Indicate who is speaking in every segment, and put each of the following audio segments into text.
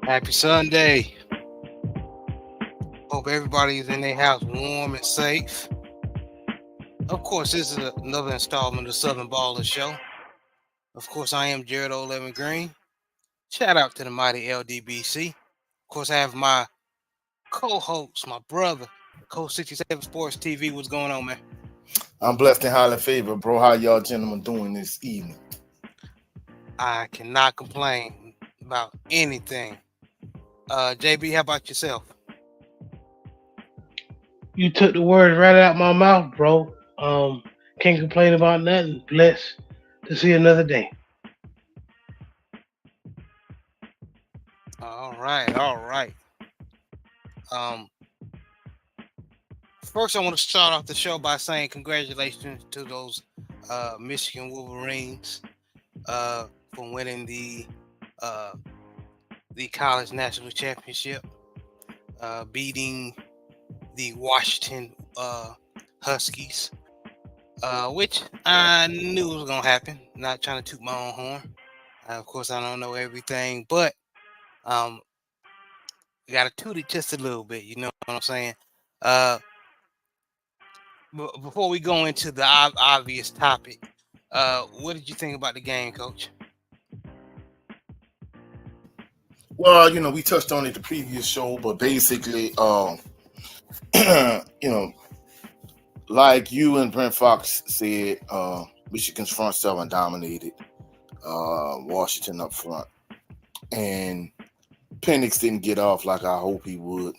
Speaker 1: Happy Sunday. Hope everybody is in their house warm and safe. Of course, this is another installment of Southern Baller Show. Of course, I am Jared O'Levin Green. Shout out to the mighty LDBC. Of course, I have my co-host, my brother, Coach 67 Sports TV. What's going on, man?
Speaker 2: I'm blessed and highly favored, bro. How y'all gentlemen doing this evening?
Speaker 1: I cannot complain about anything. JB, how about yourself?
Speaker 3: You took the words right out my mouth, bro. Can't complain about nothing. Blessed to see another day.
Speaker 1: All right. Um, First, I want to start off the show by saying congratulations to those Michigan Wolverines for winning the college national championship, beating the Washington Huskies, which I knew was gonna happen. Not trying to toot my own horn. Of course, I don't know everything, but um, you got to toot it just a little bit. You know what I'm saying? Before we go into the obvious topic, what did you think about the game, Coach?
Speaker 2: Well, we touched on it the previous show, but basically, like you and Brent Fox said, Michigan's front seven dominated Washington up front, and Penix didn't get off like I hope he would.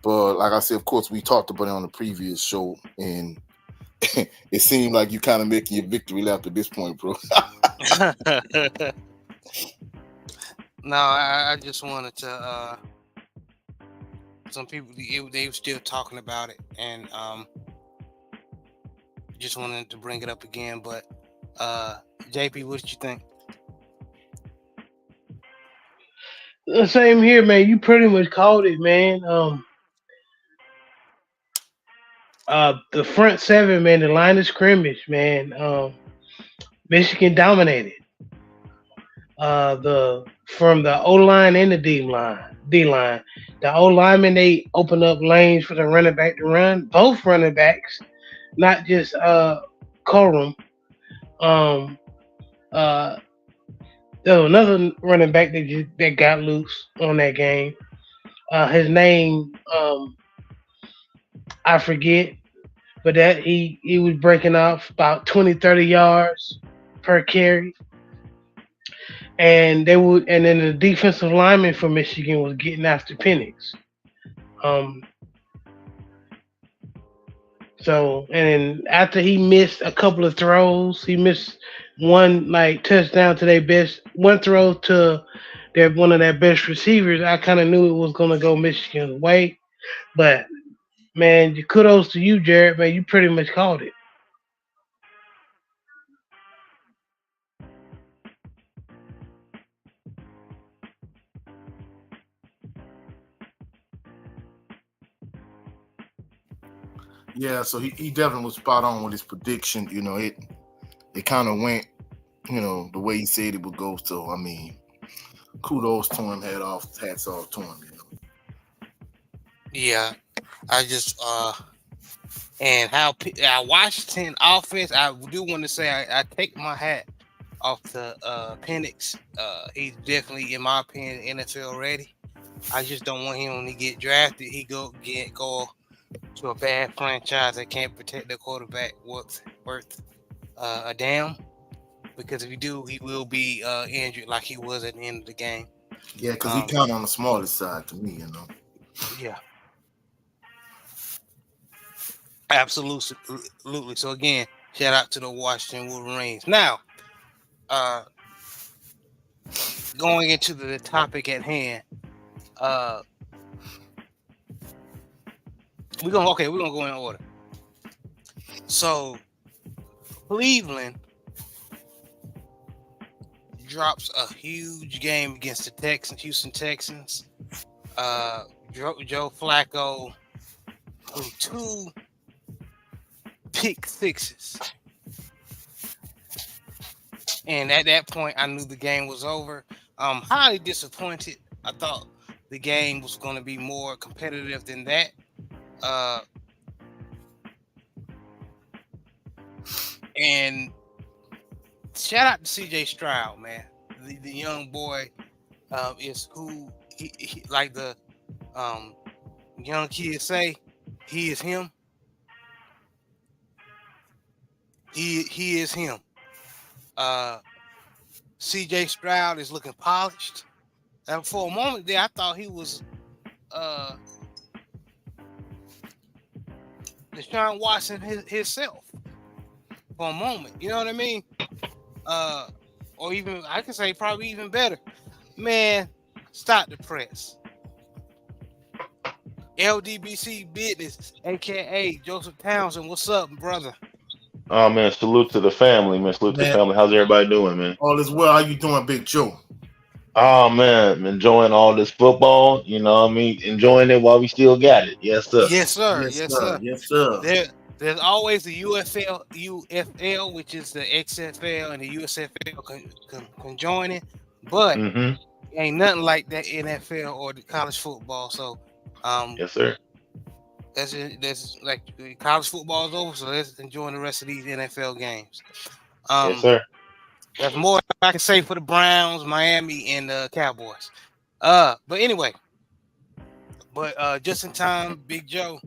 Speaker 2: But like I said, of course, we talked about it on the previous show, and it seemed like you kind of making your victory lap at this point, bro.
Speaker 1: No, I just wanted to. Some people they were still talking about it, and just wanted to bring it up again. But JP, what did you think?
Speaker 3: The same here, man. You pretty much called it, man. The front seven, man. The line of scrimmage, man. Michigan dominated. From the O line and the D line. The O linemen they opened up lanes for the running back to run. Both running backs, not just Corum. Um, uh, there was another running back that got loose on that game. His name I forget, but that he was breaking off about 20, 30 yards per carry. And then the defensive lineman for Michigan was getting after Penix. Um, and then after he missed a couple of throws, he missed one like touchdown to their best, one throw to one of their best receivers. I kind of knew it was gonna go Michigan's way, but man, kudos to you, Jared. Man, you pretty much called it.
Speaker 2: Yeah, so he definitely was spot on with his prediction. It kind of went, the way he said it would go. So I mean, kudos to him. Hats off to him.
Speaker 1: Yeah, I just and how Washington offense. I do want to say I take my hat off to Penix. He's definitely, in my opinion, NFL ready. I just don't want him to get drafted. He go to a bad franchise that can't protect the quarterback worth a damn. Because if he do, he will be injured like he was at the end of the game.
Speaker 2: Yeah, because he kind of on the smallest side to me,
Speaker 1: Yeah. Absolutely. So again, shout out to the Washington Wolverines. Now, going into the topic at hand, we're gonna go in order. So Cleveland drops a huge game against the Houston Texans. Joe Flacco threw 2 pick sixes. And at that point, I knew the game was over. I'm highly disappointed I thought the game was going to be more competitive than that. Uh, and shout out to CJ Stroud, man. The young boy is who he like the um, young kids say, he is him. He is him. Uh, CJ Stroud is looking polished. And for a moment there, I thought he was uh, Deshaun Watson himself for a moment. You know what I mean? Uh, or even I can say probably even better. Man, stop the press. LDBC Business, aka Joseph Townsend. What's up, brother?
Speaker 4: Oh man, salute to the family, man. Salute to the
Speaker 2: Man,
Speaker 4: family. How's everybody doing, man?
Speaker 2: all is well. How you doing, Big Joe?
Speaker 4: Oh man, I'm enjoying all this football. You know what I mean? Enjoying it while we still got it. Yes, sir.
Speaker 1: Yes, sir.
Speaker 2: Yes,
Speaker 1: Yes,
Speaker 2: sir.
Speaker 1: sir.
Speaker 2: Yes, sir.
Speaker 1: There's always the UFL, which is the XFL and the USFL conjoining, but
Speaker 4: Mm-hmm.
Speaker 1: ain't nothing like that NFL or the college football. So,
Speaker 4: Yes, sir.
Speaker 1: that's it. That's like college football is over. So let's enjoy the rest of these NFL games.
Speaker 4: Yes,
Speaker 1: Um,
Speaker 4: sir.
Speaker 1: that's more I can say for the Browns, Miami, and the Cowboys. But anyway, just in time, Big Joe.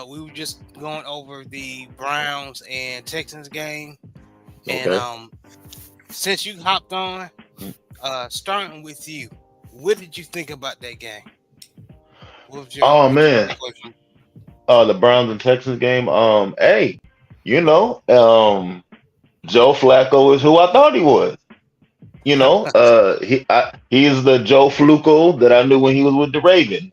Speaker 1: We were just going over the Browns and Texans game, and
Speaker 4: Okay.
Speaker 1: since you hopped on, starting with you, what did you think about that game? What was your
Speaker 4: Oh
Speaker 1: what you
Speaker 4: man.
Speaker 1: take away from?
Speaker 4: The Browns and Texans game. Hey, you know, Joe Flacco is who I thought he was. He is the Joe Fluco that I knew when he was with the Ravens.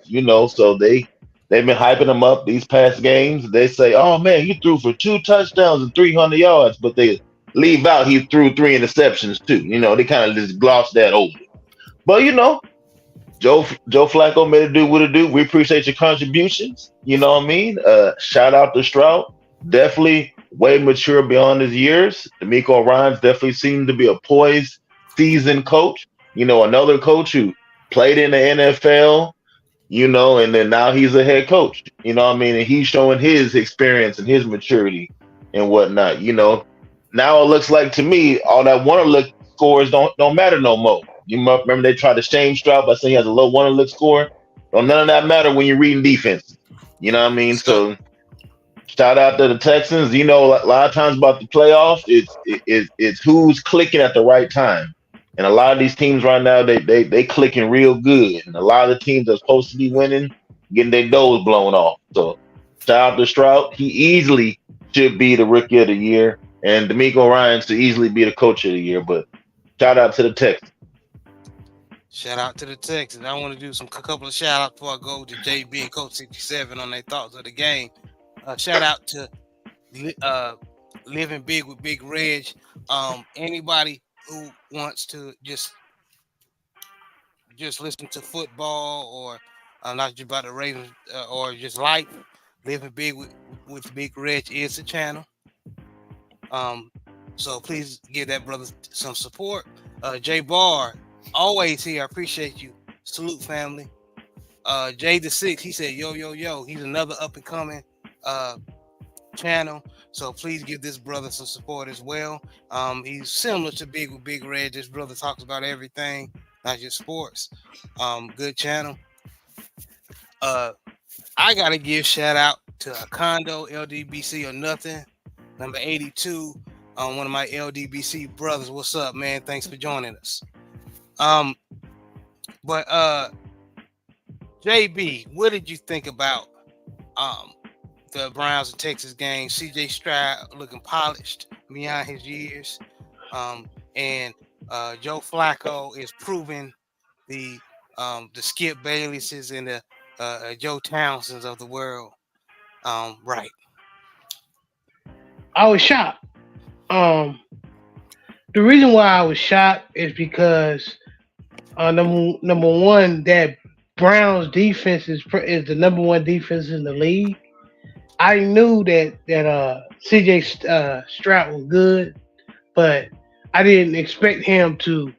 Speaker 4: So they've been hyping him up these past games. They say, "Oh man, he threw for 2 touchdowns and 300 yards," but they leave out he threw 3 interceptions too. They kind of just gloss that over. But Joe Flacco made it do what it do. We appreciate your contributions. You know what I mean? Shout out to Stroud. Definitely way mature beyond his years. D'Amico Ryans definitely seemed to be a poised, seasoned coach. Another coach who played in the NFL, and then now he's a head coach. You know what I mean? And he's showing his experience and his maturity and whatnot. Now it looks like to me all that one look scores don't matter no more. Remember they tried to shame Stroud by saying he has a low one look score. Well, none of that matter when you're reading defenses. You know what I mean?
Speaker 1: Yes, sir.
Speaker 4: So shout out to the Texans. A lot of times about the playoffs, it's who's clicking at the right time. And a lot of these teams right now, they clicking real good. And a lot of the teams that's supposed to be winning, getting their doors blown off. So shout out to Stroud. He easily should be the rookie of the year. And D'Amico Ryan should easily be the coach of the year. But shout out to the Texans.
Speaker 1: Shout out to the Texans. I want to do some couple of shout outs before I go to JB and Coach 67 on their thoughts of the game. Shout out to Living Big with Big Reg. Anybody who wants to just listen to football or not just about the Ravens or just life, Living Big with Big Reg is the channel. So please give that brother some support. Jay Barr, always here. I appreciate you. Salute, family. Jay the Six, he said, yo, yo, yo. He's another up and coming channel. So please give this brother some support as well. He's similar to Big with Big Red. This brother talks about everything, not just sports. Good channel. I gotta give shout out to Condo LDBC or nothing. Number 82. One of my LDBC brothers. What's up, man? Thanks for joining us. But JB, what did you think about the Browns and Texas game? CJ Stroud looking polished beyond his years, and Joe Flacco is proving the Skip Baylesses and the Joe Townsends of the world right.
Speaker 3: I was shocked. The reason why I was shocked is because number one, that Browns defense is the number one defense in the league. I knew that CJ Stroud was good, but I didn't expect him to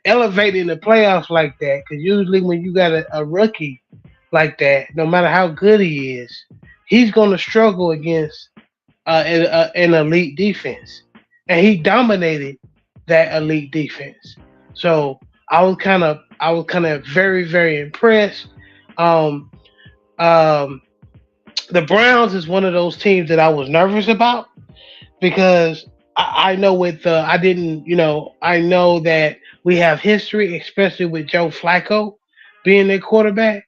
Speaker 3: elevate in the playoffs like that. Because usually when you got a rookie like that, no matter how good he is, he's going to struggle against an elite defense, and he dominated that elite defense. So I was kind of very very impressed. Um, um, the Browns is one of those teams that I was nervous about because I know I didn't, I know that we have history, especially with Joe Flacco being their quarterback.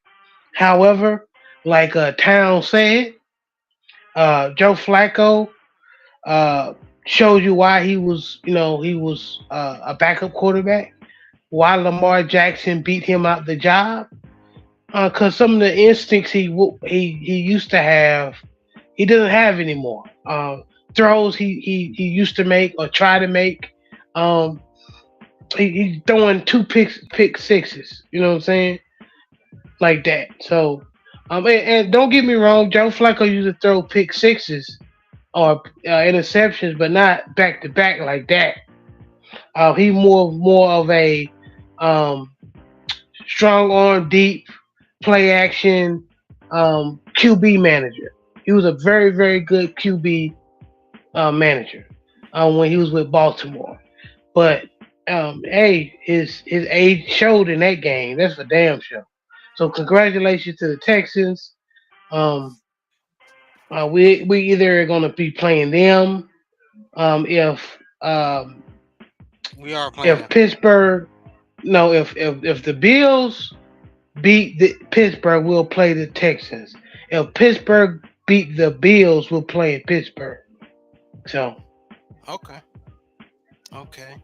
Speaker 3: However, like Town said, Joe Flacco uh, shows you why he was a backup quarterback. Why Lamar Jackson beat him out the job? Because some of the instincts he used to have, he doesn't have anymore. Throws he used to make or try to make, um, he's throwing two pick sixes. You know what I'm saying? Like that. So, and don't get me wrong, Joe Flacco used to throw pick sixes or interceptions, but not back to back like that. He more of a um, strong arm, deep play action QB manager. He was a very very good QB manager when he was with Baltimore. But hey, his age showed in that game. That's for damn sure. So congratulations to the Texans. Um, we either going to be playing them if
Speaker 1: We are playing
Speaker 3: if
Speaker 1: them.
Speaker 3: Pittsburgh no if the Bills beat the Pittsburgh, we'll play the Texans. If Pittsburgh beat the Bills, we'll play in Pittsburgh. So
Speaker 1: Okay. Okay.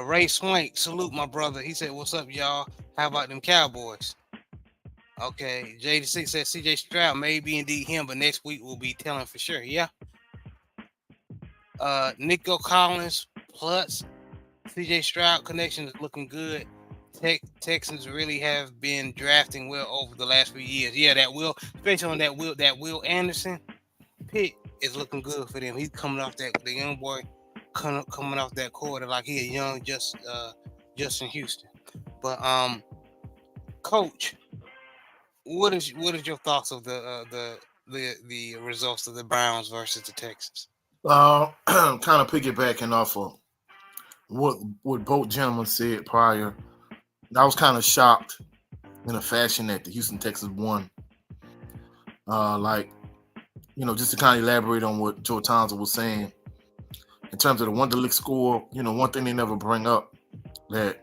Speaker 1: Ray Swank, salute my brother. He said, "What's up, y'all? How about them Cowboys?" Okay. JD6 said CJ Stroud may be indeed him, but next week we'll be telling for sure. Yeah. Nico Collins plus CJ Stroud connection is looking good. Texans really have been drafting well over the last few years. Yeah, especially on that Will Anderson pick is looking good for them. He's coming off the young boy coming off that quarter like he a young Justin Houston. But coach, what is your thoughts of the results of the Browns versus the Texans?
Speaker 2: Kind of piggybacking off of what both gentlemen said prior. I was kind of shocked in a fashion that the Houston Texans won. Like, just to kind of elaborate on what Joe Townsend was saying in terms of the Wonderlic score. One thing they never bring up that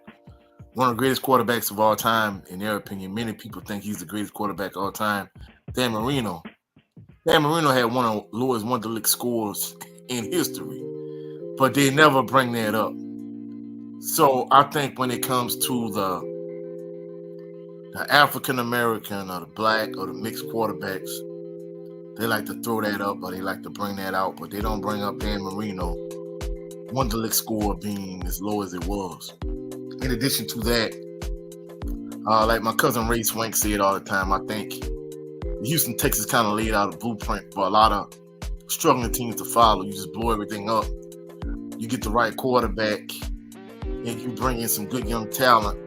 Speaker 2: one of the greatest quarterbacks of all time, in their opinion, many people think he's the greatest quarterback of all time, Dan Marino. Dan Marino had one of the lowest Wonderlic scores in history, but they never bring that up. So I think when it comes to the African American or the black or the mixed quarterbacks, they like to throw that up or they like to bring that out, but they don't bring up Dan Marino Wonderlic score being as low as it was. In addition to that, like my cousin Ray Swank said all the time, I think the Houston Texans kind of laid out a blueprint for a lot of struggling teams to follow. You just blow everything up. You get the right quarterback, and you bring in some good young talent.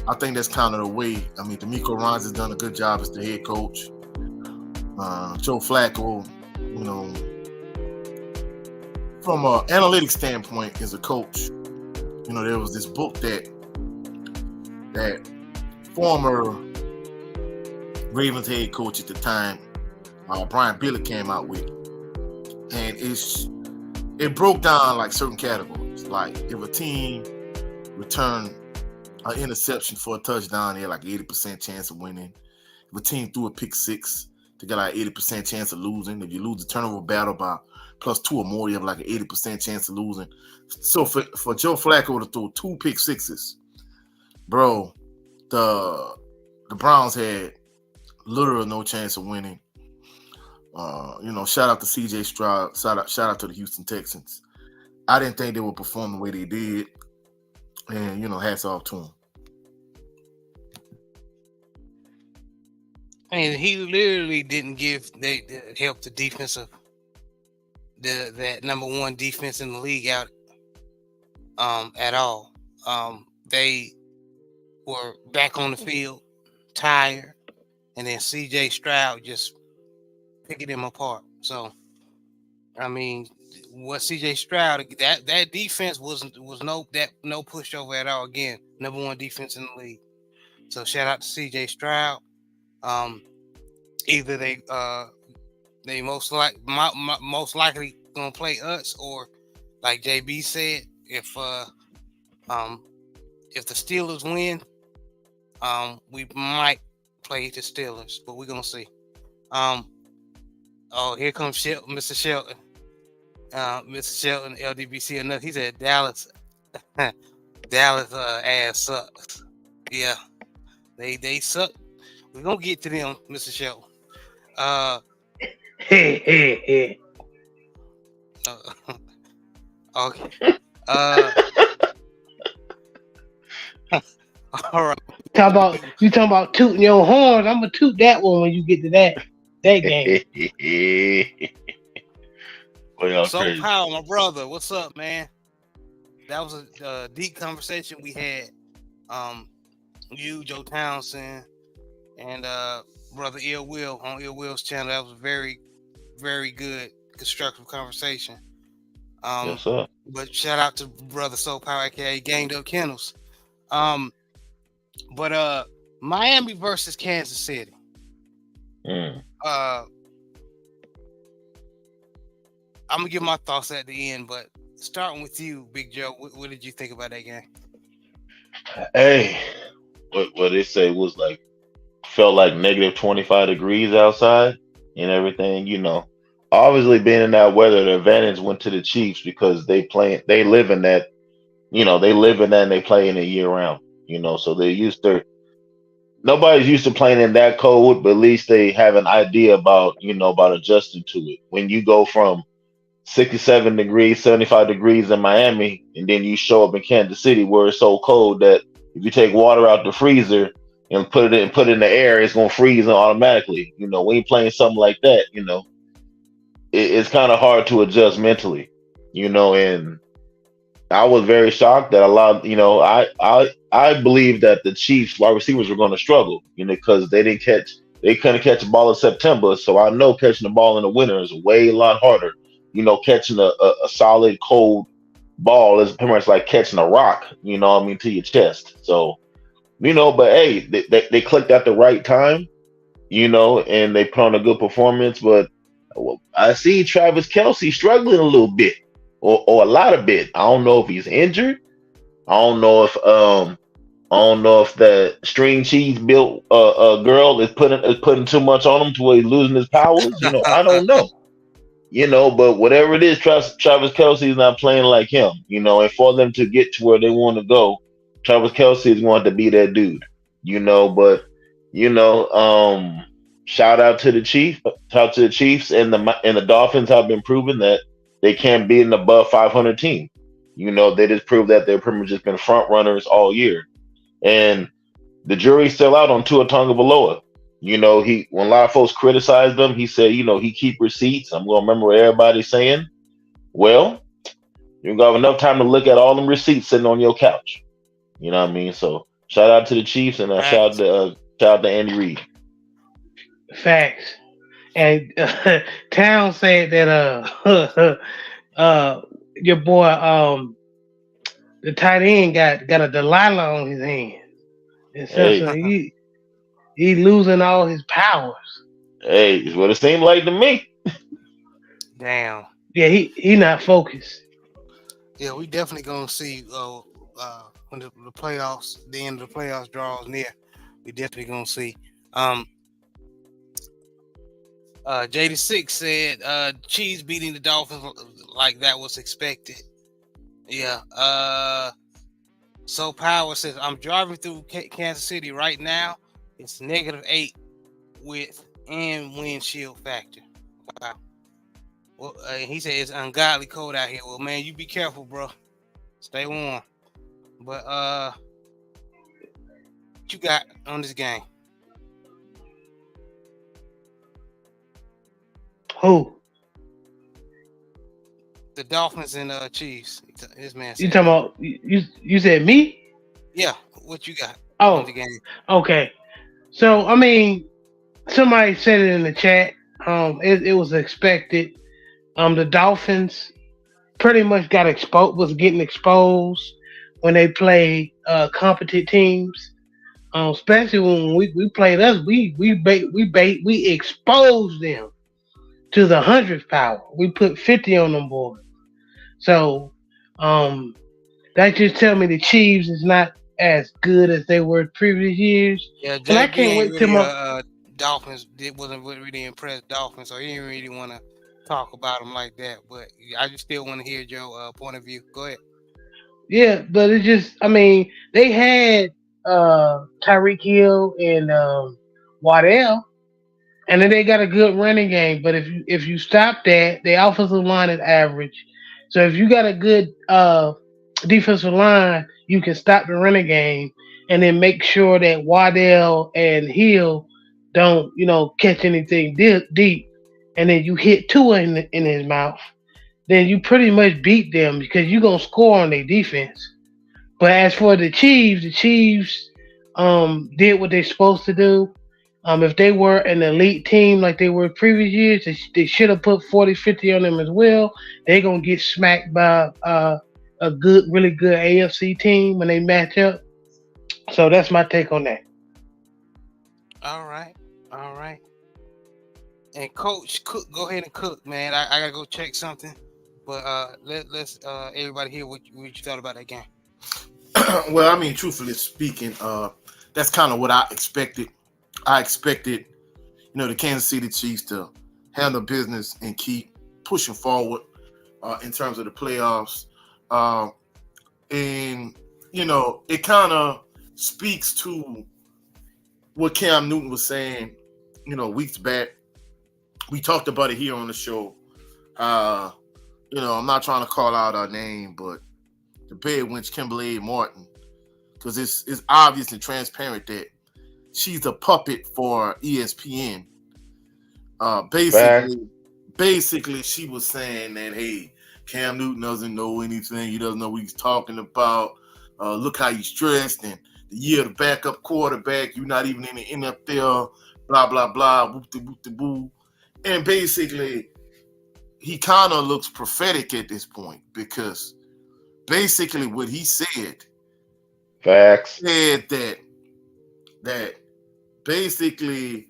Speaker 2: I think that's kind of the way. I mean, D'Amico Ryans has done a good job as the head coach. Joe Flacco, from an analytics standpoint as a coach, there was this book that former Ravens head coach at the time, Brian Billick, came out with, and it broke down like certain categories. Like if a team returned an interception for a touchdown, they had like 80% chance of winning. If a team threw a pick six, they got like 80% chance of losing. If you lose the turnover battle by +2 or more, you have like an 80% chance of losing. So for Joe Flacco to throw 2 pick sixes, bro, the Browns had literally no chance of winning. Shout out to CJ Stroud. Shout out to the Houston Texans. I didn't think they would perform the way they did, and hats off to them.
Speaker 1: And he literally didn't help the defensive that number one defense in the league out at all. They were back on the field, tired, and then C.J. Stroud just picking them apart. So I mean, what C.J. Stroud, that defense was no pushover at all. Again, number one defense in the league. So shout out to C.J. Stroud. Um, Either they most likely gonna play us, or like JB said, um if the Steelers win, we might play the Steelers, but we're gonna see. Um, oh, here comes Mr. Shelton. Mr. Shelton, LDBC enough. He said Dallas, Dallas ass sucks. Yeah, they suck. We're gonna get to them, Mr. Shelton. Uh, uh okay. Uh, all right.
Speaker 3: You talking about tooting your horns? I'm gonna toot that one when you get to that game.
Speaker 4: Boy, y'all
Speaker 1: So
Speaker 4: crazy.
Speaker 1: Powell, my brother, what's up, man? That was a deep conversation we had. You, Joe Townsend, and brother Ill Will on Ill Will's channel. That was a very, very good, constructive conversation.
Speaker 4: Yes, sir.
Speaker 1: But shout out to brother Soul Power, aka Gamed Up Kennels. But Miami versus Kansas City. I'm gonna give my thoughts at the end, but starting with you, Big Joe, what did you think about that game?
Speaker 4: Hey, what they say was like felt like negative 25 degrees outside and everything. Obviously being in that weather, the advantage went to the Chiefs because they live in that. They live in that and they play in it year round. So they used to. Nobody's used to playing in that cold, but at least they have an idea about adjusting to it. When you go from 67 degrees, 75 degrees in Miami, and then you show up in Kansas City where it's so cold that if you take water out the freezer and put it in the air, it's gonna freeze automatically. When you playing something like that, it's kind of hard to adjust mentally. And I was very shocked that a lot. I believe that the Chiefs wide receivers were going to struggle. Because they couldn't catch the ball in September. So I know catching the ball in the winter is way a lot harder. Catching a solid cold ball is pretty much like catching a rock. To your chest. So but hey, they clicked at the right time. And they put on a good performance. But I see Travis Kelce struggling a little bit. Or a lot of bit. I don't know if he's injured. I don't know if that string cheese built girl is putting too much on him to where he's losing his powers. I don't know. But whatever it is, Travis Kelce is not playing like him. And for them to get to where they want to go, Travis Kelce is going to be that dude. But shout out to the Chiefs. Shout out to the Chiefs and the Dolphins have been proven that they can't beat an above 500 team. They just proved that they're pretty much just been front runners all year. And the jury's still out on Tua Tagovailoa. When a lot of folks criticized him, he said, he keep receipts. I'm going to remember what everybody's saying. Well, you're going to have enough time to look at all them receipts sitting on your couch. You know what I mean? So shout out to the Chiefs and shout out to Andy Reid.
Speaker 3: Facts. And Town said that your boy the tight end got a Delilah on his hands. And so he losing all his powers.
Speaker 4: Hey, it's what it seemed like to me.
Speaker 1: Damn.
Speaker 3: Yeah, he not focused.
Speaker 1: Yeah, we definitely gonna see when the playoffs, the end of the playoffs draws near. We definitely gonna see. JD6 said Chiefs beating the Dolphins like that was expected. Yeah. So Power says I'm driving through Kansas City right now. It's -8 with and windshield factor. Wow. Well, he said it's ungodly cold out here. Well, man, you be careful, bro. Stay warm. But what you got on this game?
Speaker 3: Who?
Speaker 1: The Dolphins and Chiefs. This man
Speaker 3: You
Speaker 1: said
Speaker 3: talking
Speaker 1: that.
Speaker 3: about you said me?
Speaker 1: Yeah, what you got on
Speaker 3: Oh,
Speaker 1: the game?
Speaker 3: okay. So I mean, somebody said it in the chat. It was expected. The Dolphins pretty much got exposed, was getting exposed when they played competent teams. Especially when we played us, we exposed them to the hundredth power. We put 50 on them board. So um, that just tell me the Chiefs is not as good as they were previous years,
Speaker 1: Yeah,
Speaker 3: and I
Speaker 1: JB
Speaker 3: can't
Speaker 1: ain't
Speaker 3: wait till
Speaker 1: really
Speaker 3: my
Speaker 1: Dolphins. Wasn't really impressed Dolphins, so he didn't really want to talk about them like that. But I just still want to hear Joe point of view. Go ahead.
Speaker 3: yeah, but it's just I mean they had Tyreek Hill and Waddell, and then they got a good running game. But if you stop that, the offensive line is average. So if you got a good defensive line, you can stop the running game, and then make sure that Waddell and Hill don't catch anything deep, and then you hit Tua in his mouth. Then you pretty much beat them because you're gonna score on their defense. But as for the Chiefs did what they're supposed to do. If they were an elite team like they were previous years, they should have put 40, 50 on them as well. They're going to get smacked by a really good AFC team when they match up. So that's my take on that.
Speaker 1: All right, all right. And Coach Cook, go ahead and cook, man. I gotta go check something. But let's everybody hear what you thought about that game.
Speaker 2: Well, I mean, truthfully speaking, that's kind of what I expected. I expected, the Kansas City Chiefs to handle business and keep pushing forward in terms of the playoffs. Uh, and, it kind of speaks to what Cam Newton was saying, weeks back. We talked about it here on the show. I'm not trying to call out her name, but the bed wench Kimberly Martin, because it's obvious and transparent that she's a puppet for ESPN. Uh,
Speaker 4: Fact.
Speaker 2: basically, basically, she was saying that hey, Cam Newton doesn't know anything. He doesn't know what he's talking about. Look how he's dressed, and the year of the backup quarterback. You're not even in the NFL. Blah blah blah. Whoop de whoop de boo. And basically, he kind of looks prophetic at this point because basically what he said
Speaker 4: Facts.
Speaker 2: that basically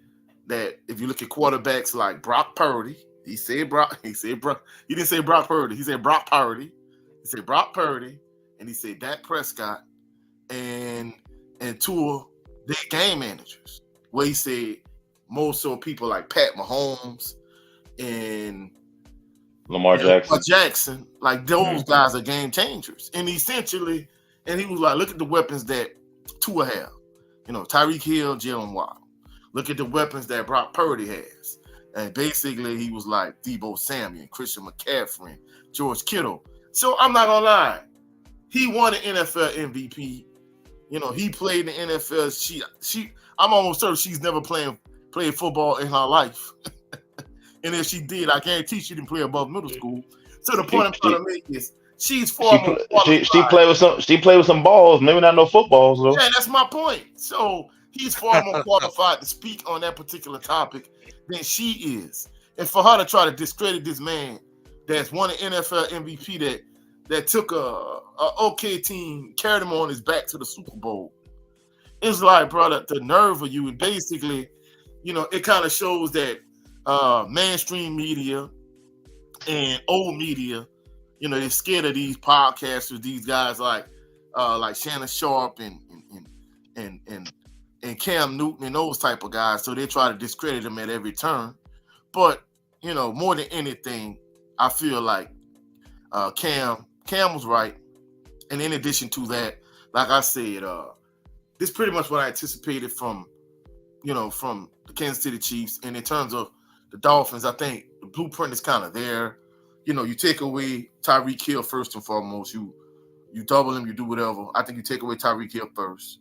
Speaker 2: that if you look at quarterbacks like Brock Purdy, he didn't say Brock Purdy, he said Brock Purdy. He said Brock Purdy, and he said Dak Prescott and Tua, they game managers. Where he said more so people like Pat Mahomes and
Speaker 4: Lamar
Speaker 2: Lamar
Speaker 4: Jackson.
Speaker 2: Jackson, like those
Speaker 4: Mhm.
Speaker 2: guys are game changers. And essentially, and he was like, look at the weapons that Tua have. Tyreek Hill, Jalen Waddle. Look at the weapons that Brock Purdy has. And basically, he was like Debo Samuel, Christian McCaffrey, and George Kittle. So I'm not gonna lie, he won an NFL MVP. He played in the NFL. I'm almost certain she's never played football in her life. And if she did, I guarantee she didn't play above middle school. So the point
Speaker 4: She
Speaker 2: I'm trying
Speaker 4: she
Speaker 2: to make is she's
Speaker 4: she
Speaker 2: far more
Speaker 4: pl- she
Speaker 2: qualified.
Speaker 4: played with some balls, maybe not no footballs though.
Speaker 2: Yeah, that's my point. So he's far more qualified to speak on that particular topic than she is. And for her to try to discredit this man that's won an NFL MVP that took a okay team, carried him on his back to the Super Bowl. It's like, brother, the nerve of you. And basically, it kind of shows that mainstream media and old media, they're scared of these podcasters, these guys like Shannon Sharp and Cam Newton and those type of guys. So they try to discredit them at every turn. But more than anything, I feel like Cam was right. And in addition to that, like I said, this is pretty much what I anticipated from the Kansas City Chiefs. And in terms of the Dolphins, I think the blueprint is kind of there. You take away Tyreek Hill first and foremost. You double him, you do whatever. I think you take away Tyreek Hill first.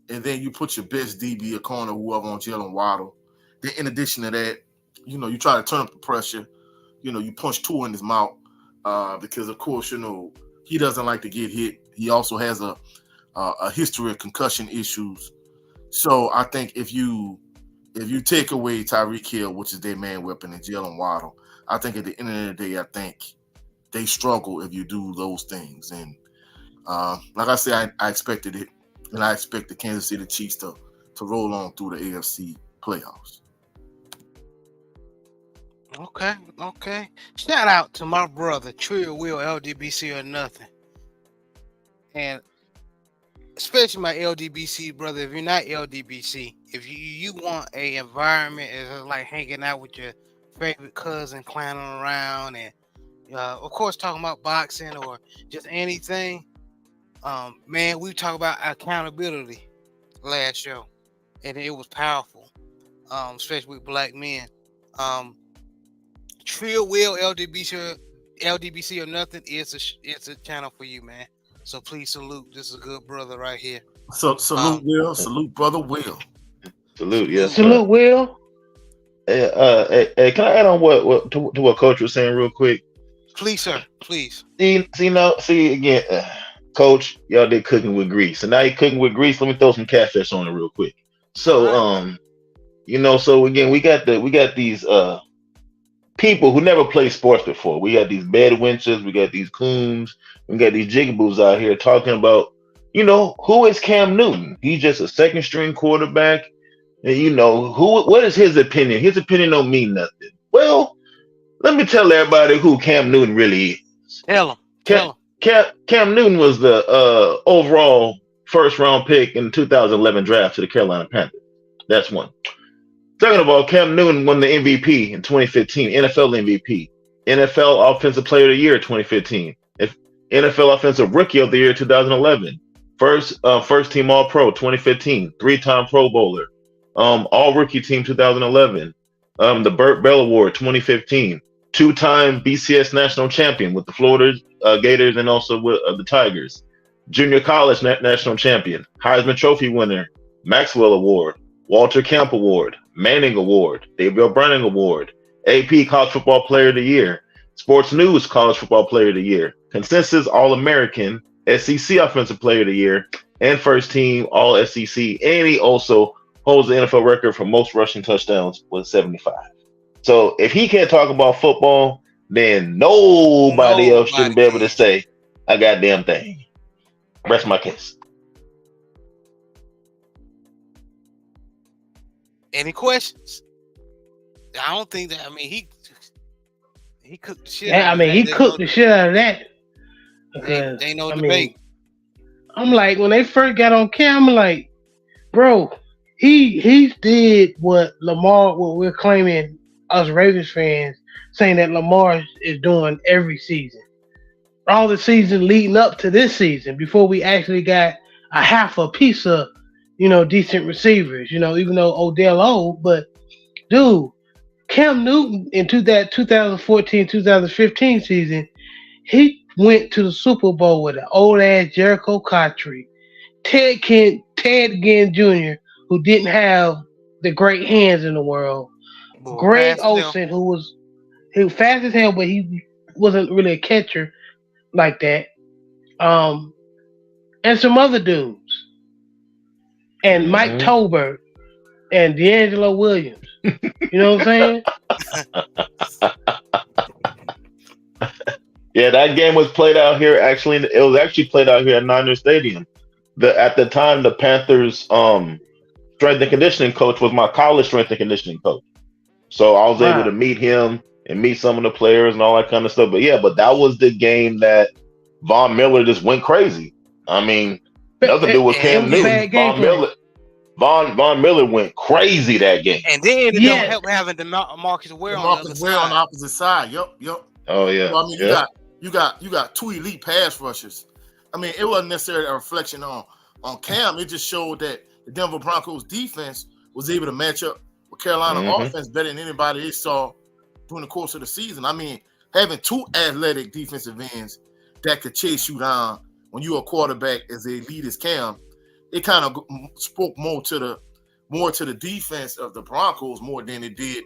Speaker 2: And then you put your best DB, a corner, whoever on Jalen Waddle. Then in addition to that, you try to turn up the pressure. You punch Tua in his mouth. because of course he doesn't like to get hit. He also has a history of concussion issues. So I think if you take away Tyreek Hill, which is their main weapon, and Jalen Waddle, I think at the end of the day, I think they struggle if you do those things. And like I said, I expected it, and I expect the Kansas City Chiefs to roll on through the AFC playoffs.
Speaker 1: Okay. Shout out to my brother, Trill Will, LDBC or nothing. And especially my LDBC brother, if you're not LDBC, if you want a environment is like hanging out with your favorite cousin, clowning around, and of course talking about boxing or just anything, man, we talk about accountability last show, and it was powerful, especially with black men. Trill Will LDBC or nothing, it's a channel for you, man. So please salute. This is a good brother right here.
Speaker 2: So salute Will, salute brother Will.
Speaker 4: Salute, yes.
Speaker 3: Salute, Will.
Speaker 4: Hey, can I add on what to what Coach was saying real quick?
Speaker 1: Please, sir. Please.
Speaker 4: See again, Coach, y'all did cooking with grease, and now you're cooking with grease. Let me throw some catfish on it real quick. So, so again, we got these people who never played sports before. We got these bedwenches, we got these coons, we got these jigaboos out here talking about, who is Cam Newton? He's just a second string quarterback. And what is his opinion? His opinion don't mean nothing. Well, let me tell everybody who Cam Newton really is.
Speaker 1: Tell him.
Speaker 4: Cam Newton was the overall first round pick in the 2011 draft to the Carolina Panthers. That's one. Second of all, Cam Newton won the MVP in 2015, NFL MVP, NFL Offensive Player of the Year 2015, NFL Offensive Rookie of the Year 2011, first team All Pro 2015, 3-time Pro Bowler, All Rookie Team 2011, the Burt Bell Award 2015, 2-time BCS National Champion with the Florida Gators and also with the Tigers, Junior College National Champion, Heisman Trophy winner, Maxwell Award, Walter Camp Award, Manning Award, David Browning Award, AP College Football Player of the Year, Sports News College Football Player of the Year, Consensus All-American, SEC Offensive Player of the Year, and First Team All-SEC. And he also holds the NFL record for most rushing touchdowns with 75. So if he can't talk about football, then nobody else shouldn't be able to say a goddamn thing. Rest my case.
Speaker 1: Any questions? I don't think that. I mean, he cooked the shit.
Speaker 3: Yeah, I mean, he cooked the shit out of that.
Speaker 1: Because, ain't no debate.
Speaker 3: I'm like, when they first got on Cam, I'm like, bro, he did what we're claiming, us Ravens fans, saying that Lamar is doing every season. All the season leading up to this season, before we actually got a half a piece of, decent receivers, even though Odell old, but dude, Cam Newton in 2014-2015 season, he went to the Super Bowl with an old ass Jericho Cottree, Ted Ginn Jr., who didn't have the great hands in the world, Greg Olsen, who was fast as hell, but he wasn't really a catcher like that, and some other dudes. And Mike Tolbert and D'Angelo Williams. You know what I'm saying?
Speaker 4: Yeah, that game was played out here. Actually, it was actually played out here at Niner Stadium. At the time, the Panthers' strength and conditioning coach was my college strength and conditioning coach. So I was able to meet him and meet some of the players and all that kind of stuff. But that was the game that Von Miller just went crazy. I mean, nothing to do with Cam Newton. Von Miller went crazy that game.
Speaker 1: And then it don't help having the Marcus Ware on the
Speaker 2: opposite side. Yep.
Speaker 4: Oh yeah.
Speaker 2: So, I mean, you got two elite pass rushers. I mean, it wasn't necessarily a reflection on Cam. It just showed that the Denver Broncos defense was able to match up with Carolina offense better than anybody they saw during the course of the season. I mean, having two athletic defensive ends that could chase you down when you're a quarterback as elite as Cam, it kind of spoke more to the defense of the Broncos more than it did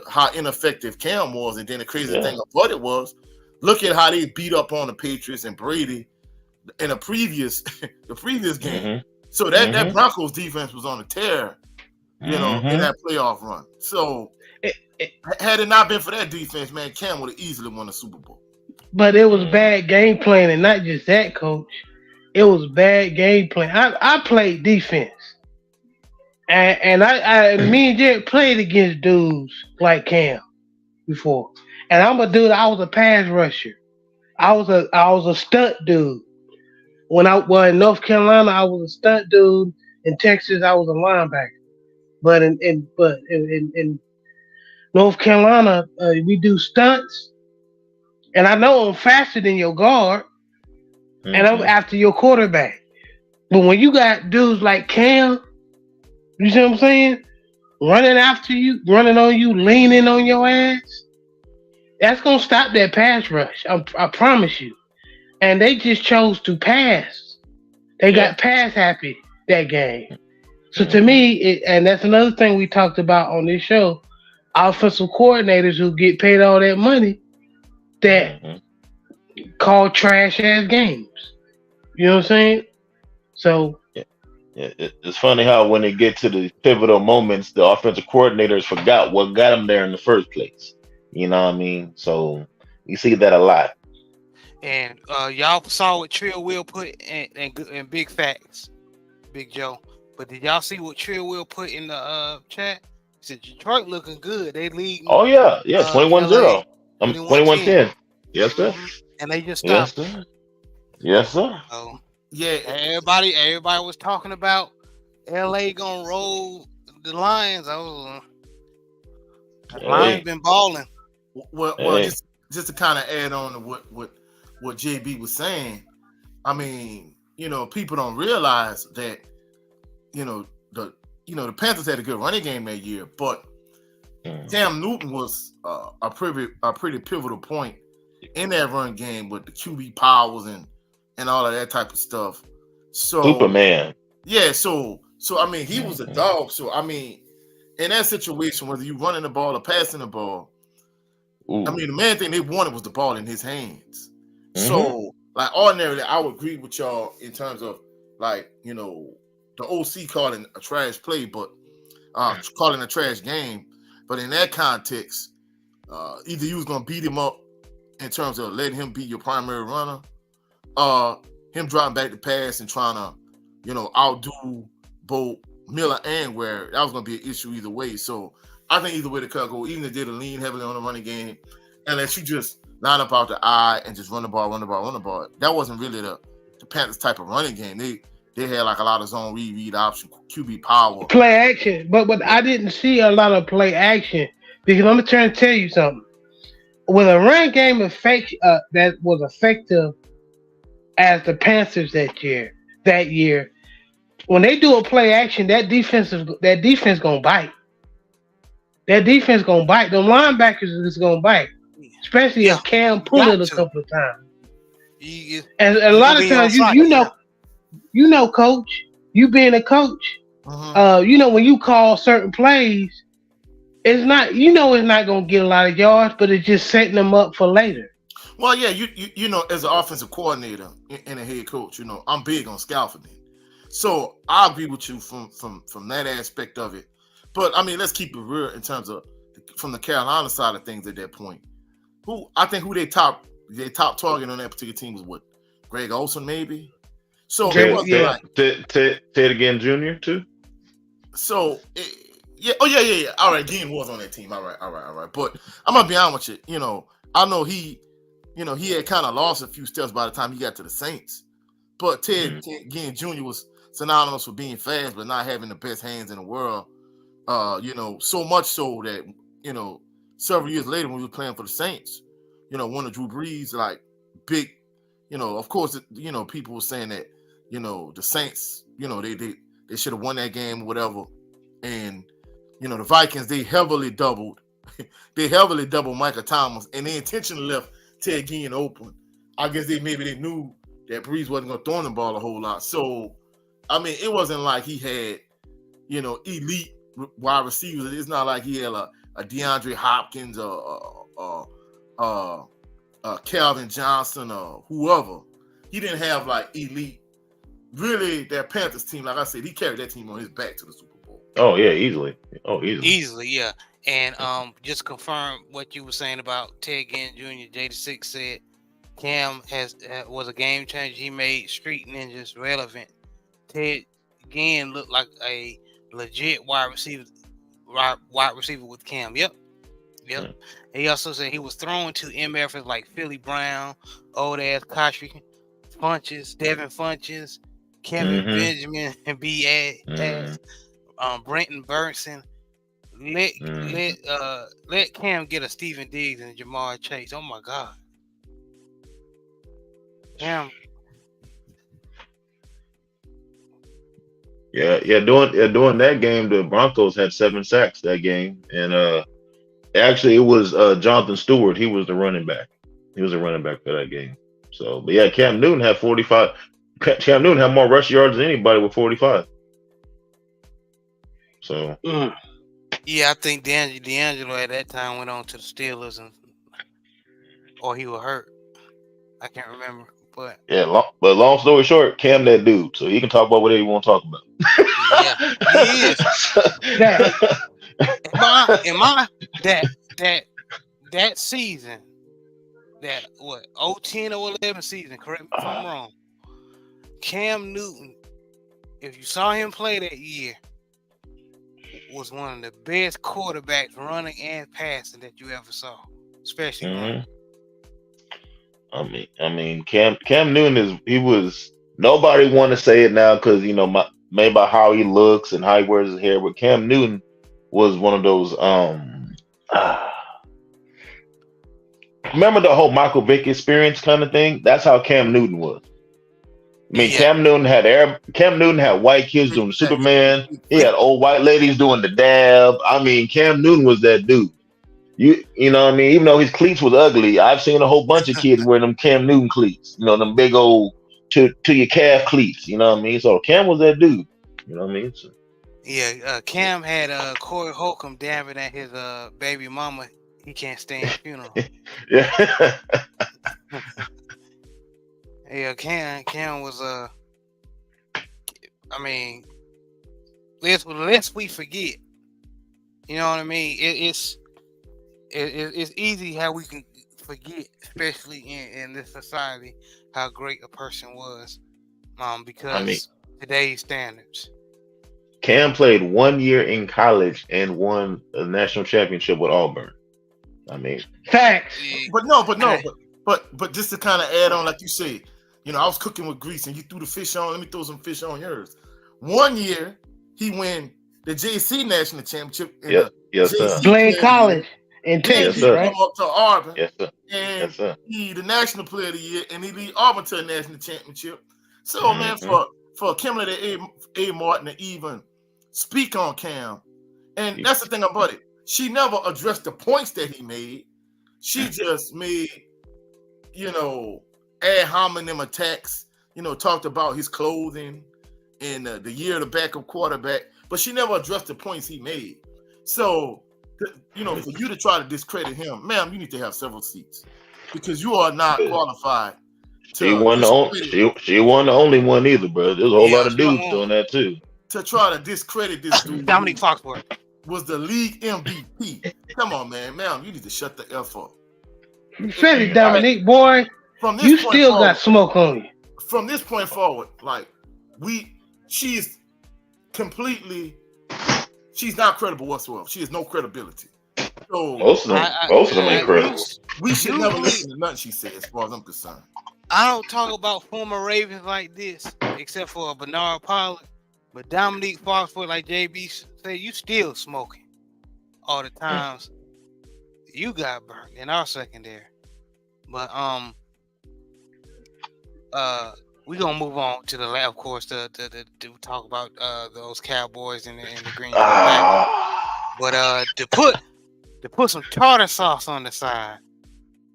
Speaker 2: how ineffective Cam was. And then the crazy thing about it was Look at how they beat up on the Patriots and Brady in the previous game.
Speaker 4: Mm-hmm.
Speaker 2: So that Broncos defense was on a tear, in that playoff run. So had it not been for that defense, man, Cam would have easily won the Super Bowl.
Speaker 3: But it was bad game plan, and not just that, coach. It was bad game plan. I played defense, and me and Jared played against dudes like Cam before. And I'm a dude. I was a pass rusher. I was a stunt dude. When I was in North Carolina, I was a stunt dude. In Texas, I was a linebacker. But in North Carolina, we do stunts, and I know I'm faster than your guard, and I'm after your quarterback. But when you got dudes like Cam, you see what I'm saying? Running after you, running on you, leaning on your ass, that's gonna stop that pass rush. I promise you. And they just chose to pass. They got pass happy that game. So to me, and that's another thing we talked about on this show, offensive coordinators who get paid all that money that call trash ass games. You know what I'm saying? So
Speaker 4: it's funny how when they get to the pivotal moments, the offensive coordinators forgot what got them there in the first place. You know what I mean? So you see that a lot.
Speaker 1: And y'all saw what Trill Will put in big facts, Big Joe. But did y'all see what Trill Will put in the chat? He said Detroit looking good. They lead.
Speaker 4: Oh yeah, 21-0. 21-10. Yes, sir.
Speaker 1: And they just stopped.
Speaker 4: Yes, sir. Yes, sir.
Speaker 1: So,
Speaker 2: yeah,
Speaker 1: everybody was talking about LA gonna roll the Lions. The Lions been balling.
Speaker 2: Well, just to kind of add on to what JB was saying. I mean, people don't realize that the Panthers had a good running game that year, but Cam Newton was a pretty pivotal point in that run game with the QB powers and all of that type of stuff. So
Speaker 4: Superman.
Speaker 2: Yeah, so I mean, he was a dog. So I mean, in that situation, whether you running the ball or passing the ball, I mean, the main thing they wanted was the ball in his hands. So, like, ordinarily, I would agree with y'all in terms of, like, the OC calling a trash play, but calling a trash game. But in that context, either you was going to beat him up in terms of letting him be your primary runner, him dropping back the pass and trying to, outdo both Miller and Ware. That was going to be an issue either way. So I think either way the cut go, even if they did lean heavily on the running game, unless you just line up out the eye and just run the ball. That wasn't really the Panthers type of running game. They had like a lot of zone read option, QB power,
Speaker 3: play action. But I didn't see a lot of play action because I'm trying to tell you something. With a run game that was effective as the Panthers that year, when they do a play action, that defense gonna bite. That defense gonna bite. The linebackers is gonna bite, especially if Cam pull it a couple of times. And a lot of times, you know, coach, you being a coach, when you call certain plays, it's not gonna get a lot of yards, but it's just setting them up for later.
Speaker 2: Well, yeah, you know, as an offensive coordinator and a head coach, I'm big on scaffolding. So I agree with you from that aspect of it. But I mean, let's keep it real in terms of from the Carolina side of things at that point. Who they top target on that particular team was what? Greg Olsen, maybe. So it wasn't like
Speaker 4: Ted again Jr. too.
Speaker 2: So yeah. All right, Dean was on that team. All right. But I'm gonna be honest with you. I know he had kind of lost a few steps by the time he got to the Saints. But Ted Ginn Jr. was synonymous with being fast, but not having the best hands in the world. So much so that several years later when we were playing for the Saints, one of Drew Brees like big, of course, people were saying that the Saints, they should have won that game or whatever, and the Vikings they heavily doubled Michael Thomas and they intentionally left Ted Ginn open. I guess they knew that Brees wasn't going to throw the ball a whole lot. So I mean, it wasn't like he had elite wide receivers. It's not like he had a DeAndre Hopkins or Calvin Johnson or whoever. He didn't have like elite. Really, that Panthers team, like I said, he carried that team on his back to the Super Bowl.
Speaker 4: Oh yeah, easily. Oh, easily.
Speaker 1: Easily, yeah. And just confirm what you were saying about Ted Ginn Jr. J6 said Cam was a game changer. He made Street Ninjas relevant. Ted Ginn looked like a legit wide receiver with Cam. Yep.
Speaker 4: Yeah.
Speaker 1: He also said he was thrown to MFs like Philly Brown, old ass Koshry Funches, Devin Funches, Kevin Benjamin, and B. Brenton Burnson. Let Cam get a Steven Diggs and Jamar Chase. Oh my God. Cam.
Speaker 4: Yeah. During that game, the Broncos had 7 sacks that game, and actually it was Jonathan Stewart. He was the running back. He was a running back for that game. So, but yeah, Cam Newton had 45. Cam Newton had more rush yards than anybody with 45. So.
Speaker 1: Yeah, I think D'Angelo at that time went on to the Steelers, or he was hurt. I can't remember, but
Speaker 4: yeah. Long story short, Cam that dude, so he can talk about whatever he want to talk about.
Speaker 1: Yeah, he is. That season, that 010 or 11 season, correct me if I'm wrong. Cam Newton, if you saw him play that year, was one of the best quarterbacks running and passing that you ever saw, especially running.
Speaker 4: I mean, Cam Newton was nobody want to say it now because maybe by how he looks and how he wears his hair, but Cam Newton was one of those. Remember the whole Michael Vick experience kind of thing? That's how Cam Newton was. I mean, yeah. Cam Newton had white kids doing Superman. He had old white ladies doing the dab. I mean, Cam Newton was that dude. You know what I mean? Even though his cleats was ugly, I've seen a whole bunch of kids wearing them Cam Newton cleats. Them big old to your calf cleats. You know what I mean? So Cam was that dude. You know what I mean? So,
Speaker 1: yeah, Cam had Corey Holcomb dabbing at his baby mama. He can't stand funeral.
Speaker 4: Yeah.
Speaker 1: Yeah, Cam was I mean, lest we forget. You know what I mean? It's easy how we can forget, especially in this society, how great a person was. Because today's standards.
Speaker 4: Cam played 1 year in college and won a national championship with Auburn. I mean,
Speaker 3: facts.
Speaker 2: But just to kind of add on, like you said, I was cooking with grease and you threw the fish on. Let me throw some fish on yours. 1 year he won the JC national championship.
Speaker 4: Yes, sir.
Speaker 3: Blaine College in Texas, right?
Speaker 2: Up to Auburn.
Speaker 4: Yes, sir.
Speaker 2: And he the national player of the year, and he lead Auburn to a national championship. So man, for Kimberly A. Martin to even speak on Cam, and that's the thing about it. She never addressed the points that he made. She just made, ad hominem attacks. Talked about his clothing and the year of the backup quarterback, but she never addressed the points he made. So, for you to try to discredit him, ma'am, you need to have several seats because you are not qualified.
Speaker 4: She wasn't the only one either, bro. There's a whole lot of dudes doing that too.
Speaker 2: To try to discredit this dude,
Speaker 1: Dominique Foxworth
Speaker 2: was the league MVP. Come on, man, you need to shut the F up.
Speaker 3: You said it, Dominique, boy. You still got smoke on you.
Speaker 2: From this point forward, she's not credible whatsoever. She has no credibility. So
Speaker 4: most of them ain't credible.
Speaker 2: We should never listen to nothing she said, as far as I'm concerned.
Speaker 1: I don't talk about former Ravens like this, except for Bernard Pollard. But Dominique Foxworth, like JB said, you still smoking all the times you got burnt in our secondary. But we're gonna move on to the lab, of course, to talk about those Cowboys and the Green Bay. But to put some tartar sauce on the side,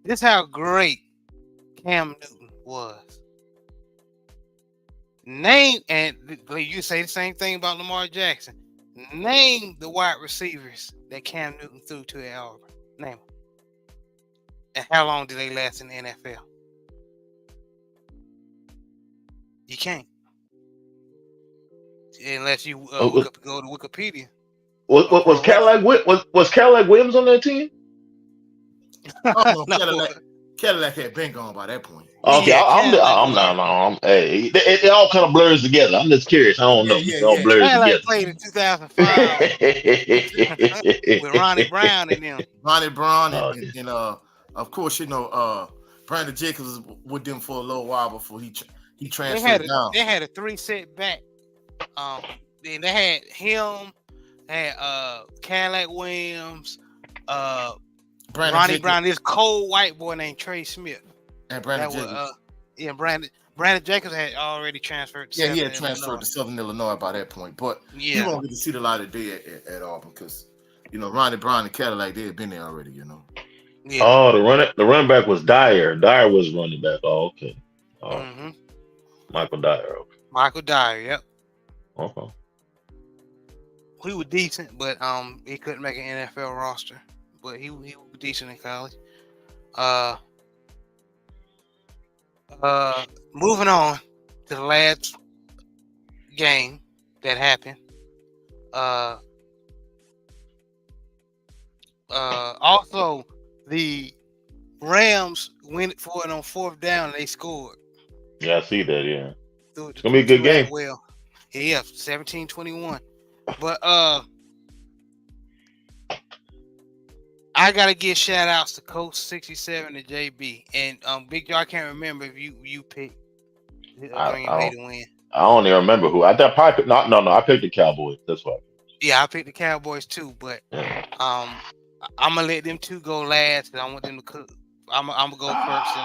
Speaker 1: this is how great Cam Newton was. Name, and you say the same thing about Lamar Jackson. Name the wide receivers that Cam Newton threw to at Auburn. Name them. And how long do they last in the NFL? You can't. Unless you go to Wikipedia.
Speaker 4: Was Cadillac Williams on that team?
Speaker 2: Oh,
Speaker 1: No.
Speaker 2: Cadillac had been gone by that point.
Speaker 4: Okay,
Speaker 1: Yeah,
Speaker 4: I'm
Speaker 1: Cadillac was.
Speaker 4: not. Hey, it all kind of blurs together. I'm just curious. I don't know. It all blurs
Speaker 1: Cadillac
Speaker 4: together.
Speaker 1: played in 2005 with Ronnie Brown and them.
Speaker 2: Ronnie Brown
Speaker 4: Okay.
Speaker 2: and of course, Brandon Jacobs was with them for a little while before he transferred down.
Speaker 1: They had a 3-set back. Then they had him, Cadillac Williams, Ronnie Brown, this cold white boy named Trey Smith,
Speaker 2: and Brandon Jacobs.
Speaker 1: Brandon Jacobs had already transferred. To
Speaker 2: he had transferred to Southern Illinois by that point, but you won't get to see the light of day at all because Ronnie Brown and Cadillac, they had been there already.
Speaker 1: Yeah.
Speaker 4: Oh, the running back was Dyer. Dyer was running back. Oh, okay. Oh, Michael Dyer. Okay.
Speaker 1: Michael Dyer. Yep.
Speaker 4: Okay.
Speaker 1: He was decent, but he couldn't make an NFL roster. But he was decent in college. Moving on to the last game that happened. Also, the Rams went for it on 4th down and they scored.
Speaker 4: Yeah, I see that. Yeah, it's gonna be a good game.
Speaker 1: Well, yeah, 17-21. But I gotta give shout outs to Coach 67 and JB and Big Joe. I can't remember if you picked Green Bay to win.
Speaker 4: I don't even remember who. I probably picked, no. I picked the Cowboys. That's why.
Speaker 1: Yeah, I picked the Cowboys too, but I'm gonna let them two go last because I want them to cook. I'm gonna go first.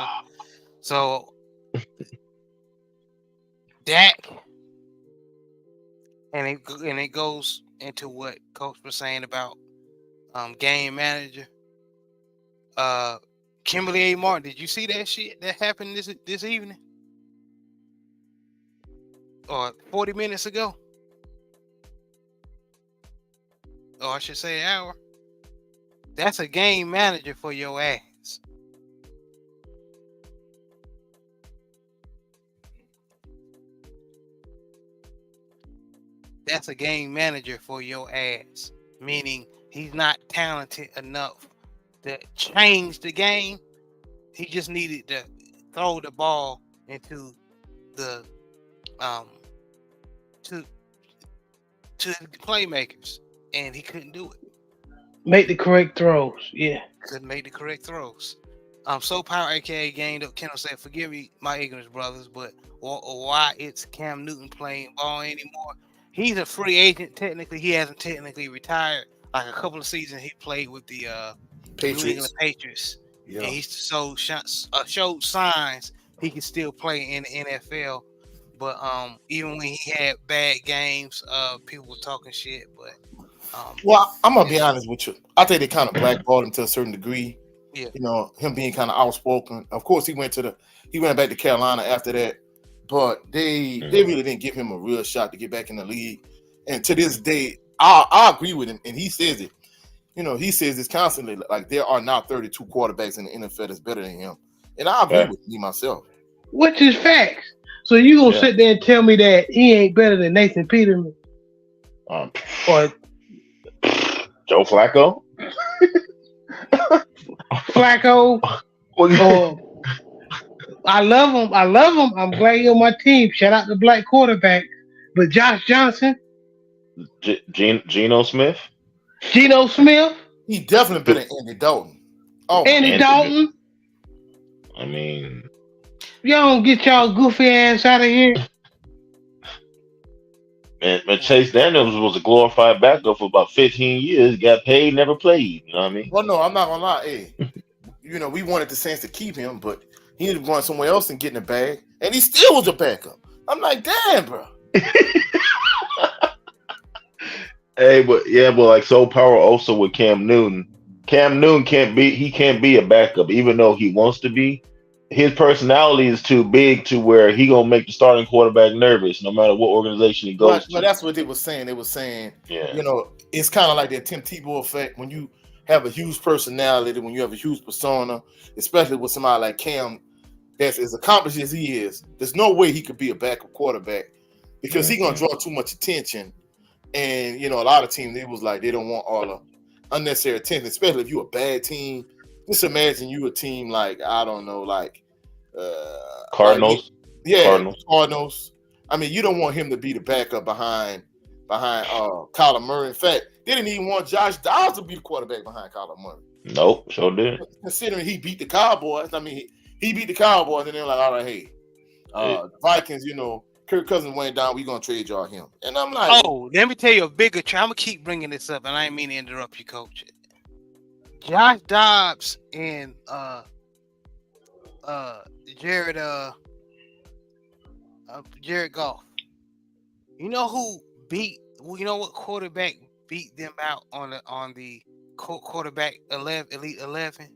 Speaker 1: So Dak, and it goes into what Coach was saying about game manager. Kimberly A. Martin, did you see that shit that happened this evening? Or 40 minutes ago? Or I should say an hour. That's a game manager for your ass. That's a game manager for your ass. Meaning he's not talented enough to change the game. He just needed to throw the ball into the to the playmakers, and he couldn't do it.
Speaker 3: Make the correct throws. Yeah.
Speaker 1: Couldn't make the correct throws. So Power, aka Gained Up Kendall said, "Forgive me, my ignorance, brothers, but why it's Cam Newton playing ball anymore? He's a free agent. Technically, he hasn't technically retired. Like a couple of seasons, he played with the New England Patriots.
Speaker 2: Yeah.
Speaker 1: And he showed signs he could still play in the NFL. But even when he had bad games, people were talking shit. But
Speaker 2: well, I'm gonna be honest with you. I think they kind of blackballed him to a certain degree.
Speaker 1: Yeah.
Speaker 2: Him being kind of outspoken. Of course, he went back to Carolina after that, but they really didn't give him a real shot to get back in the league. And to this day, I agree with him, and he says it. He says this constantly. Like there are now 32 quarterbacks in the NFL that's better than him, and I agree with me myself.
Speaker 3: Which is facts. So you gonna sit there and tell me that he ain't better than Nathan Peterman or
Speaker 4: Joe Flacco?
Speaker 3: Flacco? I love him. I'm glad he's on my team. Shout out to black quarterback. But Josh Johnson,
Speaker 4: Geno Smith.
Speaker 3: Geno Smith.
Speaker 2: He definitely better than Andy Dalton. Oh,
Speaker 3: Andy Dalton.
Speaker 4: I mean,
Speaker 3: y'all don't get y'all goofy ass out of here.
Speaker 4: Man, Chase Daniels was a glorified backup for about 15 years. Got paid, never played. You know what I mean?
Speaker 2: Well, no, I'm not gonna lie. Hey, we wanted the Saints to keep him, but he needed to go somewhere else and get in the bag, and he still was a backup. I'm like, damn, bro.
Speaker 4: Hey, but like Soul Power also with Cam Newton. Cam Newton can't be a backup, even though he wants to be. His personality is too big to where he gonna make the starting quarterback nervous, no matter what organization he goes to.
Speaker 2: But that's what they were saying. They were saying,
Speaker 4: yeah.
Speaker 2: It's kind of like that Tim Tebow effect when you have a huge personality, when you have a huge persona, especially with somebody like Cam that's as accomplished as he is, there's no way he could be a backup quarterback because he's gonna draw too much attention. And a lot of teams, it was like they don't want all the unnecessary attention, especially if you're a bad team. Just imagine you a team like, I don't know, like
Speaker 4: Cardinals. Cardinals.
Speaker 2: Cardinals. I mean, you don't want him to be the backup behind Kyler Murray. In fact, they didn't even want Josh Dobbs to be the quarterback behind Kyler Murray.
Speaker 4: Nope, sure did.
Speaker 2: Considering he beat the Cowboys, I mean, he beat the Cowboys, and they're like, all right, hey, the Vikings, Kirk Cousins went down, we're gonna trade y'all him. And I'm like,
Speaker 1: oh, let me tell you a bigger. I'm gonna keep bringing this up, and I didn't mean to interrupt you, Coach. Josh Dobbs and Jared Goff. You know who beat? You know what quarterback beat them out on the quarterback elite 11?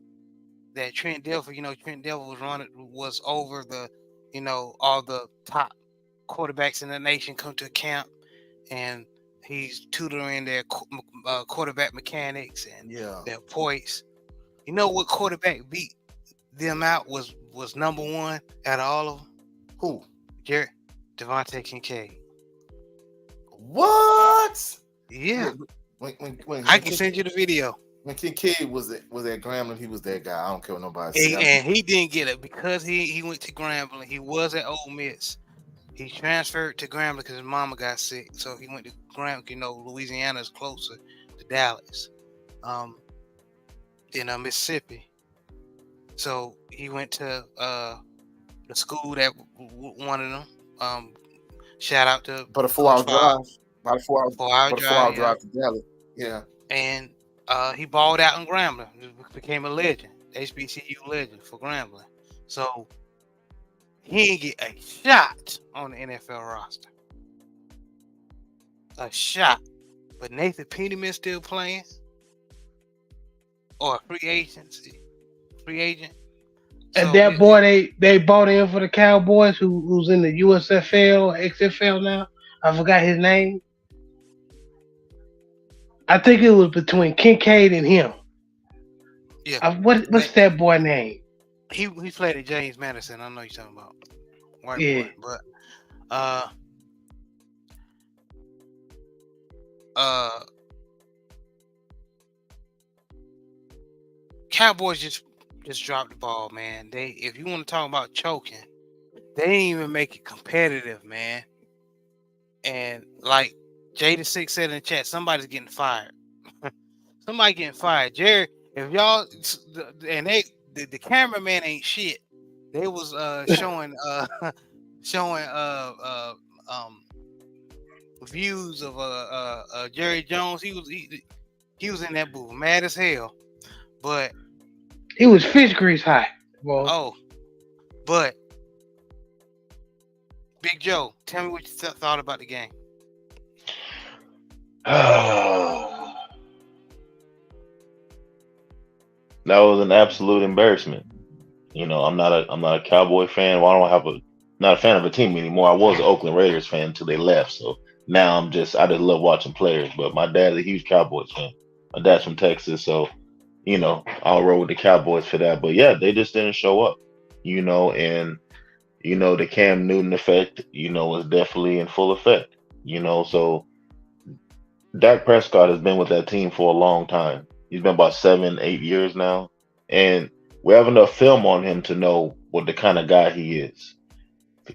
Speaker 1: That Trent Dilfer. Trent Dilfer was over the all the top quarterbacks in the nation come to camp, and he's tutoring their quarterback mechanics and their poise. You know what quarterback beat them out was number one out of all of them?
Speaker 2: Who?
Speaker 1: Devontae Kincaid.
Speaker 2: What?
Speaker 1: Yeah.
Speaker 2: When
Speaker 1: I can send you the video.
Speaker 2: When Kincaid was at Grambling, he was that guy. I don't care what nobody says.
Speaker 1: And he didn't get it because he went to Grambling. He was at Ole Miss. He transferred to Grambling because his mama got sick. So he went to Grambling. Louisiana is closer to Dallas than Mississippi. So he went to the school that wanted him. Shout out to
Speaker 2: but a 4-hour drive. About a 4-hour drive to Dallas. Yeah.
Speaker 1: And he balled out in Grambling. Became a legend. HBCU legend for Grambling. So he didn't get a shot on the NFL roster. A shot. But Nathan Peterman still playing. Or a free agent.
Speaker 3: And that boy they bought in for the Cowboys who's in the USFL or XFL now. I forgot his name. I think it was between Kincaid and him.
Speaker 1: Yeah.
Speaker 3: What's that boy name?
Speaker 1: He played at James Madison. I know you're talking about. White boy. But Cowboys just dropped the ball, man. If you want to talk about choking, they didn't even make it competitive, man. And like Jada6 said in the chat, somebody's getting fired. Somebody getting fired. Jerry, if y'all and the cameraman ain't shit. They was showing views of Jerry Jones. He was in that booth, mad as hell. But
Speaker 3: he was fish grease hot. Well,
Speaker 1: oh, but Big Joe, tell me what you thought about the game.
Speaker 4: That was an absolute embarrassment. I'm not a Cowboy fan. Well, not a fan of a team anymore. I was an Oakland Raiders fan until they left. So now I just love watching players. But my dad's a huge Cowboys fan. My dad's from Texas, so I'll roll with the Cowboys for that. But yeah, they just didn't show up. And the Cam Newton effect, was definitely in full effect. So Dak Prescott has been with that team for a long time. He's been about 7-8 years now. And we have enough film on him to know what the kind of guy he is.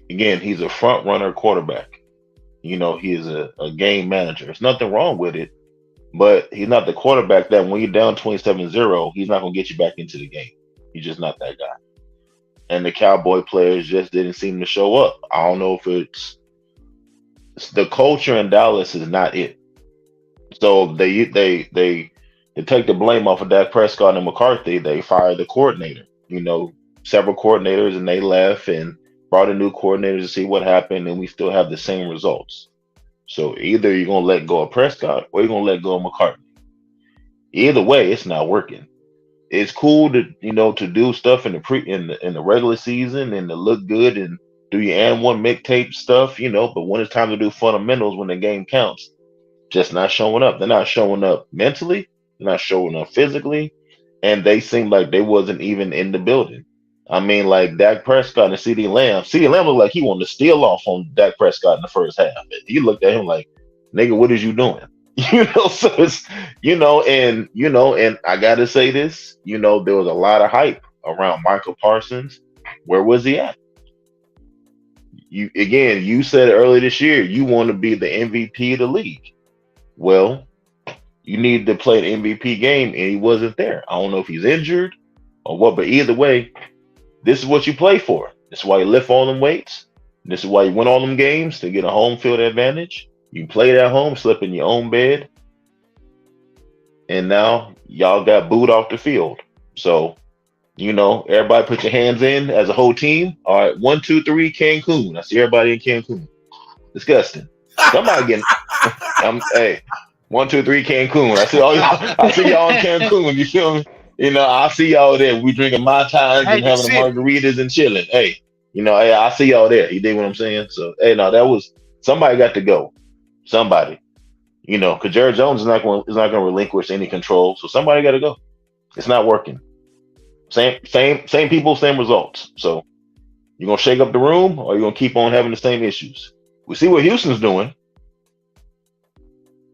Speaker 4: Again, he's a front runner quarterback. He is a game manager. There's nothing wrong with it, but he's not the quarterback that when you're down 27-0, he's not going to get you back into the game. He's just not that guy. And the Cowboy players just didn't seem to show up. I don't know if it's the culture in Dallas is not it. So they take the blame off of Dak Prescott and McCarthy. They fired the coordinator. Several coordinators, and they left and brought in new coordinators to see what happened, and we still have the same results. So either you're gonna let go of Prescott or you're gonna let go of McCarthy. Either way, it's not working. It's cool to to do stuff in the regular season and to look good and do your and one mixtape stuff, but when it's time to do fundamentals when the game counts, just not showing up. They're not showing up mentally, not showing up physically, and they seemed like they wasn't even in the building. I mean, like Dak Prescott and CeeDee Lamb. CeeDee Lamb looked like he wanted to steal off on Dak Prescott in the first half. He looked at him like, "Nigga, what is you doing?" So it's and I gotta say this. There was a lot of hype around Michael Parsons. Where was he at? You said earlier this year you want to be the MVP of the league. Well, you need to play an MVP game, and he wasn't there. I don't know if he's injured or what, but either way, this is what you play for. This is why you lift all them weights. This is why you win all them games to get a home field advantage. You play it at home, sleep in your own bed, and now y'all got booed off the field. So, everybody put your hands in as a whole team. All right, 1, 2, 3, Cancun. I see everybody in Cancun. Disgusting. Somebody getting, hey, 1, 2, 3, Cancun. I see all y'all. I see y'all in Cancun. You feel me? I see y'all there. We drinking Mai Tais and having the margaritas and chilling. Hey, hey, I see y'all there. You dig what I'm saying? So, hey, no, that was somebody got to go. Somebody, because Jared Jones is not going to relinquish any control. So somebody got to go. It's not working. Same people, same results. So you're gonna shake up the room, or you're gonna keep on having the same issues. We see what Houston's doing.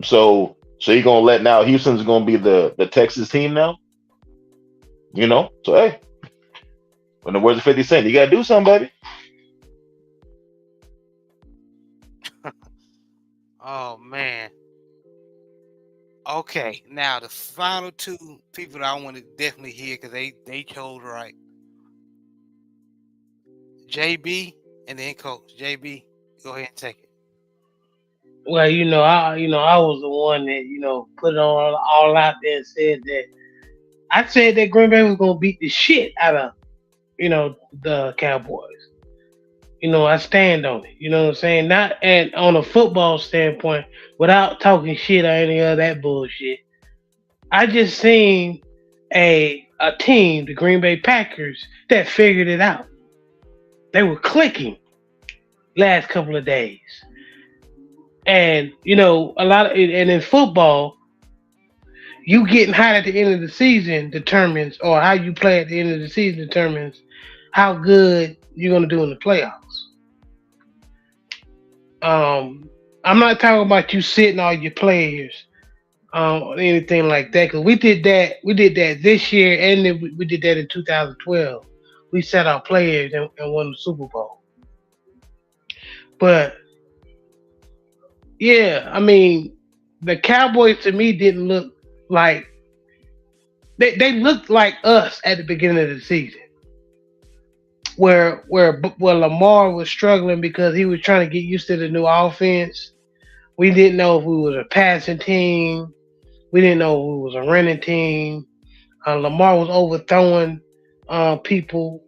Speaker 4: So you're gonna let now Houston's gonna be the Texas team now. So hey, in the words of 50 Cent, you gotta do something, baby.
Speaker 1: Oh man. Okay, now the final two people that I want to definitely hear because they chose right. JB and then Coach. JB, go ahead and take it.
Speaker 3: Well, I was the one that put it all out there and said that I said that Green Bay was gonna beat the shit out of the Cowboys. I stand on it. You know what I'm saying? Not and on a football standpoint, without talking shit or any of that bullshit. I just seen a team, the Green Bay Packers, that figured it out. They were clicking last couple of days. And a lot of and in football, you getting hot at the end of the season determines, or how you play at the end of the season determines how good you're gonna do in the playoffs. I'm not talking about you sitting all your players, or anything like that. Cause we did that this year, and then we did that in 2012. We sat our players and won the Super Bowl. But yeah, I mean, the Cowboys to me didn't look like they looked like us at the beginning of the season. Where Lamar was struggling because he was trying to get used to the new offense. We didn't know if we was a passing team. We didn't know if we was a running team. Lamar was overthrowing people,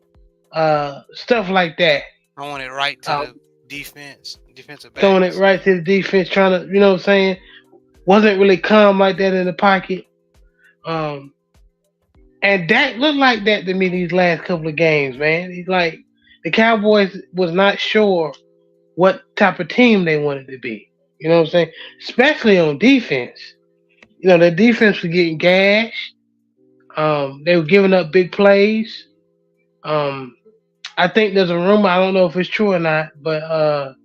Speaker 3: stuff like that.
Speaker 1: Throwing it right to the defensive backs.
Speaker 3: Throwing it right to the defense, trying to, what I'm saying? Wasn't really calm like that in the pocket. And that looked like that to me these last couple of games, man. He's like, the Cowboys was not sure what type of team they wanted to be. You know what I'm saying? Especially on defense. Their defense was getting gashed. They were giving up big plays. I think there's a rumor, I don't know if it's true or not, but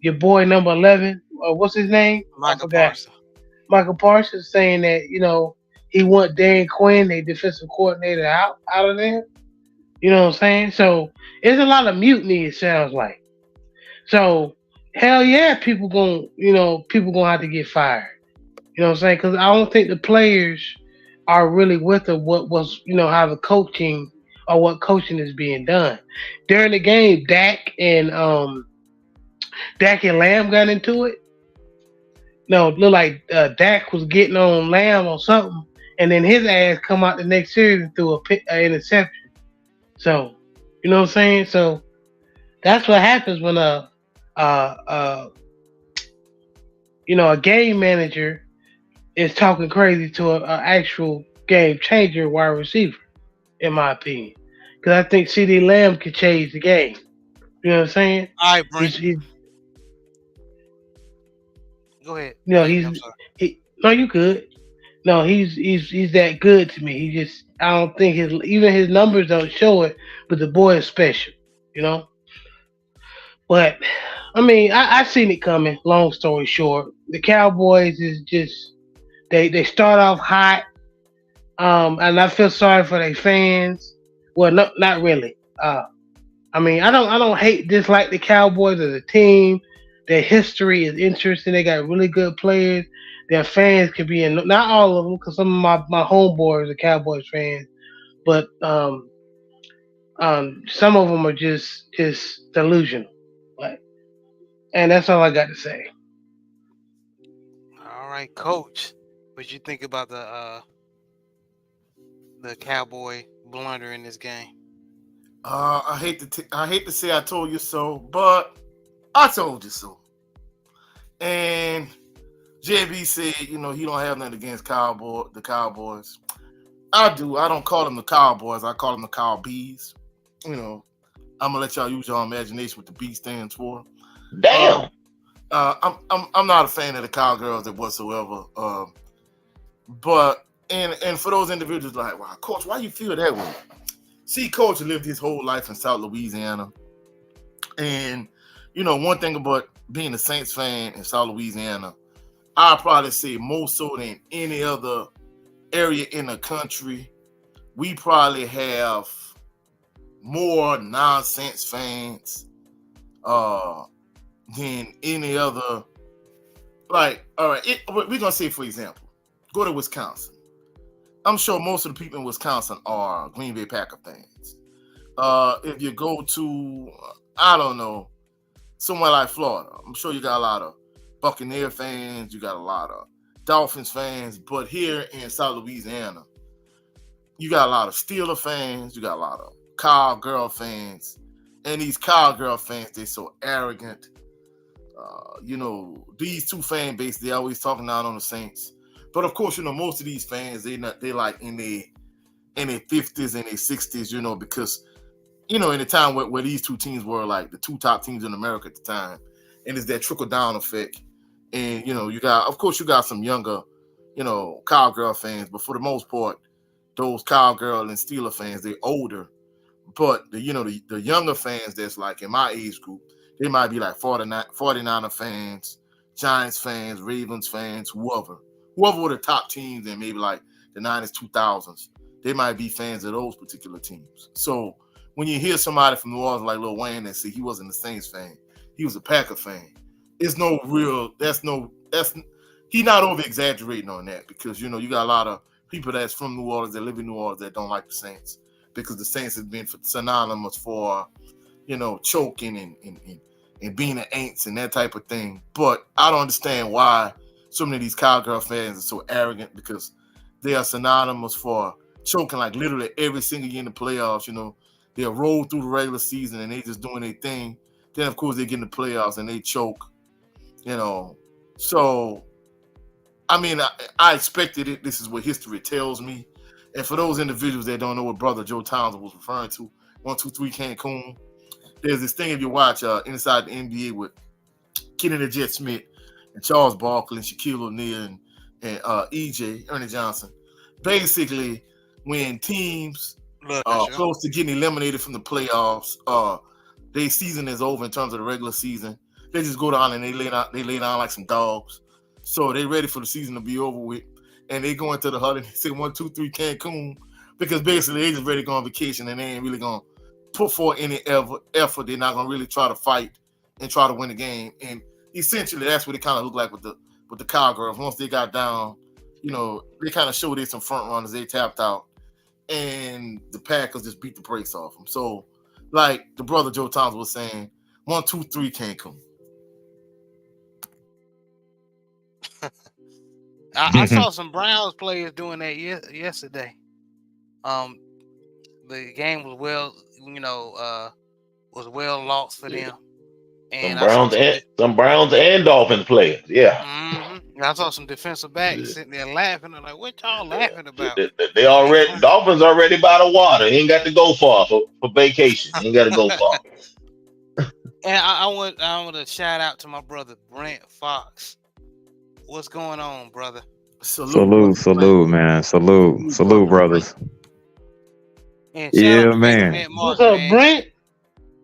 Speaker 3: your boy number 11, what's his name?
Speaker 1: Michael Parsons.
Speaker 3: Michael Parsons saying that, he want Dan Quinn, their defensive coordinator, out of there. You know what I'm saying? So it's a lot of mutiny, it sounds like. So hell yeah, people gonna have to get fired. You know what I'm saying? Because I don't think the players are really with what was, how the coaching or what coaching is being done. During the game, Dak and Lamb got into it. No, it looked like Dak was getting on Lamb or something. And then his ass come out the next series and threw an interception. So, you know what I'm saying? So that's what happens when a game manager is talking crazy to an actual game changer wide receiver, in my opinion. Because I think CeeDee Lamb could change the game. You know what I'm saying?
Speaker 1: All right, Brent. Go ahead.
Speaker 3: No, you good. No, he's that good to me. He just I don't think his numbers don't show it, but the boy is special, you know. But I mean, I seen it coming. Long story short, the Cowboys is just they start off hot, and I feel sorry for their fans. Well, no, not really. I mean, I don't hate dislike the Cowboys as a team. Their history is interesting. They got really good players. Their fans can be in not all of them because some of my homeboys are Cowboys fans, but some of them are just delusional. Like, and that's all I got to say.
Speaker 1: All right, coach. What you think about the Cowboy blunder in this game?
Speaker 2: I hate to say I told you so, but I told you so. And JB said, he don't have nothing against the Cowboys. I do. I don't call them the Cowboys. I call them the Cowbees. I'm gonna let y'all use your imagination what the B stands for.
Speaker 4: Damn.
Speaker 2: I'm not a fan of the Cowgirls whatsoever. But and for those individuals like, wow, coach, why you feel that way? See, coach lived his whole life in South Louisiana, and one thing about being a Saints fan in South Louisiana, I'll probably say more so than any other area in the country, we probably have more non-Saints fans than any other. Like, all right, we're gonna say, for example, go to Wisconsin. I'm sure most of the people in Wisconsin are Green Bay Packer fans. If you go to, I don't know, somewhere like Florida, I'm sure you got a lot of Buccaneer fans, you got a lot of Dolphins fans, but here in South Louisiana, you got a lot of Steeler fans, you got a lot of Cowgirl fans, and these Cowgirl fans, they're so arrogant. These two fan base, they always talking down on the Saints. But of course, most of these fans, they like in their 50s and their 60s, because in the time where these two teams were like the two top teams in America at the time, and it's that trickle down effect. And you got some younger, Cowgirl fans, but for the most part, those Cowgirl and Steeler fans, they're older. But the younger fans that's like in my age group, they might be like 49er fans, Giants fans, Ravens fans, whoever were the top teams in maybe like the 90s, 2000s, they might be fans of those particular teams. So when you hear somebody from New Orleans like Lil Wayne that say he wasn't a Saints fan, he was a Packer fan, he's not over exaggerating on that, because you got a lot of people that's from New Orleans that live in New Orleans that don't like the Saints, because the Saints have been synonymous for choking and being an Aints and that type of thing. But I don't understand why so many of these Cowgirl fans are so arrogant, because they are synonymous for choking like literally every single year in the playoffs. They'll roll through the regular season and they just doing their thing. Then of course they get in the playoffs and they choke. So I mean, I expected it. This is what history tells me. And for those individuals that don't know what Brother Joe Townsend was referring to, 123 Cancun, there's this thing if you watch Inside the NBA with Kenny the Jet Smith and Charles Barkley and Shaquille O'Neal and EJ, Ernie Johnson. Basically, when teams close to getting eliminated from the playoffs, their season is over in terms of the regular season. They just go down and they lay down like some dogs. So they ready for the season to be over with. And they go into the hut and they say 123 Cancun, because basically they just ready to go on vacation and they ain't really going to put forth any effort. They're not going to really try to fight and try to win the game. And essentially that's what it kind of looked like with the Cowgirls. Once they got down, they kind of showed they some front runners. They tapped out and the Packers just beat the brakes off them. So like the brother Joe Thomas was saying, 123 Cancun.
Speaker 1: I saw some Browns players doing that yesterday. The game was well lost for them. And
Speaker 4: some Browns and Dolphins players, yeah.
Speaker 1: Mm-hmm. I saw some defensive backs sitting there laughing. I'm like, "What y'all laughing about?"
Speaker 4: They already Dolphins already by the water. He ain't got to go far for vacation. He ain't got to go far.
Speaker 1: And I want to shout out to my brother Brent Fox. What's going on, brother?
Speaker 2: Salute,
Speaker 5: Salute,
Speaker 2: brother Brent.
Speaker 5: salute, man. Salute,
Speaker 2: Salute,
Speaker 5: salute,
Speaker 2: brother Brent.
Speaker 5: brothers.
Speaker 1: And shout out
Speaker 5: Yeah,
Speaker 1: to main
Speaker 5: man.
Speaker 1: event
Speaker 3: What's
Speaker 1: Mark,
Speaker 3: up,
Speaker 1: man.
Speaker 3: Brent?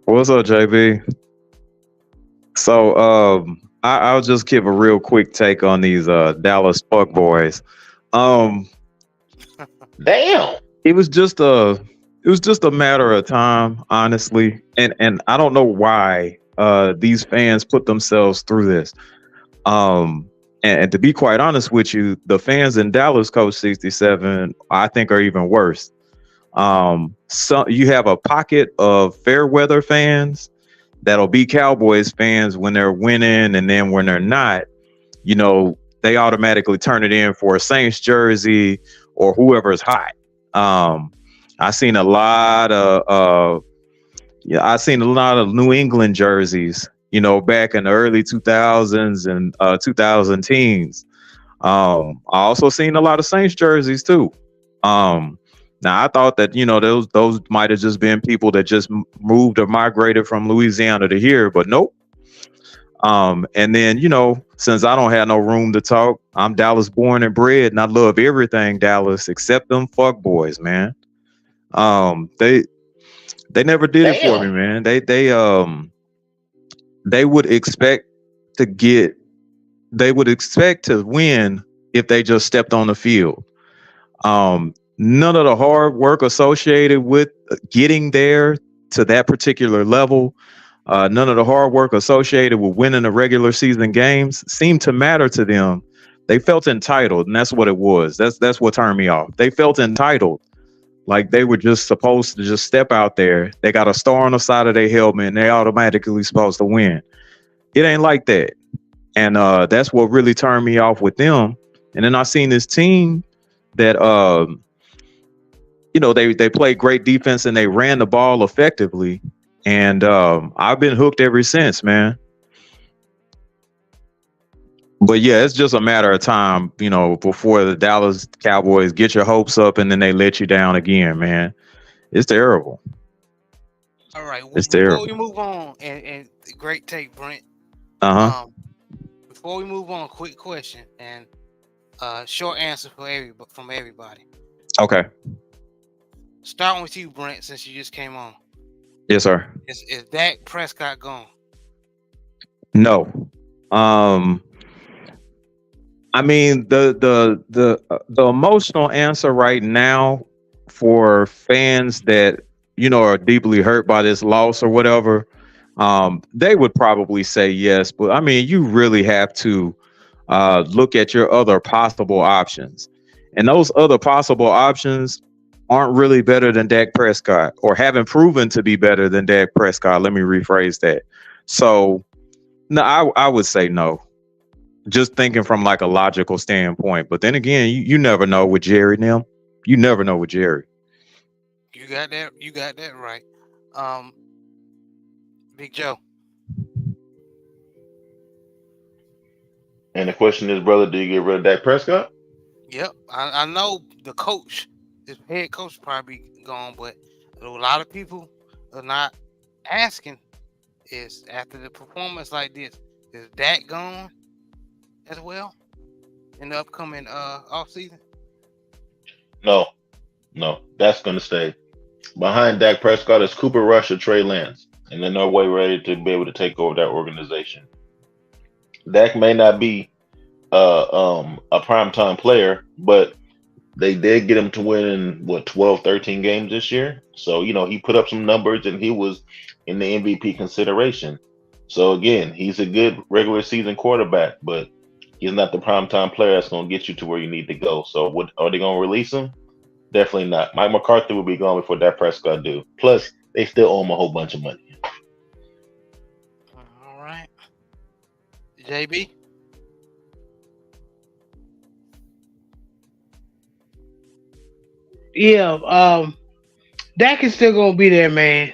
Speaker 5: What's up, JB? So, I'll just give a real quick take on these Dallas fuck boys. Um,
Speaker 4: Damn.
Speaker 5: it was just a, it was just a matter of time, honestly, and I don't know why these fans put themselves through this. Um, and to be quite honest with you, the fans in Dallas, Coach 67, I think are even worse. So you have a pocket of fair weather fans that'll be Cowboys fans when they're winning, and then when they're not, they automatically turn it in for a Saints jersey or whoever's hot. Um, I seen a lot of I seen a lot of New England jerseys, back in the early 2000s and 2000 teens. I also seen a lot of Saints jerseys too. Um, Now I thought that those might have just been people that just moved or migrated from Louisiana to here, but nope. And then since I don't have no room to talk, I'm Dallas born and bred, and I love everything Dallas except them fuck boys, man. They never did it for me,
Speaker 4: Damn.
Speaker 5: man. They would expect to get they would expect to win if they just stepped on the field. None of the hard work associated with getting there to that particular level, none of the hard work associated with winning the regular season games seemed to matter to them. They felt entitled, and that's what it was. That's what turned me off. They felt entitled, like they were just supposed to just step out there. They got a star on the side of their helmet, and they automatically supposed to win. It ain't like that, and that's what really turned me off with them. And then I seen this team that they played great defense and they ran the ball effectively, and I've been hooked ever since, man. But yeah, it's just a matter of time, before the Dallas Cowboys get your hopes up and then they let you down again, man. It's terrible.
Speaker 1: All right,
Speaker 5: It's
Speaker 1: before we
Speaker 5: terrible.
Speaker 1: move on, and great take, Brent.
Speaker 5: Uh-huh.
Speaker 1: Before we move on, quick question and short answer from everybody.
Speaker 5: Okay.
Speaker 1: Starting with you, Brent, since you just came on.
Speaker 5: Yes, sir.
Speaker 1: Is Dak Prescott gone?
Speaker 5: No. I mean, the emotional answer right now for fans that are deeply hurt by this loss or whatever, they would probably say yes. But I mean, you really have to look at your other possible options, and those other possible options aren't really better than Dak Prescott, or haven't proven to be better than Dak Prescott. Let me rephrase that. So, no, I would say no. Just thinking from like a logical standpoint. But then again, you never know with Jerry and them. You never know with Jerry.
Speaker 1: You got that. You got that right. Big Joe.
Speaker 4: And the question is, brother, do you get rid of Dak Prescott?
Speaker 1: Yep. I know the coach, his head coach, probably gone, but a lot of people are not asking is after the performance like this, is Dak gone as well in the upcoming off season?
Speaker 4: No, that's going to stay. Behind Dak Prescott is Cooper Rush or Trey Lance, and they're no way ready to be able to take over that organization. Dak may not be a primetime player, but they did get him to win in 12, 13 games this year. So, he put up some numbers and he was in the MVP consideration. So again, he's a good regular season quarterback, but he's not the primetime player that's going to get you to where you need to go. So are they going to release him? Definitely not. Mike McCarthy will be gone before Dak Prescott do. Plus, they still owe him a whole bunch of money.
Speaker 1: All right. JB?
Speaker 3: Yeah, Dak is still gonna be there, man.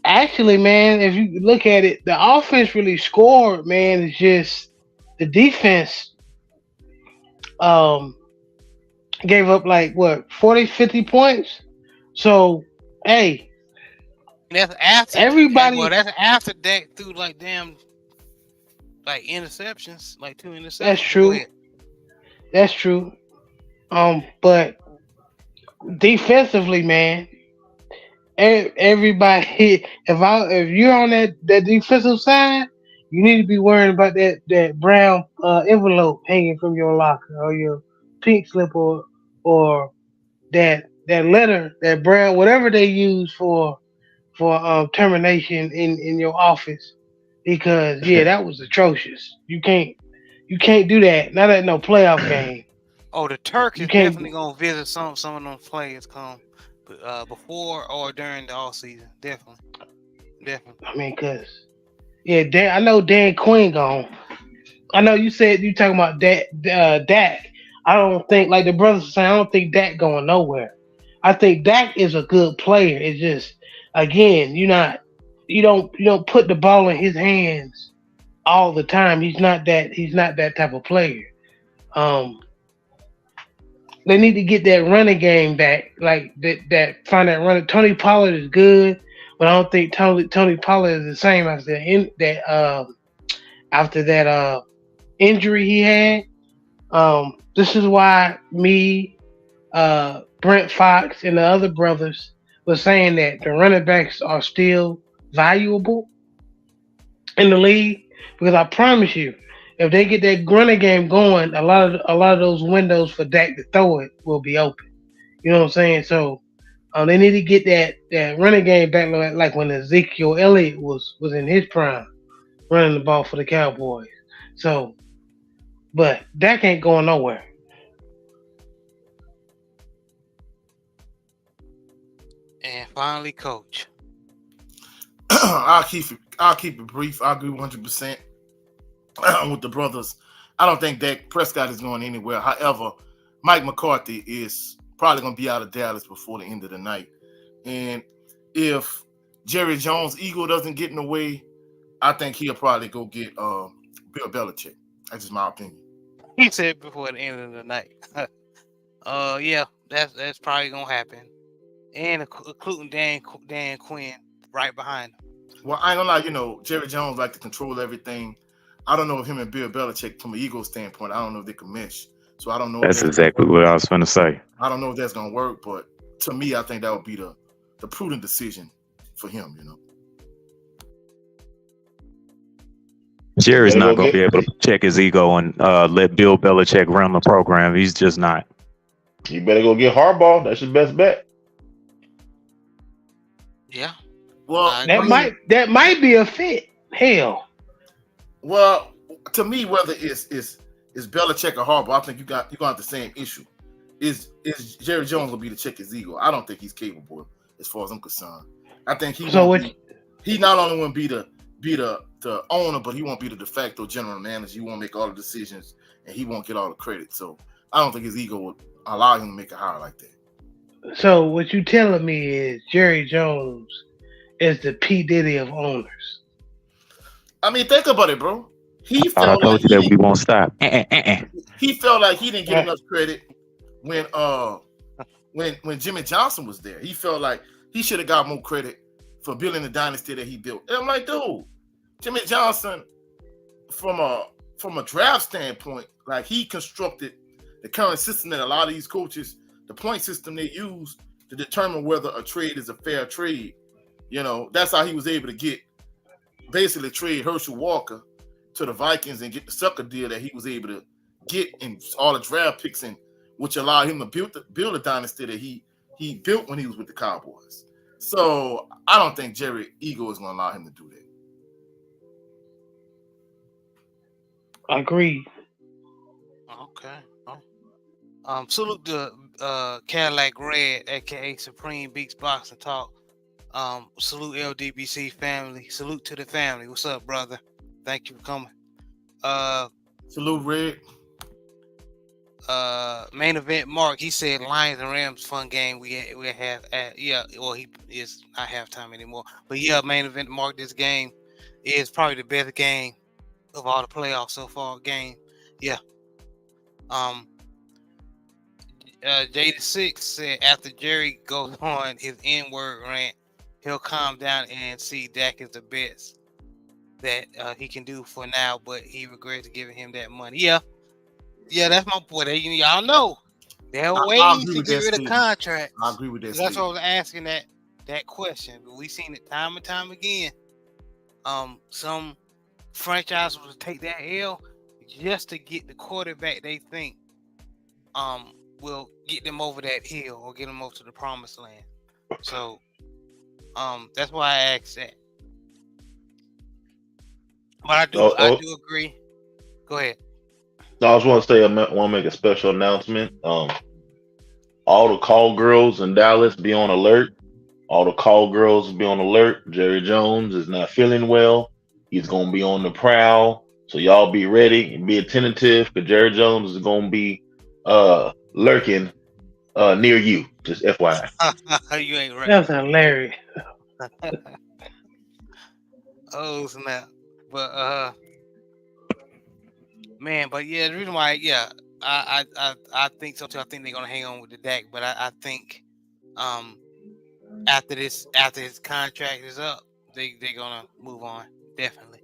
Speaker 3: Actually, man, if you look at it, the offense really scored, man. It's just the defense um gave up like what 40, 50 points. So hey,
Speaker 1: That's after
Speaker 3: everybody
Speaker 1: That's after Dak threw like damn like interceptions, like 2 interceptions.
Speaker 3: That's
Speaker 1: But go
Speaker 3: true.
Speaker 1: ahead.
Speaker 3: That's true. But defensively, man, everybody, if you're on that defensive side, you need to be worrying about that brown envelope hanging from your locker or your pink slip or that letter, that brown, whatever they use for termination in your office. Because yeah, that was atrocious. You can't do that. Not at no playoff game.
Speaker 1: Oh, the Turk
Speaker 3: You
Speaker 1: is
Speaker 3: can't.
Speaker 1: definitely gonna visit some of them players come, before or during the off season. Definitely, definitely.
Speaker 3: I mean, cause yeah, I know Dan Quinn gone. I know you said you talking about Dak. I don't think like the brothers are saying. I don't think Dak going nowhere. I think Dak is a good player. It's just again, you don't put the ball in his hands all the time. He's not that type of player. Um, they need to get that running game back. Like that find that running. Tony Pollard is good, but I don't think Tony Pollard is the same as that after that injury he had. This is why me, Brent Fox, and the other brothers was saying that the running backs are still valuable in the league because I promise you, if they get that running game going, a lot of those windows for Dak to throw it will be open. You know what I'm saying? So they need to get that running game back like when Ezekiel Elliott was in his prime running the ball for the Cowboys. So, but Dak ain't going nowhere.
Speaker 1: And finally, coach.
Speaker 2: I'll keep it brief. I agree 100% with the brothers. I don't think Dak Prescott is going anywhere. However, Mike McCarthy is probably going to be out of Dallas before the end of the night. And if Jerry Jones' ego doesn't get in the way, I think he'll probably go get Bill Belichick. That's just my opinion.
Speaker 1: He said before the end of the night. Yeah, that's probably gonna happen. And including Dan Quinn right behind him.
Speaker 2: Well, I ain't gonna lie, Jerry Jones like to control everything. I don't know if him and Bill Belichick, from an ego standpoint, I don't know if they can mesh. So I don't know if
Speaker 5: That's exactly what I was going to say.
Speaker 2: I don't know if that's gonna work, but to me, I think that would be the prudent decision for him.
Speaker 5: Jerry's
Speaker 4: Better
Speaker 5: not
Speaker 4: go
Speaker 5: going to be
Speaker 4: get.
Speaker 5: able to check his ego and let Bill Belichick run the program. He's just not.
Speaker 4: You better go get Harbaugh. That's your best bet.
Speaker 1: Yeah,
Speaker 2: Well,
Speaker 1: I
Speaker 3: That
Speaker 1: agree.
Speaker 3: might be a fit. Hell,
Speaker 2: well, to me, whether it's Belichick or Harbaugh, I think you got the same issue. Is Jerry Jones will be to check his ego? I don't think he's capable, as far as I'm concerned. I think
Speaker 3: so what?
Speaker 2: he not only won't be the owner, but he won't be the de facto general manager. He won't make all the decisions, and he won't get all the credit. So I don't think his ego would allow him to make a hire like that.
Speaker 3: So what you telling me is Jerry Jones is the P Diddy of owners.
Speaker 2: I mean, think about it, bro. He
Speaker 5: Thought I
Speaker 2: felt like
Speaker 5: told you that we won't stop.
Speaker 2: he felt like he didn't get
Speaker 3: Eh,
Speaker 2: enough credit when Jimmy Johnson was there. He felt like he should have got more credit for building the dynasty that he built. And I'm like, dude, Jimmy Johnson, from a draft standpoint, like he constructed the current system that a lot of these coaches, the point system they use to determine whether a trade is a fair trade. That's how he was able to get basically trade Herschel Walker to the Vikings and get the sucker deal that he was able to get in all the draft picks, and which allowed him to build a dynasty that he built when he was with the Cowboys. So I don't think Jerry ego is going to allow him to do that.
Speaker 3: Agreed.
Speaker 1: Okay. Salute the Cadillac Red, aka Supreme Beats Boxing Talk. Salute LDBC family. Salute to the family. What's up, brother? Thank you for coming.
Speaker 2: Salute, Red.
Speaker 1: Main event Mark. He said Lions and Rams fun game. We have well, he is not halftime anymore. But yeah, main event Mark. This game is probably the best game of all the playoffs so far. Game. Yeah. Jada6 said after Jerry goes on his N-word rant, he'll calm down and see Dak is the best. that he can do for now, but he regrets giving him that money. Yeah, that's my boy. Y'all know there are
Speaker 2: I
Speaker 1: ways
Speaker 2: agree
Speaker 1: to
Speaker 2: with
Speaker 1: get
Speaker 2: that
Speaker 1: rid of
Speaker 2: statement. I
Speaker 1: contracts.
Speaker 2: agree with that
Speaker 1: That's why I
Speaker 2: statement.
Speaker 1: was asking that question. But we seen it time and time again. Some franchise will take that L just to get the quarterback they think will get them over that hill or get them over to the promised land. So that's why I asked that. But I
Speaker 4: Oh, oh,
Speaker 1: do agree. Go ahead.
Speaker 4: I just want to say want to make a special announcement. All the call girls in Dallas be on alert. All the call girls be on alert. Jerry Jones is not feeling well. He's gonna be on the prowl. So y'all be ready and be attentive because Jerry Jones is gonna be lurking near you. Just FYI.
Speaker 1: You ain't right.
Speaker 3: That's hilarious.
Speaker 1: Oh snap! But man, but yeah, the reason why, I think so too. I think they're gonna hang on with the Dak, but I think um after his contract is up, they're gonna move on definitely,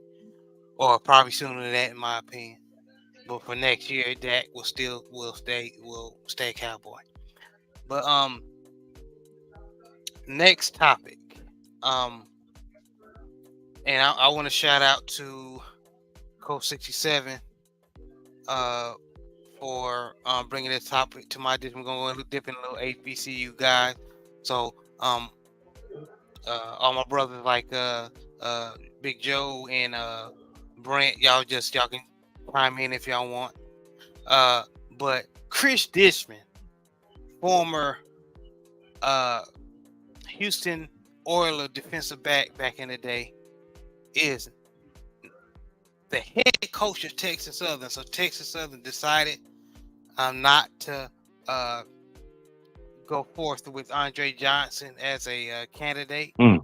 Speaker 1: or probably sooner than that, in my opinion. But for next year, Dak will stay Cowboy. But next topic, um, and I want to shout out to Coach 67 uh for bringing this topic to my attention. We're going to dip in a little HBCU guys. So all my brothers like Big Joe and Brent, y'all can chime in if y'all want. But Chris Dishman, former uh Houston Oilers defensive back in the day, is the head coach of Texas Southern. So Texas Southern decided not to go forth with Andre Johnson as a candidate.
Speaker 5: Mm.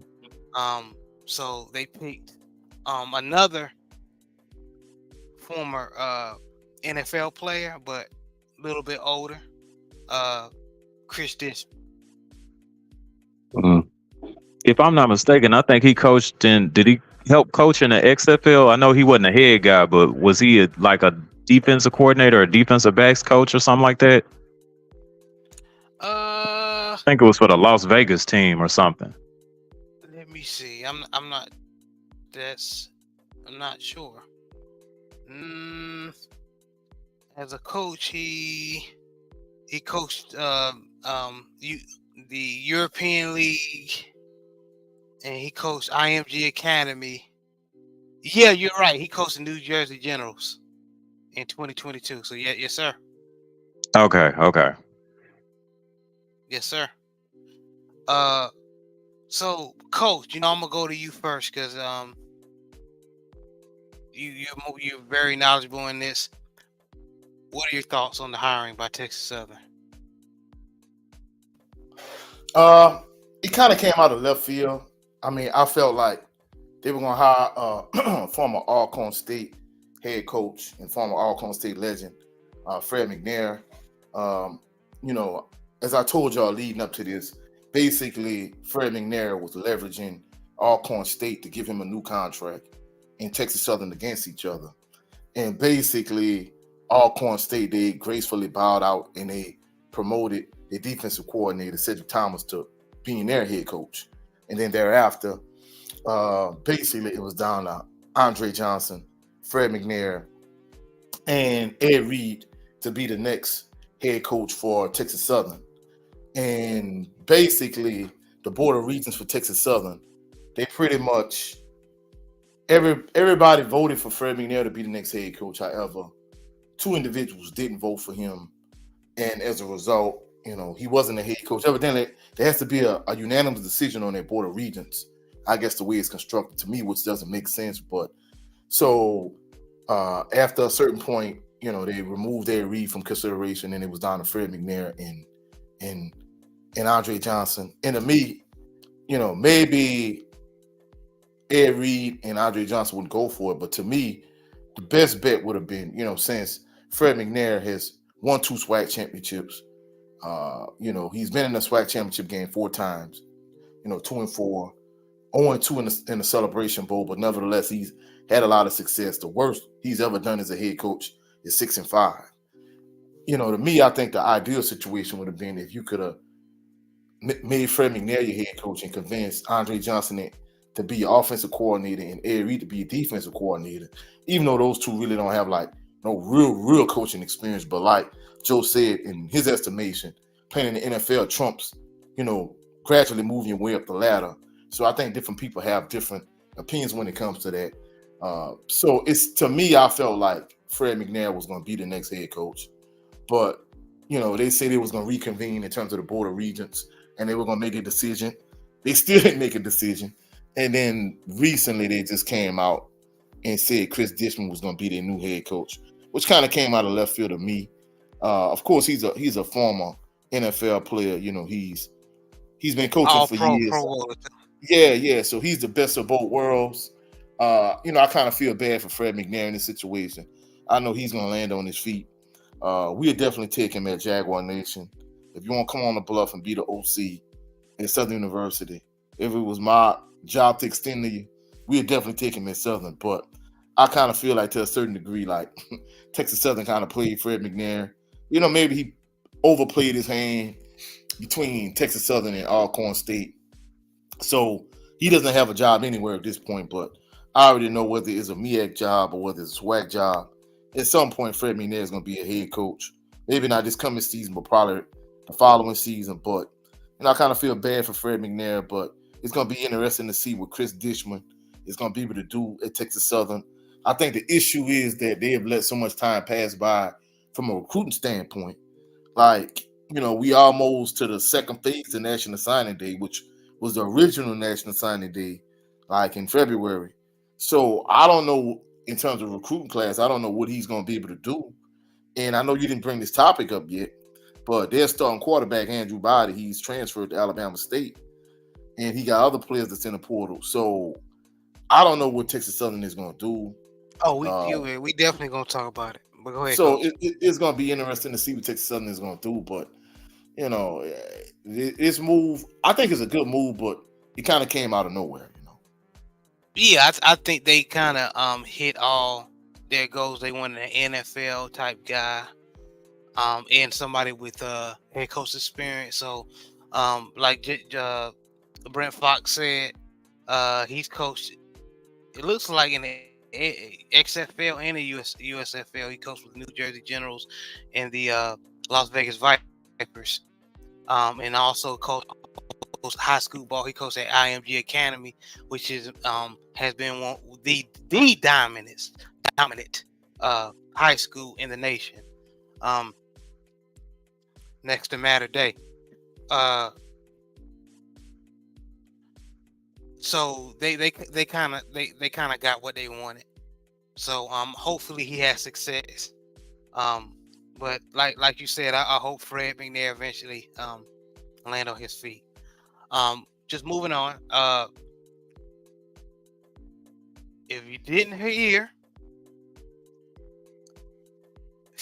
Speaker 1: So they picked another former NFL player, but a little bit older, Chris Dishman.
Speaker 5: Mm. If I'm not mistaken, I think he coached in. Did he help coach in the XFL? I know he wasn't a head guy, but was he like a defensive coordinator or defensive backs coach or something like that?
Speaker 1: Uh,
Speaker 5: I think it was for the Las Vegas team or something.
Speaker 1: Let me see. I'm not. I'm not sure. As a coach, he coached the European League, and he coached IMG Academy. Yeah, you're right. He coached the New Jersey Generals in 2022. So yeah, yes sir,
Speaker 5: Okay.
Speaker 1: yes sir. Uh, so coach, I'm gonna go to you first because you're very knowledgeable in this. What are your thoughts on the hiring by Texas Southern?
Speaker 2: It kind of came out of left field. I mean, I felt like they were gonna hire former Alcorn State head coach and former Alcorn State legend, Fred McNair. Um, as I told y'all leading up to this, basically Fred McNair was leveraging Alcorn State to give him a new contract and Texas Southern against each other. And basically, Alcorn State, they gracefully bowed out and they promoted their defensive coordinator, Cedric Thomas, to being their head coach. And then thereafter, basically, it was down to Andre Johnson, Fred McNair, and Ed Reed to be the next head coach for Texas Southern. And basically, the Board of Regents for Texas Southern, they pretty much everybody voted for Fred McNair to be the next head coach. However, two individuals didn't vote for him, and as a result, he wasn't a head coach. Evidently, there has to be a unanimous decision on that Board of Regents. I guess the way it's constructed to me, which doesn't make sense. But so after a certain point, they removed Ed Reed from consideration, and it was down to Fred McNair and Andre Johnson. And to me, maybe Ed Reed and Andre Johnson wouldn't go for it, but to me, the best bet would have been, since Fred McNair has won 2 SWAC championships, he's been in the SWAC championship game 4 times, 2-4. 0-2 in the Celebration Bowl, but nevertheless, he's had a lot of success. The worst he's ever done as a head coach is 6-5. To me, I think the ideal situation would have been if you could have made Fred McNair your head coach and convinced Andre Johnson to be your offensive coordinator and Ed Reed to be your defensive coordinator, even though those two really don't have like no real coaching experience. But like Joe said, in his estimation, playing in the NFL trumps, gradually moving your way up the ladder. So I think different people have different opinions when it comes to that. So it's, to me, I felt like Fred McNair was going to be the next head coach. But, they said they was going to reconvene in terms of the Board of Regents and they were going to make a decision. They still didn't make a decision. And then recently they just came out and said Chris Dishman was going to be their new head coach, which kind of came out of left field of me. Of course, he's a former NFL player. He's been coaching
Speaker 1: All
Speaker 2: for
Speaker 1: pro,
Speaker 2: years.
Speaker 1: pro.
Speaker 2: Yeah. So he's the best of both worlds. I kind of feel bad for Fred McNair in this situation. I know he's going to land on his feet. We'll definitely take him at Jaguar Nation. If you want to come on the bluff and be the OC at Southern University, if it was my job to extend to you, we'd definitely take him at Southern. But I kind of feel like to a certain degree, like Texas Southern kind of played Fred McNair. Maybe he overplayed his hand between Texas Southern and Alcorn State. So he doesn't have a job anywhere at this point, but I already know whether it's a MEAC job or whether it's a SWAC job. At some point, Fred McNair is going to be a head coach. Maybe not this coming season, but probably the following season. But I kind of feel bad for Fred McNair, but it's going to be interesting to see what Chris Dishman is going to be able to do at Texas Southern. I think the issue is that they have let so much time pass by from a recruiting standpoint. Like, we almost to the second phase of National Signing Day, which was the original National Signing Day, like in February. So I don't know, in terms of recruiting class, I don't know what he's going to be able to do. And I know you didn't bring this topic up yet, but their starting quarterback, Andrew Body, he's transferred to Alabama State. And he got other players that's in the portal. So I don't know what Texas Southern is going to do.
Speaker 1: Oh, we definitely going to talk about it. But go ahead,
Speaker 2: so
Speaker 1: Coach.
Speaker 2: it's going to be interesting to see what Texas Southern is going to do. But, this move, I think it's a good move, but it kind of came out of nowhere.
Speaker 1: Yeah, I think they kind of hit all their goals. They wanted an NFL type guy, and somebody with head coach experience. So, like Brent Fox said, he's coached. It looks like in the XFL and the USFL, he coached with New Jersey Generals and the Las Vegas Vipers, and also coached high school ball. He coached at IMG Academy, which is has been one the dominant high school in the nation. Next to Mater Day. So they kind of got what they wanted. So hopefully he has success. But like you said, I hope Fred McNair eventually land on his feet. Just moving on. If you didn't hear,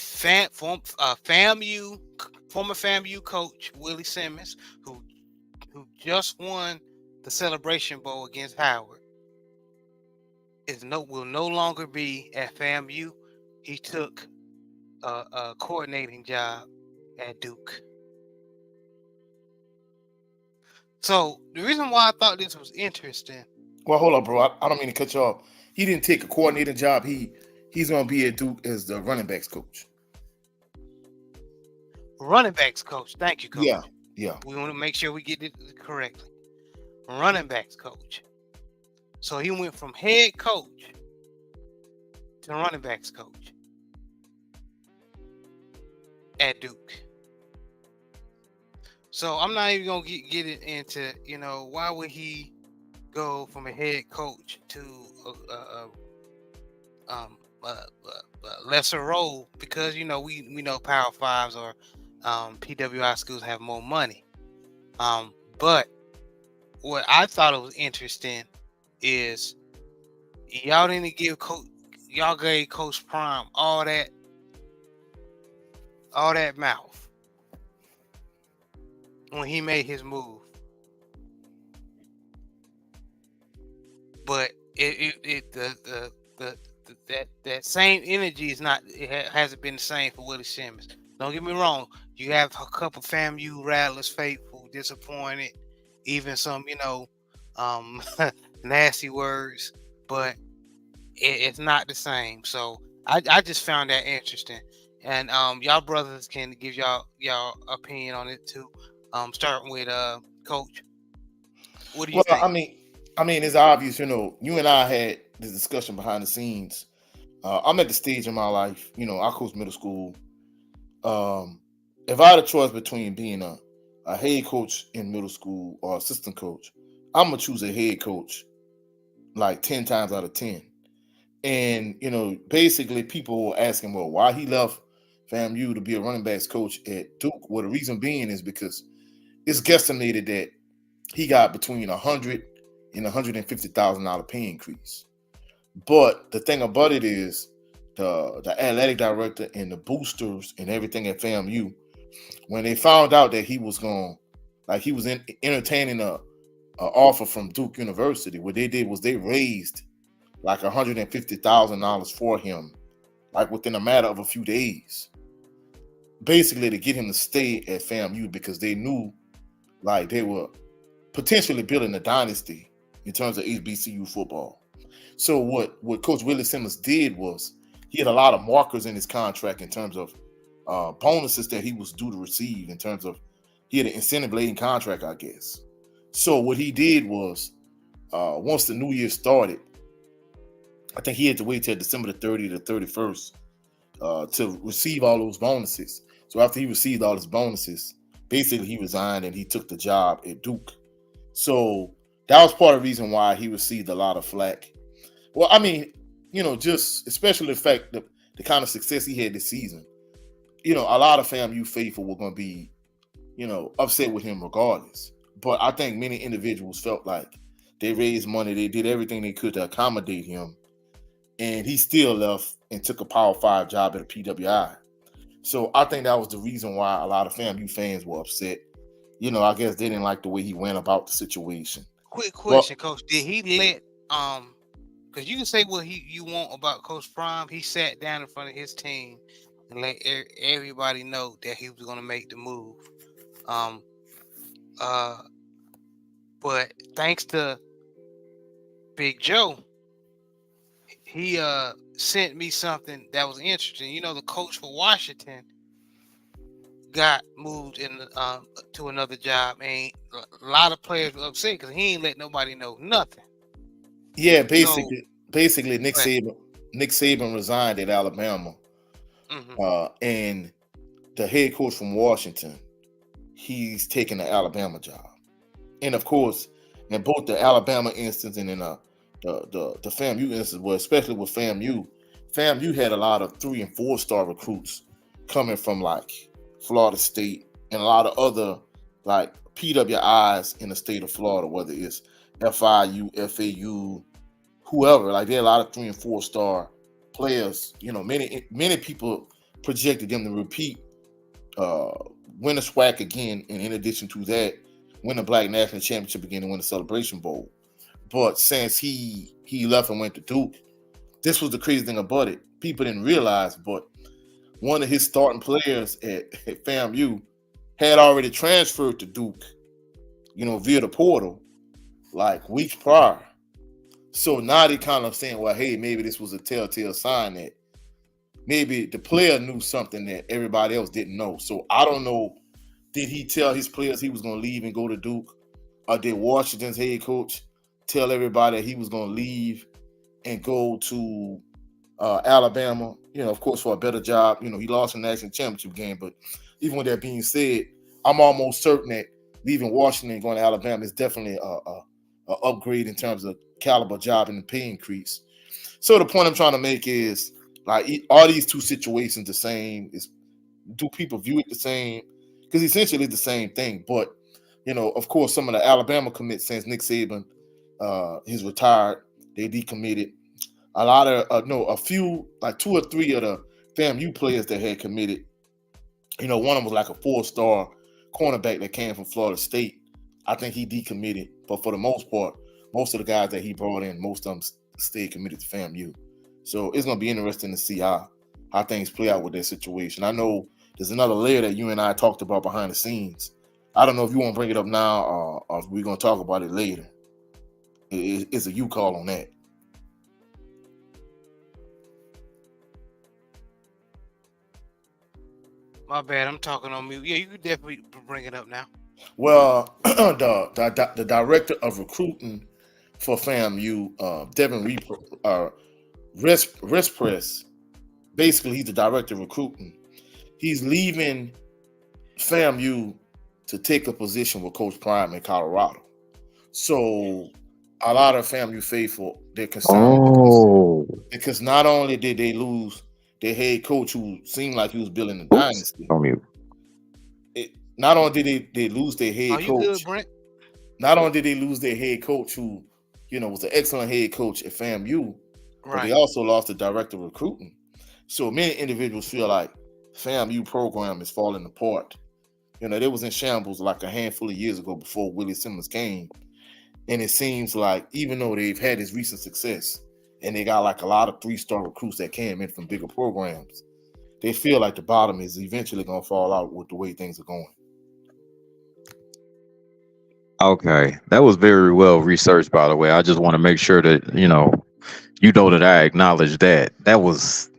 Speaker 1: former FAMU coach Willie Simmons, who just won the Celebration Bowl against Howard, will no longer be at FAMU. He took a coordinating job at Duke. So the reason why I thought this was interesting.
Speaker 2: Well, hold up, bro. I don't mean to cut you off. He didn't take a coordinating job. He's going to be at Duke as the running backs coach.
Speaker 1: Running backs coach. Thank you, Coach.
Speaker 2: Yeah.
Speaker 1: We want to make sure we get it correctly. Running backs coach. So he went from head coach to running backs coach at Duke. So I'm not even gonna get it into, why would he go from a head coach to a lesser role? Because we know Power Fives or PWI schools have more money. But what I thought it was interesting is y'all didn't give y'all gave Coach Prime all that mouth when he made his move. but that same energy is not. Hasn't been the same for Willie Simmons. Don't get me wrong. You have a couple FAMU Rattlers faithful, disappointed, even some um, nasty words, but it's not the same. So I just found that interesting, and y'all brothers can give y'all opinion on it too. Starting with Coach, what do you
Speaker 2: Well,
Speaker 1: think?
Speaker 2: it's obvious. You and I had this discussion behind the scenes. I'm at the stage in my life. I coach middle school. If I had a choice between being a head coach in middle school or assistant coach, I'm gonna choose a head coach like 10 times out of 10. And basically people were asking, well, why he left FAMU to be a running backs coach at Duke. Well, the reason being is because it's guesstimated that he got between $100 and $150,000 pay increase. But the thing about it is the athletic director and the boosters and everything at FAMU, when they found out that he was entertaining a offer from Duke University, what they did was they raised like $150,000 for him, like within a matter of a few days, basically to get him to stay at FAMU because they knew like they were potentially building a dynasty in terms of HBCU football. So what Coach Willie Simmons did was he had a lot of markers in his contract in terms of bonuses that he was due to receive, in terms of he had an incentive-laden contract, I guess. So what he did was once the new year started, I think he had to wait till December the 30th or 31st to receive all those bonuses. So after he received all his bonuses, basically he resigned and he took the job at Duke. So that was part of the reason why he received a lot of flack. Well, just especially the fact that the kind of success he had this season, a lot of FAMU faithful were going to be, upset with him regardless. But I think many individuals felt like they raised money, they did everything they could to accommodate him, and he still left and took a Power 5 job at a PWI. So I think that was the reason why a lot of FAMU fans were upset. I guess they didn't like the way he went about the situation.
Speaker 1: Quick
Speaker 2: Well,
Speaker 1: question, Coach. Did he let because you can say what you want about Coach Prime. He sat down in front of his team and let everybody know that he was going to make the move. Um, uh, but thanks to Big Joe, he sent me something that was interesting. The coach for Washington got moved to another job, and a lot of players were upset because he ain't let nobody know nothing.
Speaker 2: yeah,
Speaker 1: So,
Speaker 2: basically Nick
Speaker 1: but,
Speaker 2: Saban resigned at Alabama, and the head coach from Washington, he's taking the Alabama job. And of course, in both the Alabama instance and in the FAMU instance, well, especially with FAMU had a lot of 3 and 4 star recruits coming from like Florida State and a lot of other like PWIs in the state of Florida, whether it's FIU, FAU, whoever. Like there are a lot of 3 and 4 star players. Many people projected them to repeat, win a SWAC again, and in addition to that, win the Black National Championship again and win the Celebration Bowl. But since he left and went to Duke, this was the crazy thing about it. People didn't realize, but one of his starting players at FAMU had already transferred to Duke, via the portal, like weeks prior. So now they kind of saying, well, hey, maybe this was a telltale sign that maybe the player knew something that everybody else didn't know. So I don't know, did he tell his players he was going to leave and go to Duke? Or did Washington's head coach tell everybody that he was going to leave and go to Alabama, of course, for a better job? He lost the national championship game, but even with that being said, I'm almost certain that leaving Washington and going to Alabama is definitely a upgrade in terms of caliber job and the pay increase. So the point I'm trying to make is, like, are these two situations the same? Do people view it the same? Because essentially it's the same thing. But, of course, some of the Alabama commits, since Nick Saban he's retired, they decommitted. A few, like 2 or 3 of the FAMU players that had committed, one of them was like a 4-star cornerback that came from Florida State. I think he decommitted. But for the most part, Most of the guys that he brought in, most of them stayed committed to FAMU. So it's going to be interesting to see how things play out with that situation. I know there's another layer that you and I talked about behind the scenes. I don't know if you want to bring it up now or if we're going to talk about it later. It's a you call on that.
Speaker 1: My bad, I'm talking on mute. Yeah, you can definitely bring it up now.
Speaker 2: Well, the director of recruiting for FAMU, Devin Rispress, basically he's the director of recruiting. He's leaving FAMU to take a position with Coach Prime in Colorado. So a lot of FAMU faithful, they're concerned because not only did they lose their head coach who seemed like he was building a dynasty.
Speaker 5: On mute.
Speaker 2: Not only did they lose their head
Speaker 1: Are you
Speaker 2: coach,
Speaker 1: good, Brent?
Speaker 2: not only did they lose their head coach who, was an excellent head coach at FAMU, but they also lost the director of recruiting. So many individuals feel like FAMU program is falling apart. They was in shambles like a handful of years ago before Willie Simmons came. And it seems like even though they've had this recent success and they got like a lot of 3-star recruits that came in from bigger programs, they feel like the bottom is eventually going to fall out with the way things are going.
Speaker 5: Okay, that was very well researched, by the way. I just want to make sure that that I acknowledge that. That was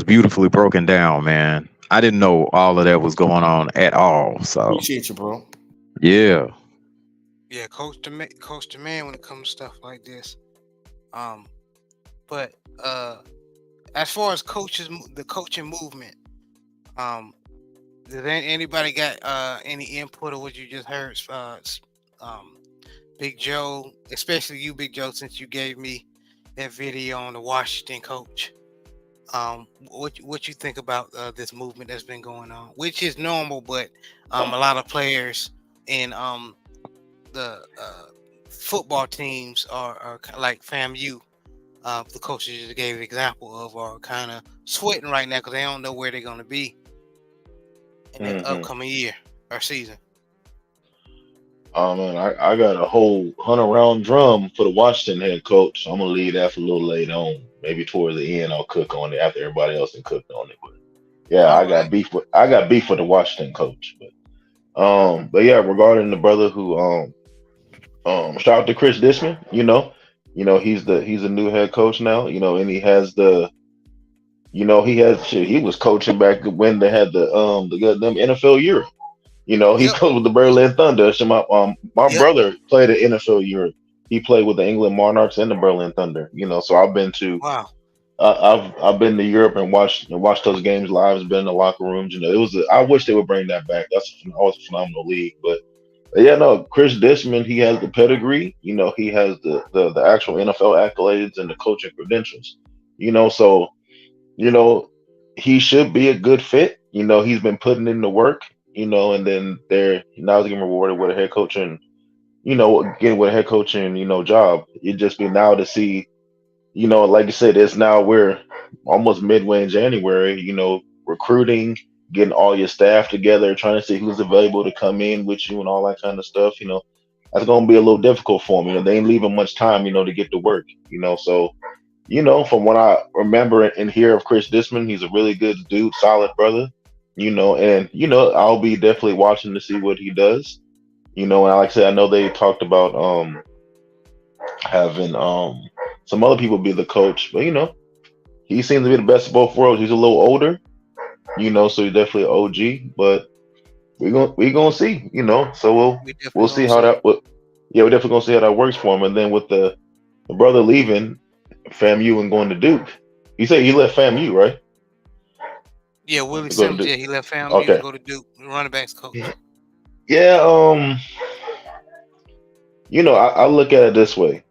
Speaker 5: beautifully broken down, man. I didn't know all of that was going on at all. So
Speaker 2: appreciate you, bro.
Speaker 5: Yeah.
Speaker 1: Yeah, coach to man when it comes to stuff like this. But as far as the coaching movement, did anybody got any input of what you just heard? Big Joe, especially you, Big Joe, since you gave me that video on the Washington coach. What you think about this movement that's been going on, which is normal, but a lot of players in the football teams are like FAMU. The coaches just gave an example of are kind of sweating right now because they don't know where they're going to be in the upcoming year or season.
Speaker 4: Man, I got a whole 100-round drum for the Washington head coach. So I'm gonna leave that for a little later on. Maybe towards the end, I'll cook on it after everybody else has cooked on it. But yeah, I got beef with the Washington coach. But yeah, regarding the brother who shout out to Chris Dishman. He's a new head coach now. And he has he was coaching back when they had the goddamn NFL Europe. He played with the Berlin Thunder. So my brother played at NFL Europe. He played with the England Monarchs and the Berlin Thunder. So I've been to I've been to Europe and watched those games live. It's been in the locker rooms. I wish they would bring that back. That's always a phenomenal league. But yeah, no, Chris Dishman, he has the pedigree. He has the actual NFL accolades and the coaching credentials. So he should be a good fit. He's been putting in the work. And then now he's getting rewarded with a head coaching, again with a head coaching, job. It'd just be now to see, like I said, it's now we're almost midway in January, recruiting, getting all your staff together, trying to see who's available to come in with you and all that kind of stuff. That's going to be a little difficult for them. They ain't leaving much time, to get to work, so, from what I remember and hear of Chris Dishman, he's a really good dude, solid brother. And I'll be definitely watching to see what he does. And like I said, I know they talked about having some other people be the coach, but he seems to be the best of both worlds. He's a little older, so he's definitely an OG, but we're gonna see, so we'll see how that we're definitely gonna see how that works for him. And then with the brother leaving FAMU and going to Duke, you say he left FAMU, right?
Speaker 1: Yeah, Willie Simmons. Yeah, he left FAMU to go to Duke, running backs coach.
Speaker 4: Yeah, I look at it this way.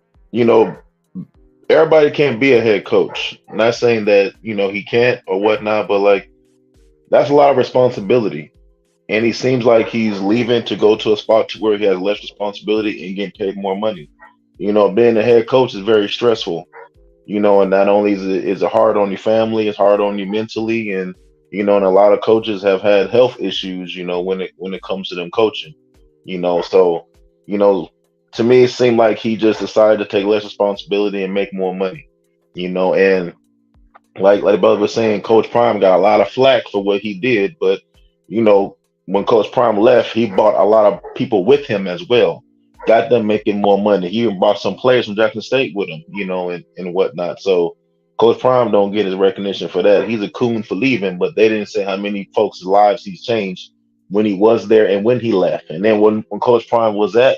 Speaker 4: Everybody can't be a head coach. I'm not saying that he can't or whatnot, but like that's a lot of responsibility. And he seems like he's leaving to go to a spot to where he has less responsibility and getting paid more money. Being a head coach is very stressful. And not only is it hard on your family, it's hard on you mentally, and and a lot of coaches have had health issues, when it comes to them coaching. So, to me, it seemed like he just decided to take less responsibility and make more money. And like the brother was saying, Coach Prime got a lot of flack for what he did, but you know, when Coach Prime left, he brought a lot of people with him as well. Got them making more money. He even brought some players from Jackson State with him, and whatnot. So Coach Prime don't get his recognition for that. He's a coon for leaving, but they didn't say how many folks' lives he's changed when he was there and when he left. And then when Coach Prime was at,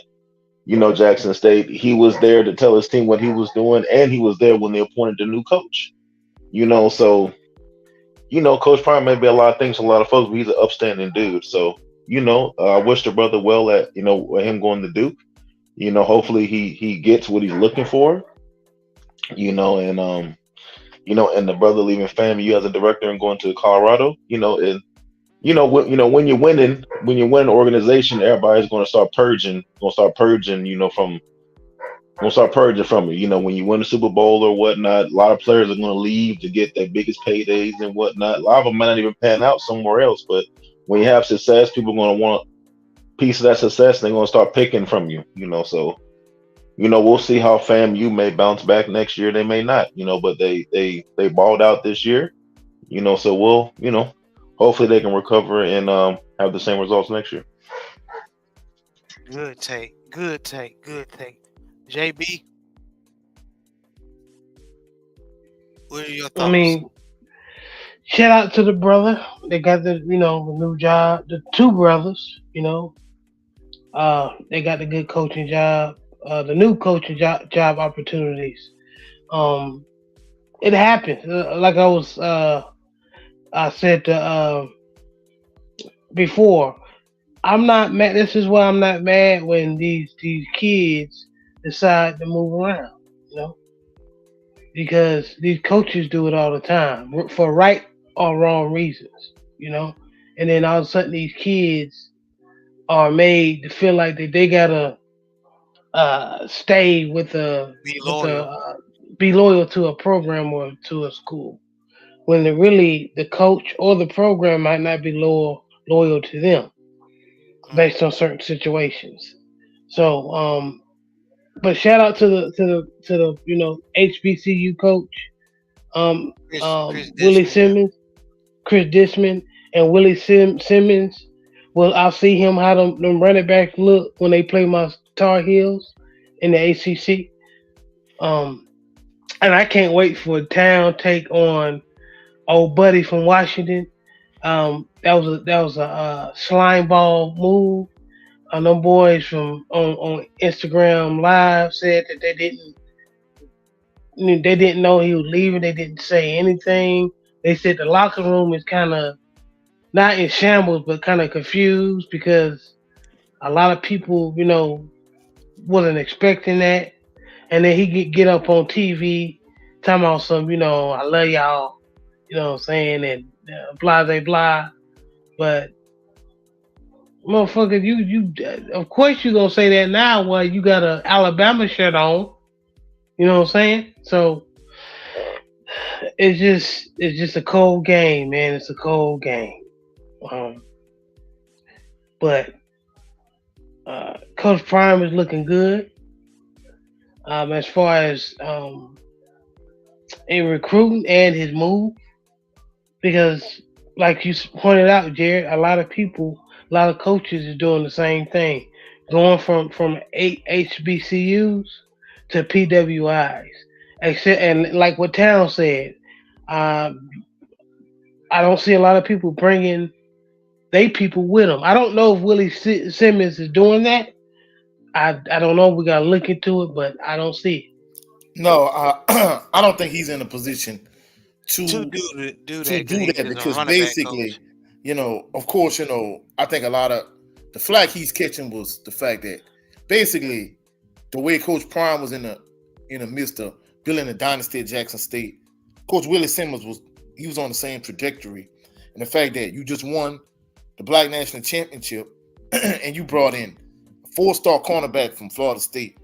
Speaker 4: Jackson State, he was there to tell his team what he was doing, and he was there when they appointed the new coach. So Coach Prime may be a lot of things to a lot of folks, but he's an upstanding dude. So, I wish the brother well at, him going to Duke. Hopefully he gets what he's looking for, and the brother leaving FAMU as a director and going to Colorado, and when you're winning, an organization, everybody's going to start purging, from you. When you win a Super Bowl or whatnot, a lot of players are going to leave to get their biggest paydays and whatnot. A lot of them might not even pan out somewhere else, but when you have success, people are going to want a piece of that success. And they're going to start picking from you. So we'll see how FAMU may bounce back next year. They may not. But they balled out this year. So we'll hopefully they can recover and have the same results next year.
Speaker 1: Good take. JB, what are your thoughts?
Speaker 3: I mean, shout out to the brother. They got the new job. The two brothers, they got the good coaching job. The new coaching job opportunities. It happens. Like I said before. I'm not mad. This is why I'm not mad when these kids decide to move around, because these coaches do it all the time for right or wrong reasons, and then all of a sudden these kids are made to feel like they gotta stay be loyal to a program or to a school, when the coach or the program might not be loyal to them based on certain situations. So but shout out to the HBCU coach, Willie Simmons, Chris Dishman, and Willie Simmons. Well, I'll see him how them running backs look when they play my Tar Heels in the ACC. And I can't wait for a town take on old buddy from Washington. That was a slime ball move. Them boys on Instagram Live said that they didn't know he was leaving. They didn't say anything. They said the locker room is kind of not in shambles, but kind of confused because a lot of people, wasn't expecting that. And then he get up on TV talking about some, I love y'all, what I'm saying, and blah, blah, blah. But motherfucker, you of course you gonna say that now while you got a Alabama shirt on. You know what I'm saying? So it's just a cold game, man. It's a cold game. But Coach Prime is looking good. As far as in recruiting and his move, because like you pointed out, Jared, a lot of coaches are doing the same thing, going from 8 HBCUs to PWIs. Except, and like what Town said, I don't see a lot of people bringing they people with them. I don't know if Willie Simmons is doing that. I don't know. We gotta look into it, but I don't see it.
Speaker 2: No, I don't think he's in a position to
Speaker 1: do
Speaker 2: that because basically, of course, I think a lot of the flack he's catching was the fact that basically the way Coach Prime was in the midst of building a dynasty at Jackson State, Coach Willie Simmons was on the same trajectory, and the fact that you just won the Black National Championship and you brought in a 4-star cornerback from Florida State,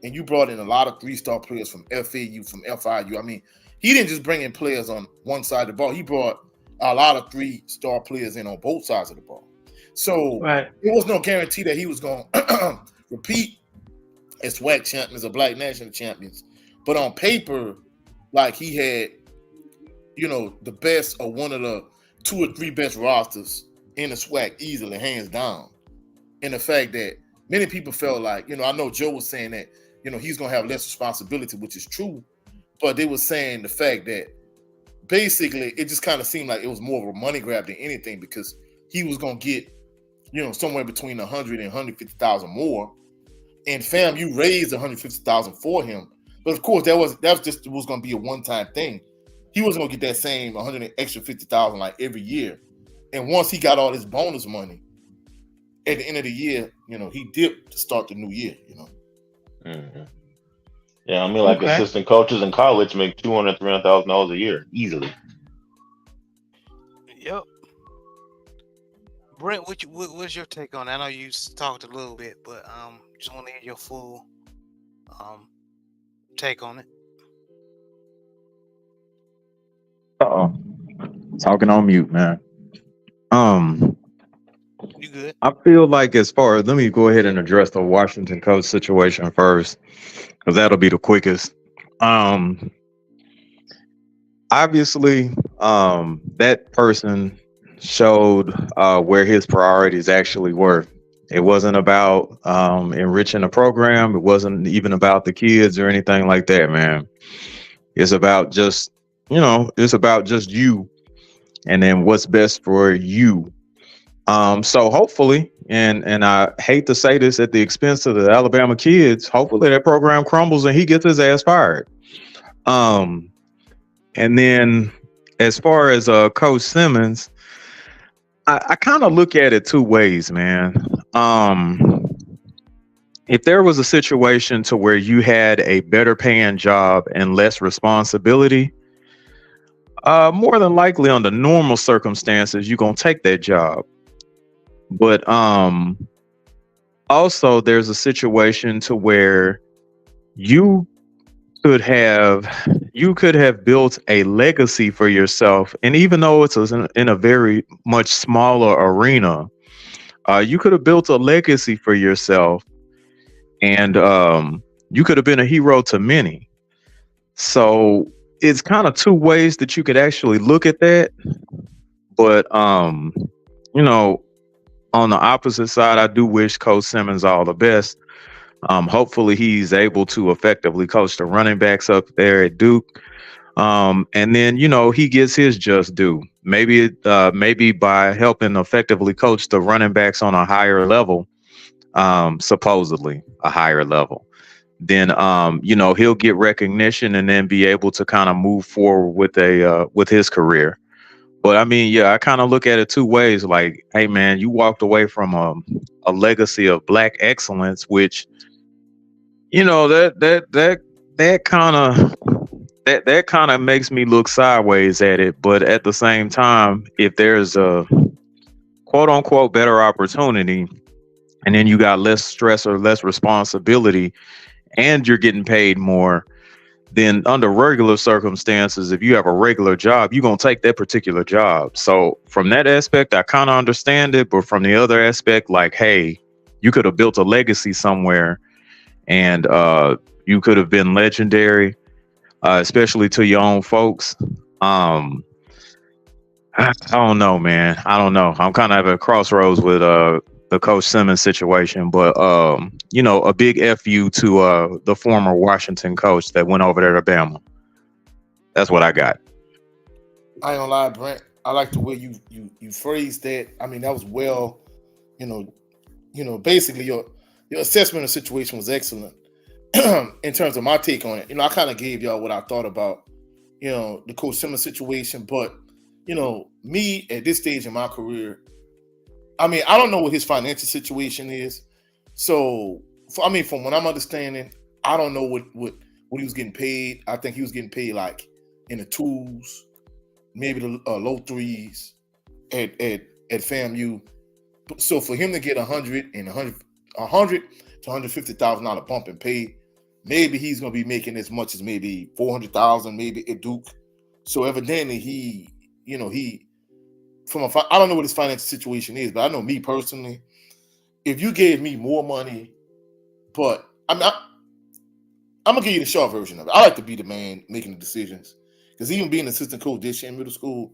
Speaker 2: and you brought in a lot of 3-star players from FAU, from FIU. I mean, he didn't just bring in players on one side of the ball. He brought a lot of 3-star players in on both sides of the ball. So There was no guarantee that he was going to repeat as SWAC champions or black national champions. But on paper, like he had, the best or one of the 2 or 3 best rosters in the SWAC easily, hands down. And the fact that many people felt like, I know Joe was saying that, he's going to have less responsibility, which is true. But they were saying the fact that basically it just kind of seemed like it was more of a money grab than anything, because he was going to get, somewhere between 100 and 150,000 more. And FAMU raised 150,000 for him. But of course, that was going to be a one-time thing. He wasn't going to get that same 150,000 like every year. And once he got all his bonus money, at the end of the year, he dipped to start the new year,
Speaker 4: Mm-hmm. Yeah, I mean, like assistant coaches in college make $200,000, $300,000 a year easily.
Speaker 1: Yep. Brent, what's your take on that? I know you talked a little bit, but just want to hear your full take on it.
Speaker 5: Talking on mute, man.
Speaker 1: You good?
Speaker 5: I feel like let me go ahead and address the Washington coach situation first, because that'll be the quickest. Obviously, that person showed where his priorities actually were. It wasn't about enriching the program. It wasn't even about the kids or anything like that, man. It's about just, it's about just you, and then what's best for you. So hopefully, and I hate to say this at the expense of the Alabama kids, hopefully that program crumbles and he gets his ass fired. And then as far as Coach Simmons, I kind of look at it 2 ways, man. If there was a situation to where you had a better paying job and less responsibility, more than likely under normal circumstances, you're going to take that job. But also there's a situation to where you could have built a legacy for yourself. And even though it's in a very much smaller arena, you could have built a legacy for yourself, and you could have been a hero to many. So it's kind of 2 ways that you could actually look at that. But on the opposite side, I do wish Coach Simmons all the best. Hopefully he's able to effectively coach the running backs up there at Duke. And then, he gets his just due. Maybe by helping effectively coach the running backs on a higher level, supposedly a higher level, then, he'll get recognition and then be able to kind of move forward with his career. But I mean, yeah, I kind of look at it 2 ways. Like, hey, man, you walked away from a legacy of Black excellence, which, that kind of makes me look sideways at it. But at the same time, if there's a quote unquote better opportunity, and then you got less stress or less responsibility, and you're getting paid more, then under regular circumstances, if you have a regular job, you're going to take that particular job. So from that aspect, I kind of understand it. But from the other aspect, like, hey, you could have built a legacy somewhere, and you could have been legendary, especially to your own folks. I don't know, man. I don't know. I'm kind of at a crossroads with the Coach Simmons situation, but a big FU to the former Washington coach that went over there to Bama. That's what I got.
Speaker 2: I ain't gonna lie, Brent. I like the way you phrased that. I mean, that was well, basically your assessment of the situation was excellent. In terms of my take on it, I kind of gave y'all what I thought about, the Coach Simmons situation, but me at this stage in my career, I mean, I don't know what his financial situation is. So, from what I'm understanding, I don't know what he was getting paid. I think he was getting paid like in the 2s, maybe the low 3s at FAMU. So for him to get $100 to $150,000 bump in pay, maybe he's gonna be making as much as maybe $400,000 maybe at Duke. So evidently he I don't know what his financial situation is, but I know me personally, if you gave me more money, but I'm gonna give you the short version of it. I like to be the man making the decisions because even being an assistant coach this year in middle school,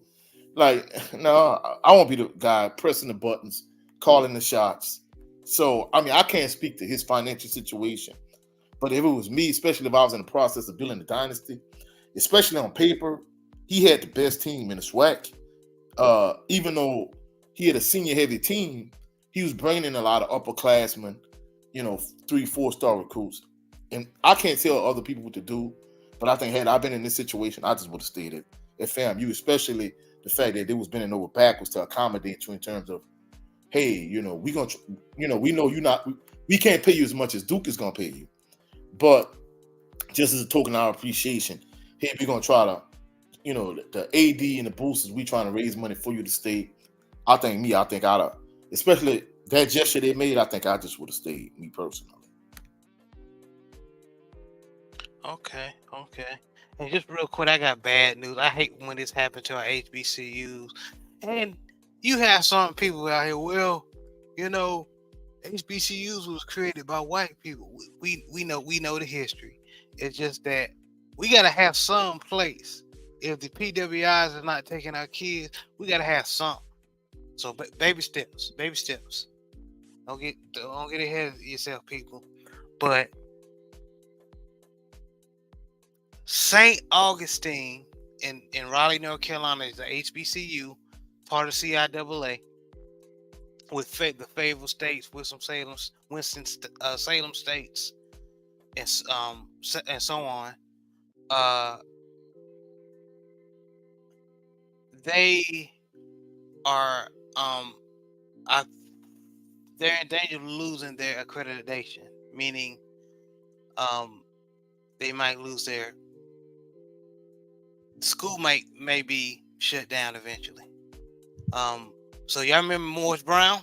Speaker 2: like no, I won't be the guy pressing the buttons, calling the shots. So I mean, I can't speak to his financial situation, but if it was me, especially if I was in the process of building a dynasty, especially on paper, he had the best team in the SWAC. Even though he had a senior heavy team, he was bringing in a lot of upperclassmen, 3, 4 star recruits. And I can't tell other people what to do, but I think had I been in this situation, I just would have stayed at FAMU, especially the fact that they was bending over backwards to accommodate you in terms of, hey, we gonna, we know you not, we can't pay you as much as Duke is gonna pay you, but just as a token of our appreciation, hey, we're gonna try to, the AD and the boosters, we trying to raise money for you to stay. I think I'd have, especially that gesture they made, I think I just would have stayed, me personally.
Speaker 1: Okay. And just real quick, I got bad news. I hate when this happened to our HBCUs. And you have some people out here, well, HBCUs was created by white people. We know the history. It's just that we gotta have some place. If the PWIs are not taking our kids, we gotta have some. So baby steps. Don't get ahead of yourself, people. But St. Augustine in Raleigh, North Carolina is the HBCU, part of CIAA, with the favored states, Winston-Salem states, and so on. They are they're in danger of losing their accreditation, meaning they might lose their school may be shut down eventually. So y'all remember Morris Brown?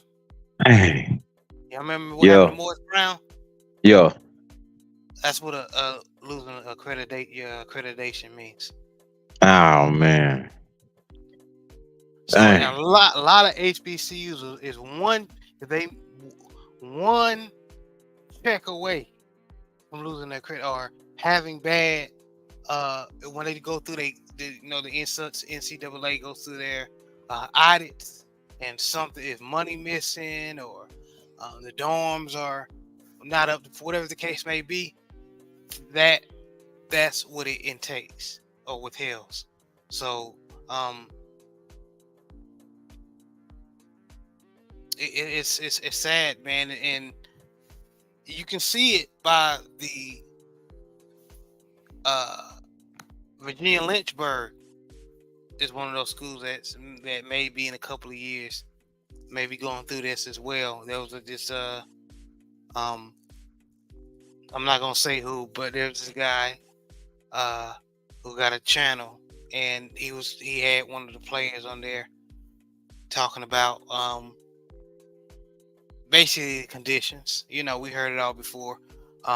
Speaker 5: Dang.
Speaker 1: Y'all remember what happened to Morris Brown?
Speaker 5: Yeah.
Speaker 1: That's what losing your accreditation means.
Speaker 5: Oh man.
Speaker 1: So a lot of HBCUs is one check away from losing their credit or having bad when they go through the NCAA goes through their audits, and something if money missing or the dorms are not up to whatever the case may be, that's what it entails or withholds. So it's sad, man, and you can see it by the Virginia Lynchburg is one of those schools that may be in a couple of years, maybe going through this as well. There was this I'm not gonna say who, but there's this guy who got a channel, and he had one of the players on there talking about basically the conditions. We heard it all before.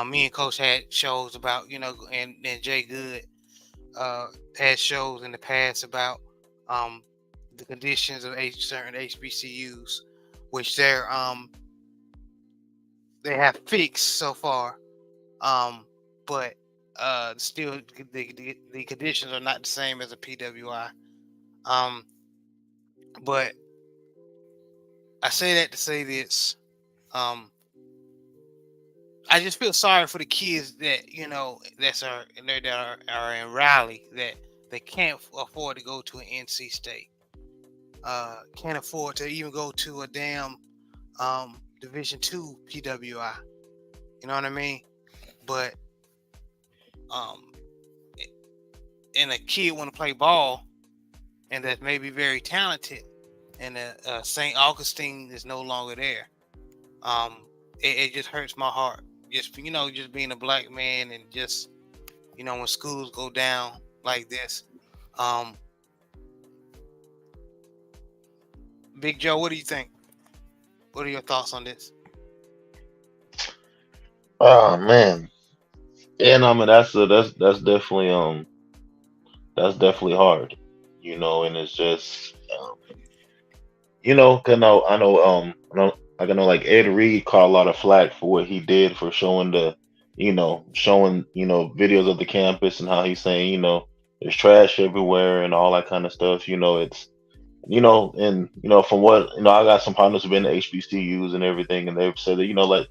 Speaker 1: Me and Coach had shows about, and Jay Good had shows in the past about the conditions of certain HBCUs, which they have fixed so far, but still the conditions are not the same as a PWI. But I say that to say this. I just feel sorry for the kids that that are in Raleigh that they can't afford to go to an NC State, can't afford to even go to a damn Division II PWI. You know what I mean? But and a kid want to play ball, and that may be very talented, and St. Augustine is no longer there. It just hurts my heart. Just being a black man, and just when schools go down like this. Big Joe, what do you think? What are your thoughts on this?
Speaker 4: Oh man. And I mean that's definitely hard. And it's just cause I know like Ed Reed caught a lot of flack for what he did for showing the showing, videos of the campus and how he's saying, there's trash everywhere and all that kind of stuff. It's, and, from what, I got some partners who've been to HBCUs and everything, and they've said that, like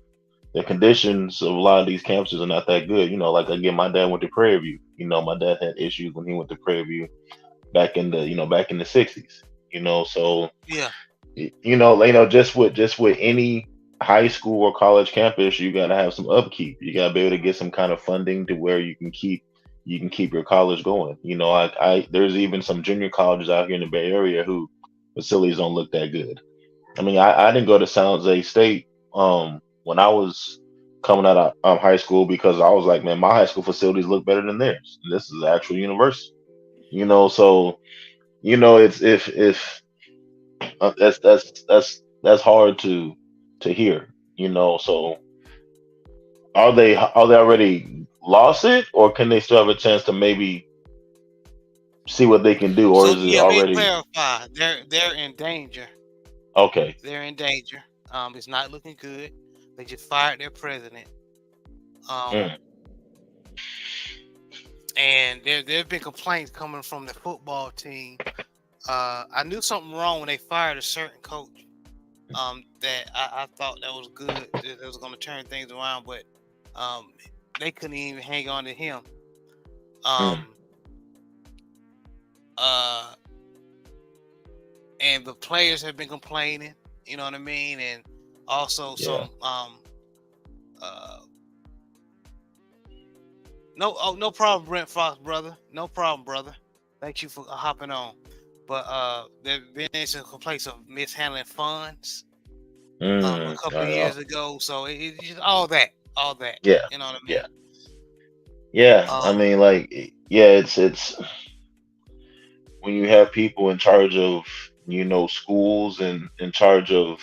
Speaker 4: the conditions of a lot of these campuses are not that good. Like again, my dad went to Prairie View. My dad had issues when he went to Prairie View back in the '60s. So
Speaker 1: Yeah.
Speaker 4: just with any high school or college campus, you got to have some upkeep. You got to be able to get some kind of funding to where you can keep your college going. I there's even some junior colleges out here in the Bay Area who facilities don't look that good. I mean, I didn't go to San Jose State when I was coming out of high school because I was like, man, my high school facilities look better than theirs. This is the actual university. So it's if that's hard to hear. So are they already lost it, or can they still have a chance to maybe see what they can do, or
Speaker 1: So
Speaker 4: is it
Speaker 1: yeah, let me
Speaker 4: already
Speaker 1: clarify. They're in danger.
Speaker 4: okay?
Speaker 1: They're in danger. It's not looking good. They just fired their president. Um,
Speaker 4: Mm,
Speaker 1: and there've been complaints coming from the football team. I knew something wrong when they fired a certain coach. That I thought that was good. That was going to turn things around, but they couldn't even hang on to him.
Speaker 4: mm,
Speaker 1: Um, uh, and the players have been complaining. You know what I mean? And also
Speaker 4: yeah,
Speaker 1: some uh, no problem, Brent Fox, brother. No problem, brother. Thank you for hopping on. But there been some complaints of mishandling funds a couple of
Speaker 4: uh,
Speaker 1: years ago. So it's just all that.
Speaker 4: yeah,
Speaker 1: You know what I
Speaker 4: yeah,
Speaker 1: mean?
Speaker 4: yeah. I
Speaker 1: Um,
Speaker 4: mean, like, yeah, it's when you have people in charge of schools and in charge of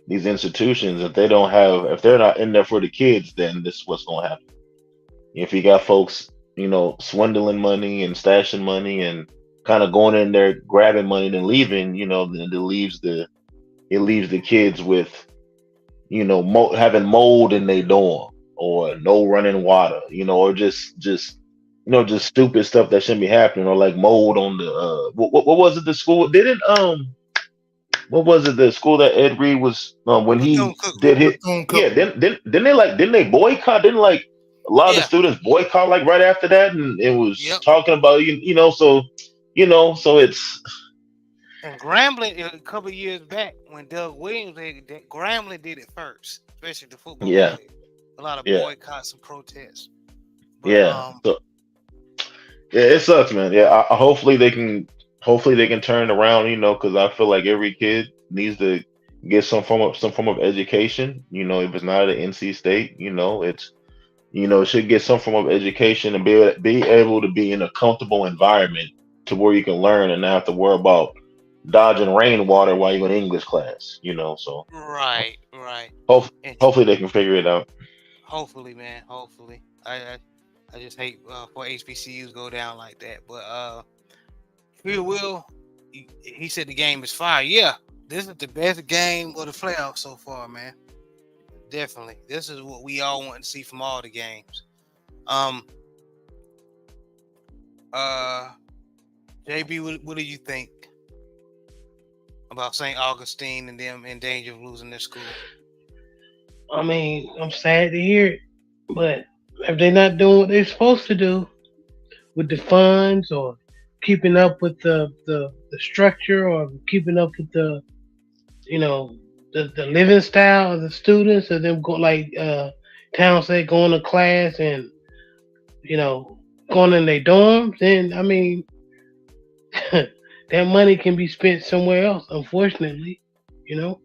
Speaker 4: these institutions, if they're not in there for the kids, then this is what's going to happen. If you got folks, swindling money and stashing money and kind of going in there grabbing money and then leaving, then it leaves the kids with, having mold in their dorm or no running water, or just stupid stuff that shouldn't be happening, or like mold on the what was it, the school didn't what was it, the school that Ed Reed was when
Speaker 1: Bethune
Speaker 4: he
Speaker 1: Cookman.
Speaker 4: did hit,
Speaker 2: Bethune
Speaker 4: yeah,
Speaker 2: Cookman.
Speaker 4: didn't they boycott, didn't like a lot of the
Speaker 1: Yeah.
Speaker 4: students boycott like right after that, and it was
Speaker 1: Yep.
Speaker 4: talking about so it's
Speaker 1: And Grambling a couple of years back when Doug Williams Grambling did it first, especially the football
Speaker 4: yeah,
Speaker 1: players. A lot of
Speaker 4: yeah,
Speaker 1: boycotts and protests. But
Speaker 4: yeah. So yeah, it sucks, man. Yeah, hopefully they can turn it around, because I feel like every kid needs to get some form of education. If it's not at NC State, it should get some form of education and be able to be in a comfortable environment to where you can learn and not have to worry about dodging rainwater while you're in English class. So
Speaker 1: right.
Speaker 4: hope,
Speaker 1: And
Speaker 4: hopefully they can figure it out.
Speaker 1: hopefully, man, hopefully. I just hate for HBCUs go down like that. But Free Will, he said the game is fire. Yeah, this is the best game of the playoffs so far, man. Definitely. This is what we all want to see from all the games. Um uh JB, what do you think about St. Augustine and them in danger of losing their school?
Speaker 3: I mean, I'm sad to hear it, but if they're not doing what they're supposed to do with the funds or keeping up with the structure or keeping up with you know the living style of the students or them go like Town said going to class and you know going in their dorms, then I mean that money can be spent somewhere else, unfortunately, you know.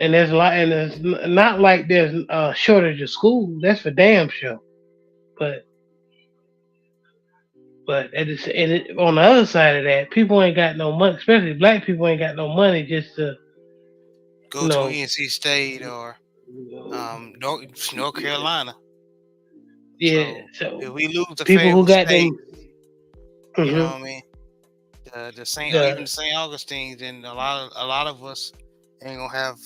Speaker 3: And there's a lot, and it's not like there's a shortage of schools. That's for damn sure. But on the other side of that, people ain't got no money. Especially black people ain't got no money just to you
Speaker 1: Go to
Speaker 3: know.
Speaker 1: NC State or North Carolina.
Speaker 3: Yeah.
Speaker 1: So if
Speaker 3: So
Speaker 1: we lose a
Speaker 3: people who
Speaker 1: favorable
Speaker 3: got
Speaker 1: state,
Speaker 3: them,
Speaker 1: you know
Speaker 3: hmm
Speaker 1: what I mean? The Saint even
Speaker 3: the
Speaker 1: the St. Augustine's and a lot of us ain't gonna have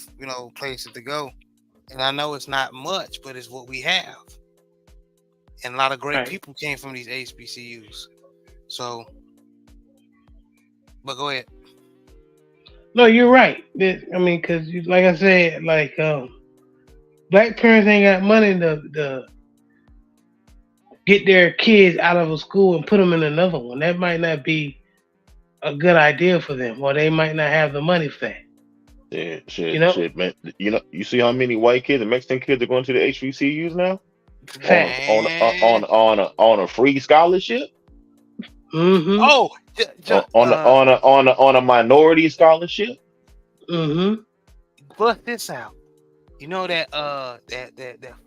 Speaker 1: places to go. And I know it's not much, but it's what we have. And a lot of great
Speaker 3: Right.
Speaker 1: people came from these HBCUs. So, but go ahead.
Speaker 3: No, you're right. I mean, because like I said, black parents ain't got money to get their kids out of a school and put them in another one. That might not be a good idea for them, or they might not have the money for that.
Speaker 4: Yeah,
Speaker 3: You
Speaker 4: shit,
Speaker 3: know,
Speaker 4: shit, man. You see how many white kids and Mexican kids are going to the HBCUs now
Speaker 3: facts.
Speaker 1: Man.
Speaker 4: on a free scholarship,
Speaker 3: Mm-hmm.
Speaker 1: Oh,
Speaker 4: on a minority scholarship.
Speaker 3: Mm-hmm.
Speaker 1: bust this out. You know that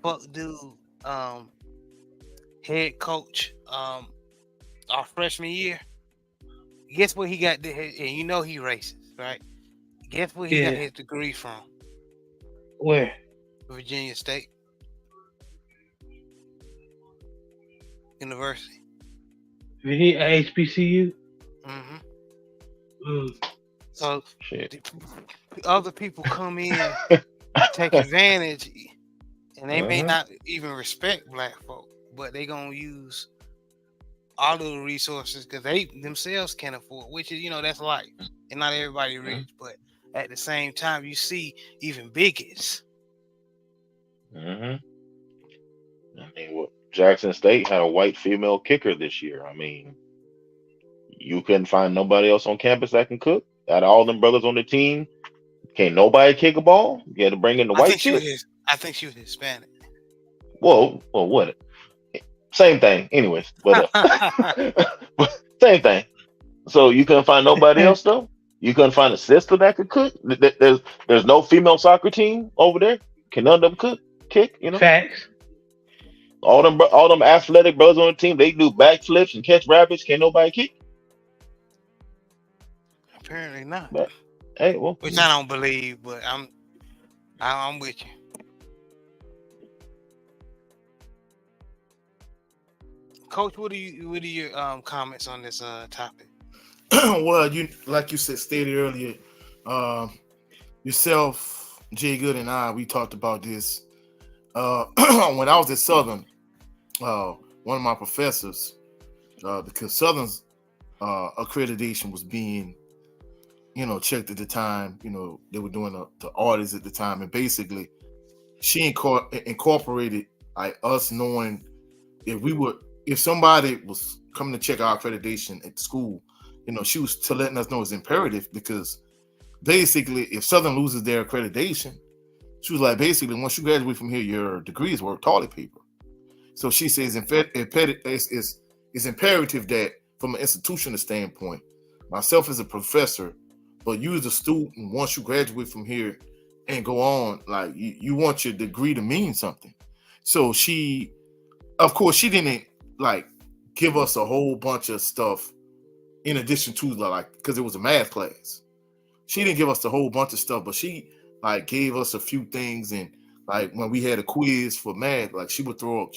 Speaker 1: fuck dude um head coach our freshman year. Guess where he got and you know he racist, right? Guess where he got
Speaker 3: Yeah.
Speaker 1: his degree from?
Speaker 3: Where?
Speaker 1: Virginia State University.
Speaker 3: Virginia HBCU.
Speaker 1: hmm
Speaker 3: Mm.
Speaker 1: So
Speaker 4: Shit.
Speaker 1: the other people come in, take advantage, and they may
Speaker 4: Uh-huh.
Speaker 1: not even respect black folk, but they gonna use all of the resources because they themselves can't afford, which is that's life, and not everybody rich, but at the same time you see even bigots.
Speaker 4: I mean, what Jackson State had a white female kicker this year. I mean, you couldn't find nobody else on campus that can cook. Out of all them brothers on the team, can't nobody kick a ball. You had to bring in the
Speaker 1: I
Speaker 4: white
Speaker 1: think she was
Speaker 4: chick.
Speaker 1: I think she was Hispanic.
Speaker 4: Well, what? Same thing, anyways. But same thing. So you couldn't find nobody else though. You couldn't find a sister that could cook. There's no female soccer team over there. Can none of them cook? Kick?
Speaker 3: Facts.
Speaker 4: All them athletic brothers on the team, they do backflips and catch rabbits. Can't nobody kick.
Speaker 1: Apparently not.
Speaker 4: But hey, well,
Speaker 1: Which I don't believe, but I'm with you. Coach, what are your comments on this topic?
Speaker 2: Well, you like you said stated earlier, yourself, Jay Good, and I, we talked about this when I was at Southern. One of my professors, because Southern's accreditation was being, checked at the time. They were doing the audits at the time, and basically, she incorporated like us knowing if somebody was coming to check our accreditation at school, she was to letting us know it's imperative because basically, if Southern loses their accreditation, she was like, basically, once you graduate from here, your degree is worth toilet paper. So she says it's imperative that from an institutional standpoint, myself as a professor, but you as a student, once you graduate from here and go on, like you want your degree to mean something. So she, of course, she didn't like give us a whole bunch of stuff in addition to because it was a math class. She didn't give us a whole bunch of stuff, but she like gave us a few things. And like when we had a quiz for math, like she would throw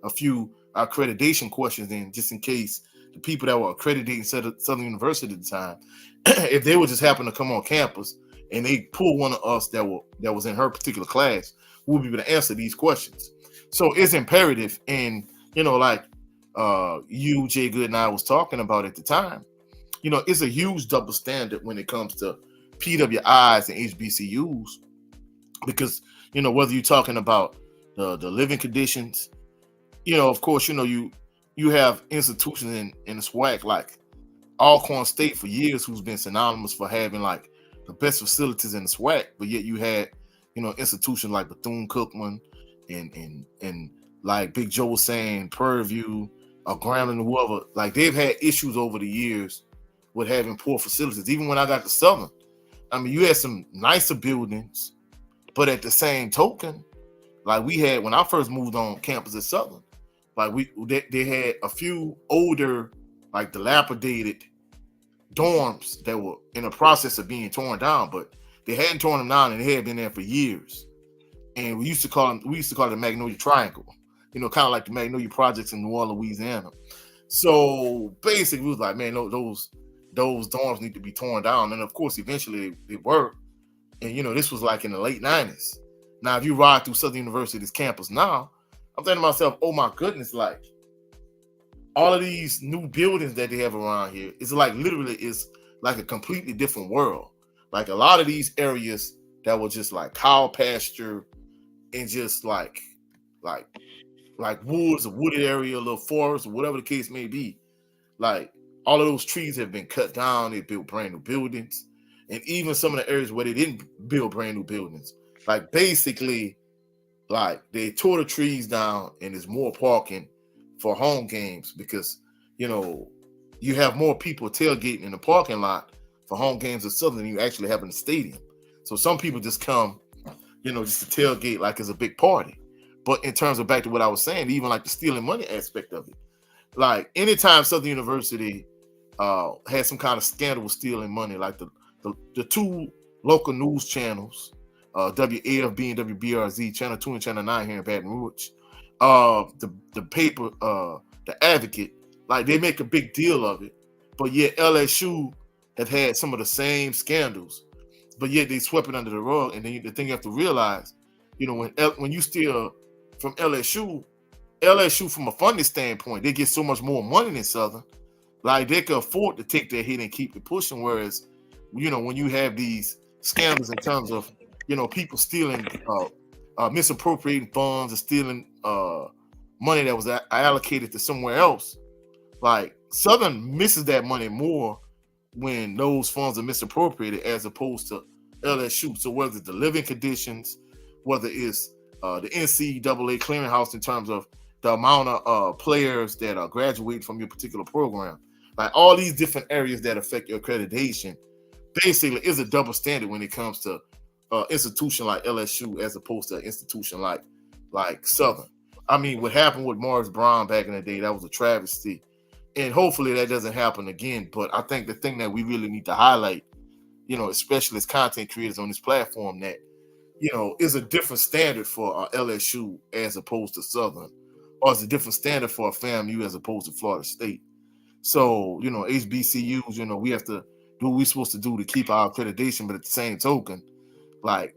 Speaker 2: a few accreditation questions in just in case the people that were accredited at Southern University at the time, if they would just happen to come on campus and they pull one of us that was in her particular class, we'll be able to answer these questions. So it's imperative. And you, Jay Good, and I was talking about at the time, it's a huge double standard when it comes to PWIs and HBCUs, because, whether you're talking about the living conditions, of course, you have institutions in the SWAC like Alcorn State for years who's been synonymous for having like the best facilities in the SWAC, but yet you had, institutions like Bethune-Cookman and like Big Joe was saying, Prairie View, or Grambling, whoever, like they've had issues over the years with having poor facilities. Even when I got to Southern, I mean, you had some nicer buildings, but at the same token, like we had when I first moved on campus at Southern, like they had a few older, like dilapidated dorms that were in the process of being torn down, but they hadn't torn them down and they had been there for years. And we used to call it the Magnolia Triangle, kind of like the Magnolia Projects in New Orleans, Louisiana. So basically, it was like, man, those dorms need to be torn down. And of course, eventually they were. And this was like in the late 90s. Now, if you ride through Southern University's campus now, I'm thinking to myself, oh my goodness, like all of these new buildings that they have around here, it's like literally is like a completely different world. Like a lot of these areas that were just like cow pasture and just like woods, a wooded area, a little forest, or whatever the case may be. Like all of those trees have been cut down. They built brand new buildings, and even some of the areas where they didn't build brand new buildings, like basically, like they tore the trees down, and there's more parking for home games because you have more people tailgating in the parking lot for home games at Southern than you actually have in the stadium. So some people just come, just to tailgate like it's a big party. But in terms of back to what I was saying, even like the stealing money aspect of it, like anytime Southern University had some kind of scandal with stealing money, like the two local news channels, WAFB and WBRZ, Channel 2 and Channel 9 here in Baton Rouge, the paper, The Advocate, like they make a big deal of it, but yet LSU have had some of the same scandals, but yet they swept it under the rug. And then the thing you have to realize, when you steal from LSU from a funding standpoint, they get so much more money than Southern. Like they can afford to take that hit and keep it pushing. Whereas, when you have these scandals in terms of, people stealing, misappropriating funds or stealing money that was allocated to somewhere else, like Southern misses that money more when those funds are misappropriated as opposed to LSU. So whether it's the living conditions, whether it's the NCAA clearinghouse in terms of the amount of players that are graduating from your particular program, like all these different areas that affect your accreditation, basically is a double standard when it comes to institution like LSU as opposed to an institution like Southern. I mean, what happened with Morris Brown back in the day, that was a travesty. And hopefully that doesn't happen again. But I think the thing that we really need to highlight, especially as content creators on this platform, that, is a different standard for LSU as opposed to Southern, or it's a different standard for a FAMU as opposed to Florida State. So, HBCUs, we have to do what we're supposed to do to keep our accreditation, but at the same token, like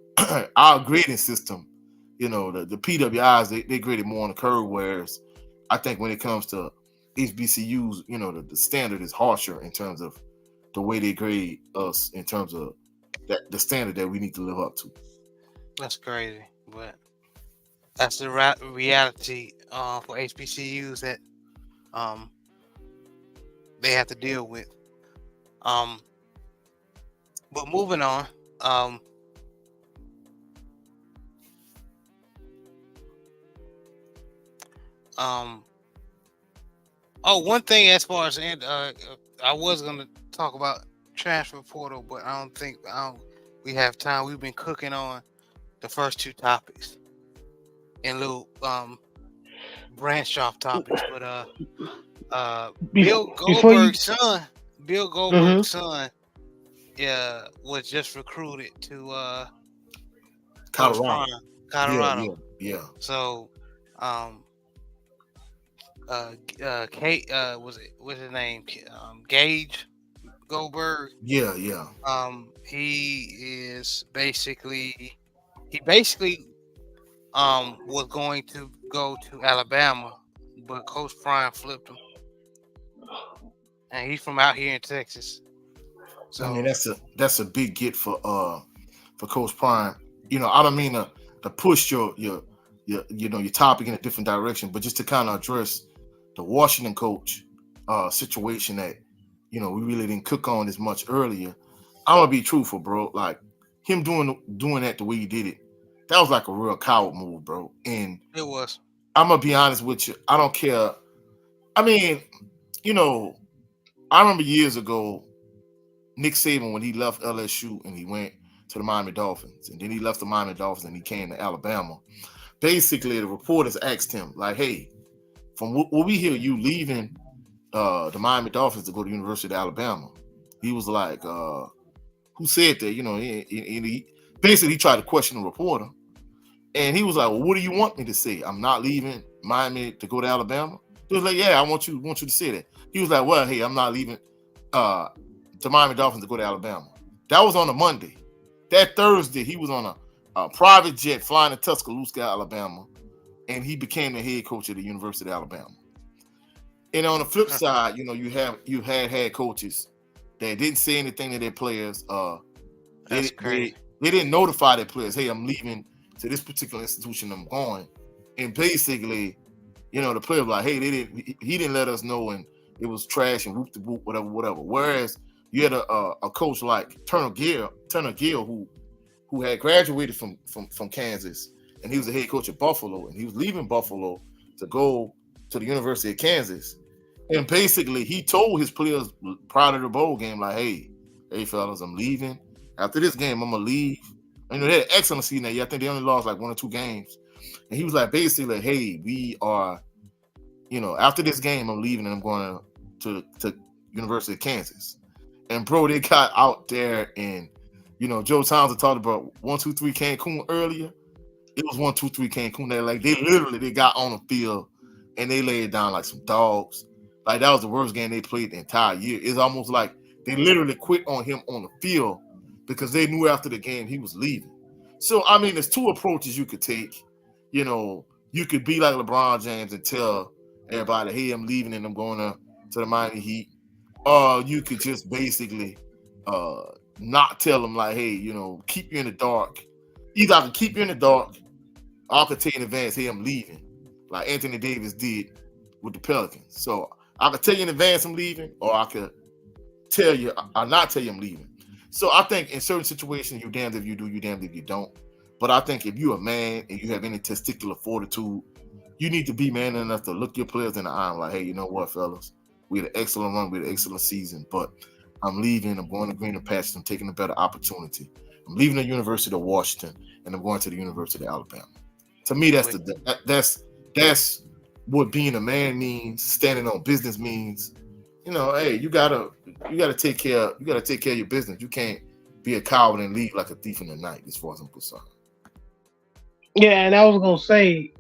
Speaker 2: our grading system, the PWIs, they graded more on the curve, whereas I think when it comes to HBCUs, the standard is harsher in terms of the way they grade us in terms of the standard that we need to live up to.
Speaker 1: That's crazy, but that's the reality for HBCUs that they have to deal with. But moving on, one thing as far as I was gonna talk about transfer portal, but I don't think we have time. We've been cooking on the first two topics and little branch off topics, but Bill Goldberg's son, was just recruited to Colorado.
Speaker 2: Yeah.
Speaker 1: So Kate, what's his name? Gage Goldberg.
Speaker 2: Yeah.
Speaker 1: He was going to go to Alabama, but Coach Prime flipped him, and he's from out here in Texas. So
Speaker 2: I mean, that's a big get for Coach Prime. I don't mean to push your topic in a different direction, but just to kind of address the Washington coach situation that we really didn't cook on as much earlier. I'm gonna be truthful, bro. Like him doing that the way he did it, that was like a real coward move, bro. And
Speaker 1: it was.
Speaker 2: I'm gonna be honest with you. I don't care. I mean, I remember years ago, Nick Saban, when he left LSU and he went to the Miami Dolphins, and then he left the Miami Dolphins and he came to Alabama. Basically, the reporters asked him, like, "Hey, from what we hear, you leaving the Miami Dolphins to go to the University of Alabama." He was like, "Who said that?" He basically tried to question the reporter, and he was like, "Well, what do you want me to say? I'm not leaving Miami to go to Alabama." He was like, "Yeah, I want you to say that." He was like, "Well, hey, I'm not leaving the Miami Dolphins to go to Alabama." That was on a Monday. That Thursday, he was on a private jet flying to Tuscaloosa, Alabama, and he became the head coach of the University of Alabama. And on the flip side, you had head coaches that didn't say anything to their players.
Speaker 1: That's crazy.
Speaker 2: They didn't notify their players, hey, I'm leaving to this particular institution, I'm going. And basically, the player was like, hey, he didn't let us know, and it was trash and whoop the whoop, whatever. Whereas you had a coach like Turner Gill, who had graduated from Kansas, and he was the head coach at Buffalo, and he was leaving Buffalo to go to the University of Kansas. And basically, he told his players prior to the bowl game, like, hey fellas, I'm leaving. After this game, I'm gonna leave. They had an excellent season that year. I think they only lost like 1 or 2 games. And he was like, basically, hey, we are, after this game, I'm leaving and I'm going to University of Kansas. And bro, they got out there, and Joe Townsend talked about 1, 2, 3 Cancun earlier. It was 1, 2, 3 Cancun. They got on the field and they laid down like some dogs. Like that was the worst game they played the entire year. It's almost like they literally quit on him on the field because they knew after the game he was leaving. So I mean, there's 2 approaches you could take. You could be like LeBron James and tell everybody, hey, I'm leaving and I'm going to the Miami Heat. Or you could just basically not tell them, like, hey, keep you in the dark. Either I can keep you in the dark, or I could tell you in advance, hey, I'm leaving, like Anthony Davis did with the Pelicans. So I could tell you in advance I'm leaving, or I could tell you, or not tell you I'm leaving. So I think in certain situations, you're damned if you do, you're damned if you don't. But I think if you're a man and you have any testicular fortitude, you need to be man enough to look your players in the eye and like, hey, you know what, fellas? We had an excellent run, we had an excellent season, but I'm leaving. I'm going to greener pastures. I'm taking a better opportunity. I'm leaving the University of Washington and I'm going to the University of Alabama. To me, that's what being a man means. Standing on business means. Hey, you gotta take care of your business. You can't be a coward and leave like a thief in the night, as far as I'm concerned.
Speaker 3: Yeah, and I was gonna say,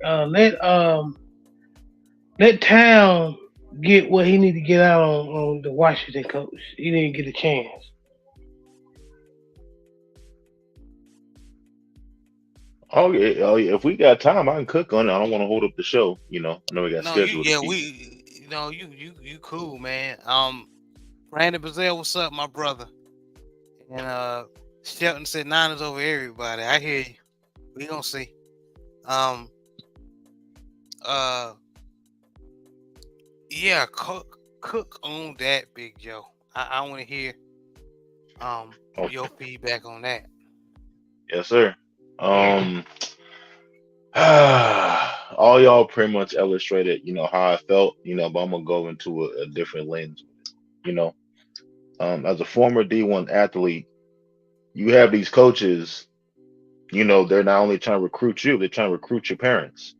Speaker 3: let Town get what he need to get out on the Washington coach. He didn't get a chance.
Speaker 4: Oh yeah. If we got time, I can cook on it. I don't want to hold up the show. I know we got scheduled.
Speaker 1: You cool, man. Brandon Bazell, what's up, my brother? And Shelton said Niners over everybody. I hear you. We gonna see. Yeah, cook on that, Big Joe. I want to hear your feedback on that.
Speaker 4: Yes, sir. All y'all pretty much illustrated, how I felt, but I'm gonna go into a different lens. As a former D1 athlete, you have these coaches, they're not only trying to recruit you, they're trying to recruit your parents.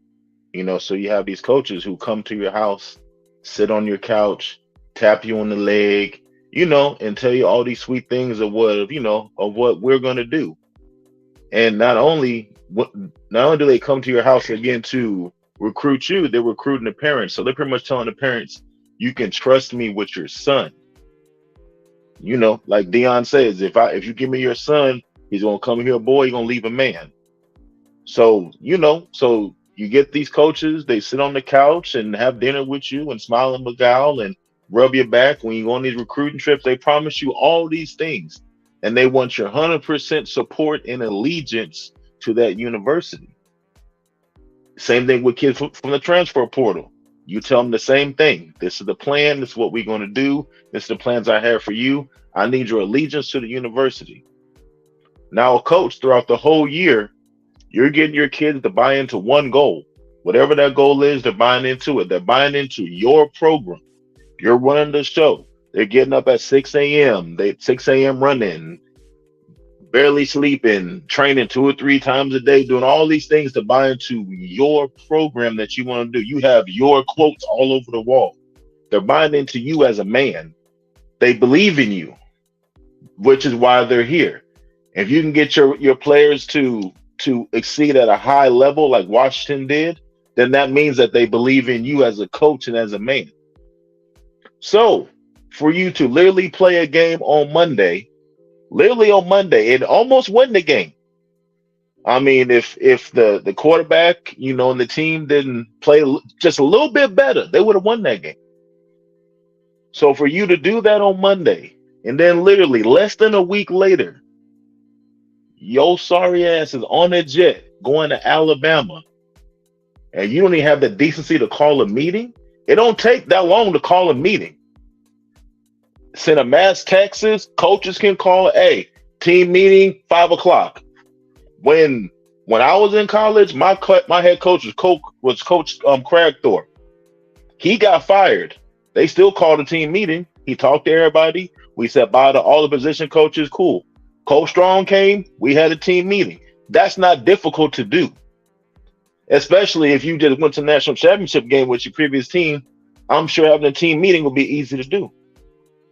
Speaker 4: So you have these coaches who come to your house, sit on your couch, tap you on the leg, and tell you all these sweet things of what we're gonna do. And not only do they come to your house again to recruit you, they're recruiting the parents. So they're pretty much telling the parents, you can trust me with your son. Like Dion says, if you give me your son, he's gonna come here a boy, he's gonna leave a man. So so you get these coaches, they sit on the couch and have dinner with you and smile and beguile and rub your back when you go on these recruiting trips. They promise you all these things, and they want your 100% support and allegiance to that university. Same thing with kids from the transfer portal. You tell them the same thing. This is the plan. This is what we're going to do. This is the plans I have for you. I need your allegiance to the university. Now, a coach, throughout the whole year, you're getting your kids to buy into one goal. Whatever that goal is, they're buying into it. They're buying into your program. You're running the show. They're getting up at 6 a.m. They 6 a.m. running, barely sleeping, training 2 or 3 times a day, doing all these things to buy into your program that you want to do. You have your quotes all over the wall. They're buying into you as a man. They believe in you, which is why they're here. If you can get your players to exceed at a high level like Washington did, then that means that they believe in you as a coach and as a man. So for you to literally play a game on Monday, and almost win the game. I mean, if the quarterback, and the team didn't play just a little bit better, they would have won that game. So for you to do that on Monday, and then literally less than a week later, your sorry ass is on a jet going to Alabama, and you don't even have the decency to call a meeting. It don't take that long to call a meeting. Send a mass Texas. Coaches can call. Hey, team meeting 5 o'clock. When I was in college, my head coach was Coach Cragthorpe. He got fired. They still called a team meeting. He talked to everybody. We said bye to all the position coaches. Cool. Coach Strong came. We had a team meeting. That's not difficult to do, especially if you just went to national championship game with your previous team. I'm sure having a team meeting will be easy to do.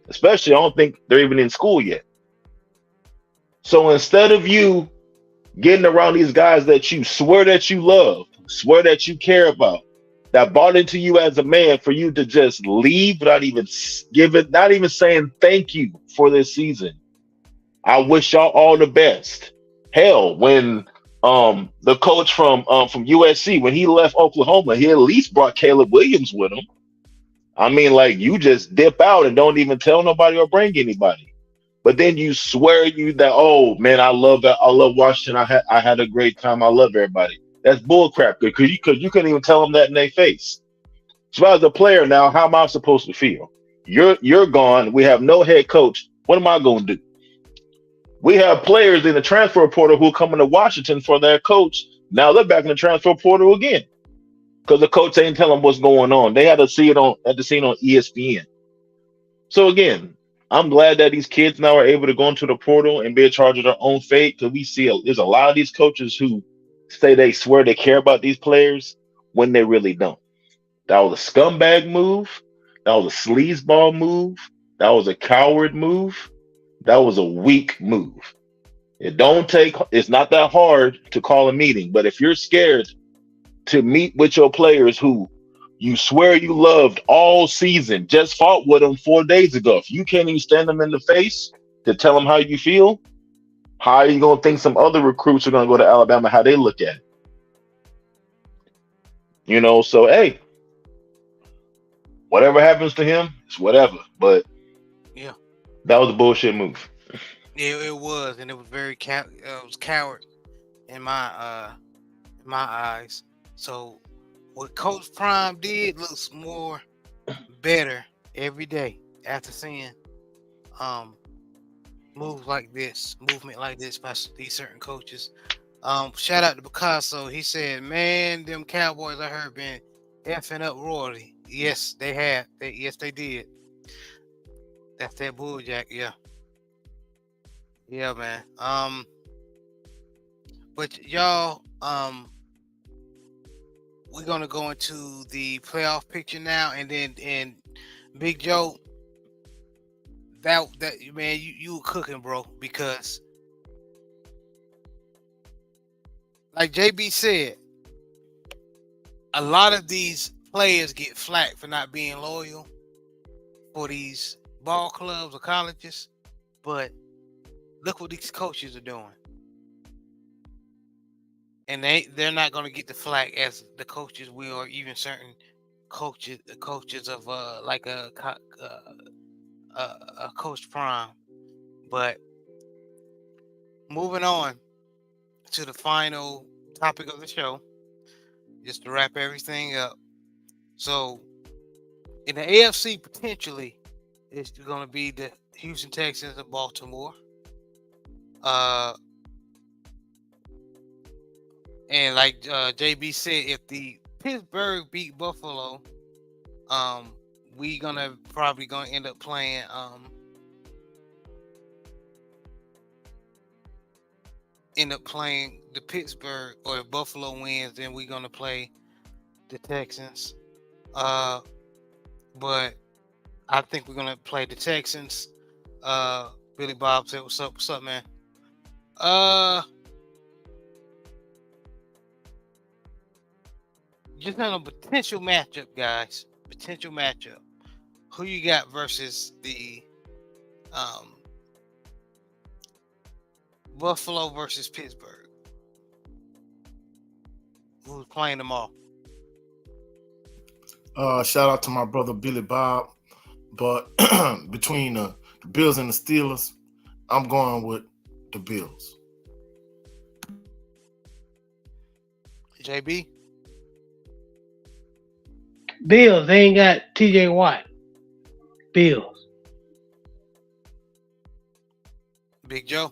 Speaker 4: Especially, I don't think they're even in school yet. So instead of you getting around these guys that you swear that you love, swear that you care about, that bought into you as a man, for you to just leave without even not even saying thank you for this season. I wish y'all all the best. Hell, when the coach from USC, when he left Oklahoma, he at least brought Caleb Williams with him. I mean, like, you just dip out and don't even tell nobody or bring anybody. But then you swear that, oh man, I love Washington. I had a great time. I love everybody. That's bullcrap. Because you couldn't even tell them that in their face. So as a player now, how am I supposed to feel? You're gone. We have no head coach. What am I going to do? We have players in the transfer portal who are coming to Washington for their coach. Now they're back in the transfer portal again because the coach ain't telling them what's going on. They had to see it on ESPN. So again, I'm glad that these kids now are able to go into the portal and be in charge of their own fate, because we see there's a lot of these coaches who say they swear they care about these players when they really don't. That was a scumbag move. That was a sleazeball move. That was a coward move. That was a weak move. It's not that hard to call a meeting, but if you're scared to meet with your players who you swear you loved all season, just fought with them 4 days ago, if you can't even stand them in the face to tell them how you feel, how are you going to think some other recruits are going to go to Alabama, how they look at it? So, hey, whatever happens to him, it's whatever. But
Speaker 1: yeah,
Speaker 4: that was a bullshit move.
Speaker 1: It was, and it was very it was coward in my eyes. So what Coach Prime did looks more better every day after seeing movement like this by these certain coaches. Shout out to Picasso. He said, "Man, them Cowboys I heard been effing up royally." Yes, they have. Yes, they did. That's that bulljack. Yeah, yeah, man. But y'all, we're gonna go into the playoff picture now, and Big Joe, that man, you were cooking, bro, because like JB said, a lot of these players get flack for not being loyal for these ball clubs or colleges, but look what these coaches are doing. And they're not going to get the flack as the coaches will, or even certain coaches of like a Coach Prime. But moving on to the final topic of the show, just to wrap everything up. So in the AFC, potentially, it's going to be the Houston Texans and Baltimore. And like JB said, if the Pittsburgh beat Buffalo, we probably gonna end up playing the Pittsburgh, or if Buffalo wins, then we're gonna play the Texans. But I think we're gonna play the Texans. Billy Bob said, "What's up, man?" Just on a potential matchup, guys. Potential matchup. Who you got versus the Buffalo versus Pittsburgh? who's playing tomorrow.
Speaker 2: Shout out to my brother Billy Bob. But between the Bills and the Steelers, I'm going with the Bills.
Speaker 1: JB,
Speaker 3: Bills, they ain't got TJ Watt. Bills.
Speaker 1: Big Joe.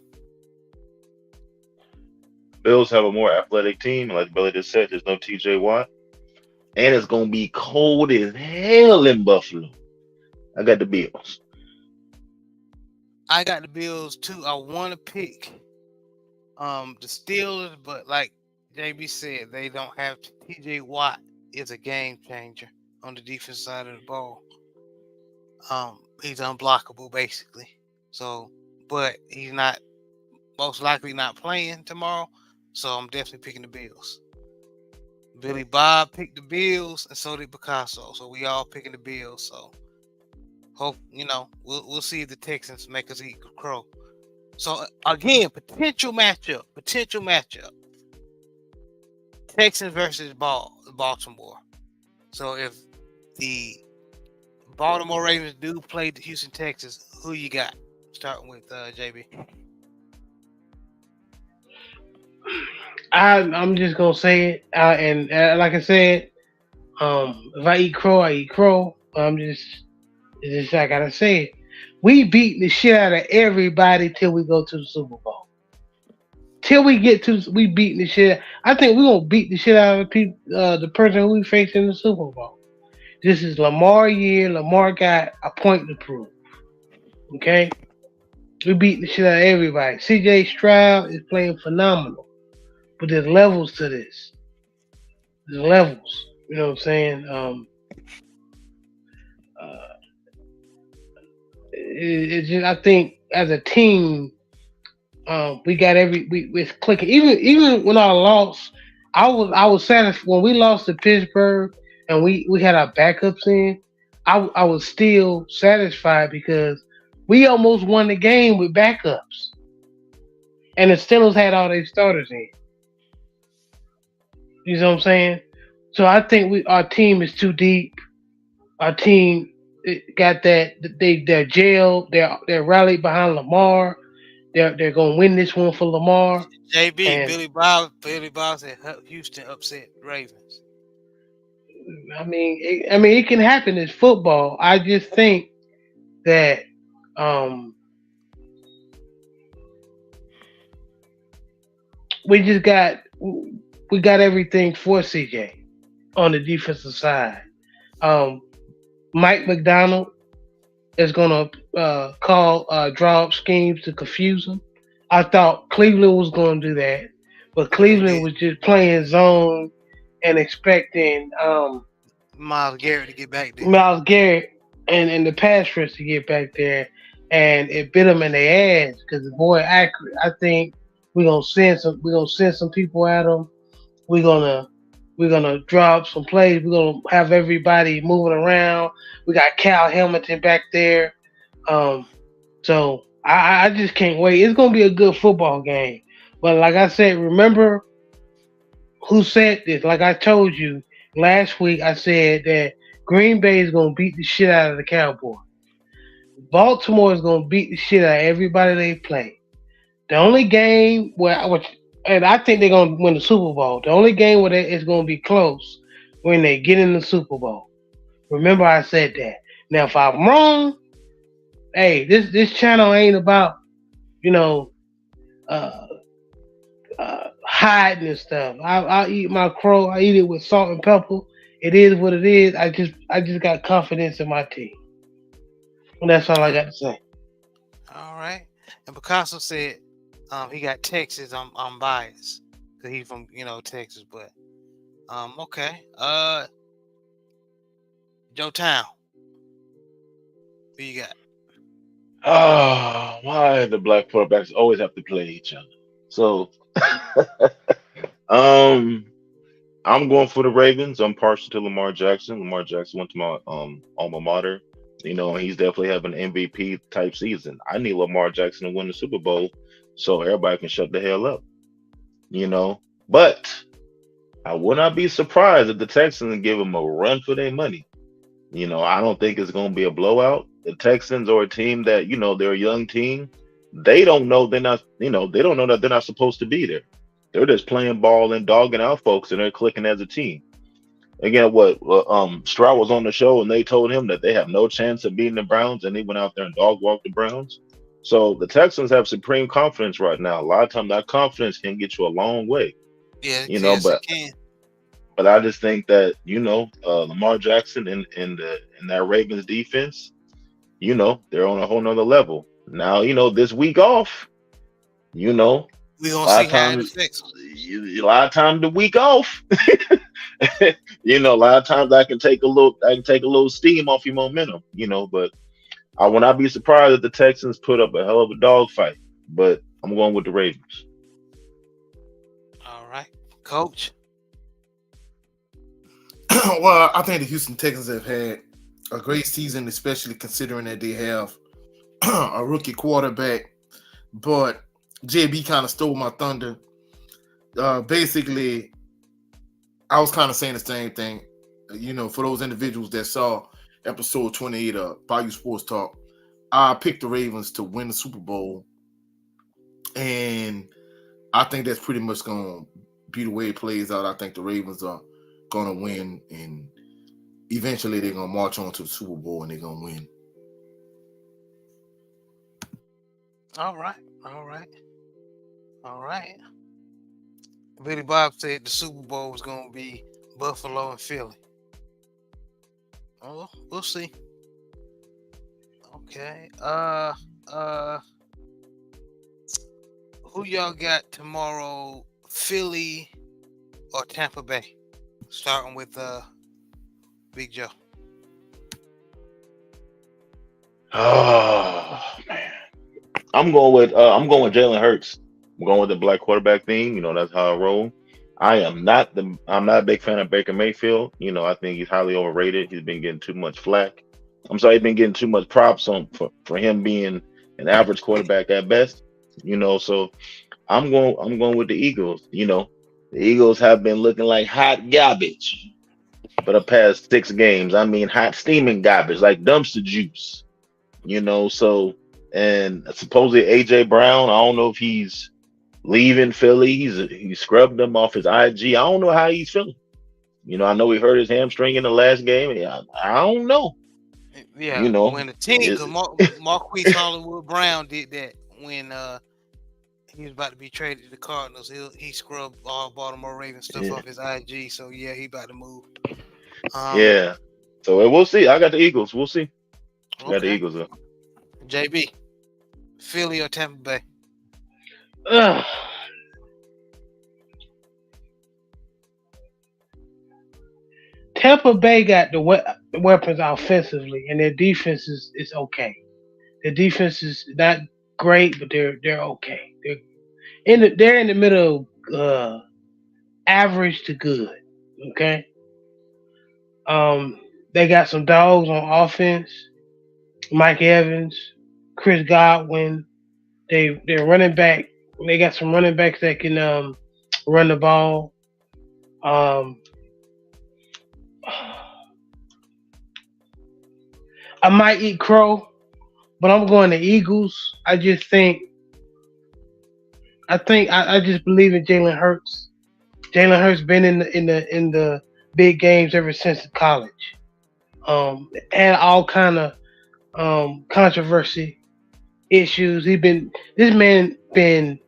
Speaker 4: Bills have a more athletic team, like Billy just said. There's no TJ Watt, and it's gonna be cold as hell in Buffalo. I got the Bills.
Speaker 1: I got the Bills too. I want to pick the Steelers, but like JB said, they don't have TJ Watt is a game changer on the defense side of the ball. He's unblockable basically. So, but he's not most likely not playing tomorrow. So I'm definitely picking the Bills. Billy Bob picked the Bills, and so did Picasso. So we all picking the Bills. So hope we'll see if the Texans make us eat crow. So again, potential matchup. Texans versus Baltimore. So if the Baltimore Ravens do play the Houston Texans, who you got? Starting with JB.
Speaker 3: I'm just gonna say it, and like I said, if I eat crow, I eat crow. It's just I gotta say it. We beat the shit out of everybody till we go to the Super Bowl. Till we get to, we beat the shit. I think we're gonna beat the shit out of the people, the person who we face in the Super Bowl. This is Lamar year. Lamar got a point to prove. Okay, we beat the shit out of everybody. CJ Stroud is playing phenomenal, but there's levels to this. There's levels. You know what I'm saying? It's just, I think as a team, we got it's clicking. Even when I lost, I was satisfied when we lost to Pittsburgh and we had our backups in. I was still satisfied because we almost won the game with backups, and the Steelers had all their starters in. You know what I'm saying? So I think our team is too deep. Our team got that they're jailed. They're rallied behind Lamar. They're gonna win this one for Lamar.
Speaker 1: JB,
Speaker 3: And
Speaker 1: Billy Bob said Houston upset Ravens.
Speaker 3: it can happen. It's football. I just think that we just got everything for CJ on the defensive side. Mike McDonald is gonna draw up schemes to confuse him. I thought Cleveland was gonna do that, but Cleveland was just playing zone and expecting
Speaker 1: Myles Garrett to get back there.
Speaker 3: Myles Garrett and the pass rush to get back there, and it bit them in their ass because the boy accurate. I think we're gonna send some people at him. We're gonna drop some plays. We're gonna have everybody moving around. We got Cal Hamilton back there. So I just can't wait. It's gonna be a good football game. But like I said, remember who said this? Like I told you last week, I said that Green Bay is gonna beat the shit out of the Cowboys. Baltimore is gonna beat the shit out of everybody they play. The only game and I think they're gonna win the Super Bowl. The only game where it's gonna be close when they get in the Super Bowl. Remember, I said that. Now, if I'm wrong, hey, this channel ain't about uh, hiding and stuff. I'll eat my crow. I eat it with salt and pepper. It is what it is. I just got confidence in my team, and that's all I got to say.
Speaker 1: All right. And Picasso said he got Texas. I'm biased because he's from Texas, but okay. Joe Town, who you got?
Speaker 4: Oh, why the black quarterbacks always have to play each other? So, I'm going for the Ravens. I'm partial to Lamar Jackson. Lamar Jackson went to my alma mater. He's definitely having an MVP type season. I need Lamar Jackson to win the Super Bowl so everybody can shut the hell up. But I would not be surprised if the Texans give them a run for their money. I don't think it's going to be a blowout. The Texans are a team that, they're a young team. They don't know they're not, they don't know that they're not supposed to be there. They're just playing ball and dogging out folks, and they're clicking as a team. Again, Stroud was on the show, and they told him that they have no chance of beating the Browns, and they went out there and dog walked the Browns. So the Texans have supreme confidence right now. A lot of times that confidence can get you a long way.
Speaker 1: Yeah,
Speaker 4: Yes,
Speaker 1: it can.
Speaker 4: But I just think that Lamar Jackson and that Ravens defense, they're on a whole nother level now. This week off,
Speaker 1: we gonna see how it affects them.
Speaker 4: A lot of times the week off, a lot of times I can take a little steam off your momentum. But I would not be surprised if the Texans put up a hell of a dog fight. But I'm going with the Ravens.
Speaker 1: All right, Coach.
Speaker 2: Well, I think the Houston Texans have had a great season, especially considering that they have a rookie quarterback. But JB kind of stole my thunder. Basically, I was kind of saying the same thing. For those individuals that saw episode 28 of Bayou Sports Talk, I picked the Ravens to win the Super Bowl. And I think that's pretty much going to be the way it plays out. I think the Ravens are going to win, and eventually they're going to march on to the Super Bowl and they're going to win.
Speaker 1: All right. Billy Bob said the Super Bowl was going to be Buffalo and Philly. Oh, we'll see. Okay. Who y'all got tomorrow? Philly or Tampa Bay? Starting with Big Joe.
Speaker 4: Oh man, I'm going with Jalen Hurts. I'm going with the black quarterback theme. That's how I roll. I'm not a big fan of Baker Mayfield. I think he's highly overrated. He's been getting too much flack. He's been getting too much props for him being an average quarterback at best. So I'm going with the Eagles. The Eagles have been looking like hot garbage for the past 6 games. I mean, hot steaming garbage, like dumpster juice. So, and supposedly AJ Brown, I don't know if he's leaving Philly. He scrubbed them off his IG. I don't know how he's feeling. I know he hurt his hamstring in the last game. I don't know.
Speaker 1: Yeah, when the team, Marquise Hollywood Brown did that when he was about to be traded to the Cardinals. He scrubbed all Baltimore Ravens stuff off his IG. So yeah, he about to move.
Speaker 4: Yeah. So we'll see. I got the Eagles. We'll see. I got the Eagles up.
Speaker 1: JB, Philly or Tampa Bay?
Speaker 3: Tampa Bay got the weapons offensively, and their defense is okay. Their defense is not great, but they're okay. They're in the middle of average to good. Okay. They got some dogs on offense. Mike Evans, Chris Godwin. They're running back. They got some running backs that can run the ball. I might eat crow, but I'm going to Eagles. I just believe in Jalen Hurts. Jalen Hurts been in the big games ever since college. Had all kind of controversy issues. And the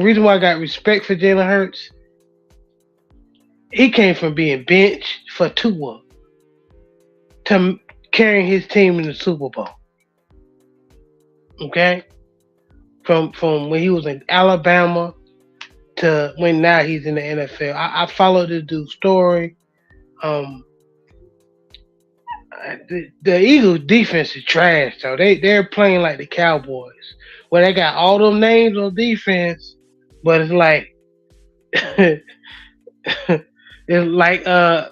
Speaker 3: reason why I got respect for Jalen Hurts, he came from being benched for Tua to carrying his team in the Super Bowl. Okay, from when he was in Alabama to when now he's in the NFL. I followed the dude's story. The Eagles defense is trash, though. They're playing like the Cowboys, where they got all them names on defense, but it's like it's like a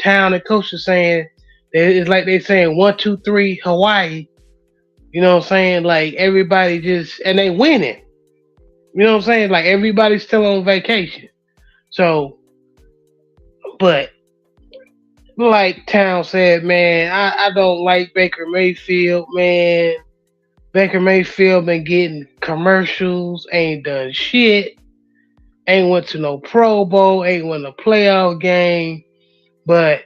Speaker 3: town the coach is saying. It's like they saying 1, 2, 3 Hawaii. You know what I'm saying? Like everybody just and they winning. You know what I'm saying? Like everybody's still on vacation. So, but like Town said, man, I don't like Baker Mayfield, man. Baker Mayfield been getting commercials, ain't done shit, ain't went to no Pro Bowl, ain't won a playoff game, but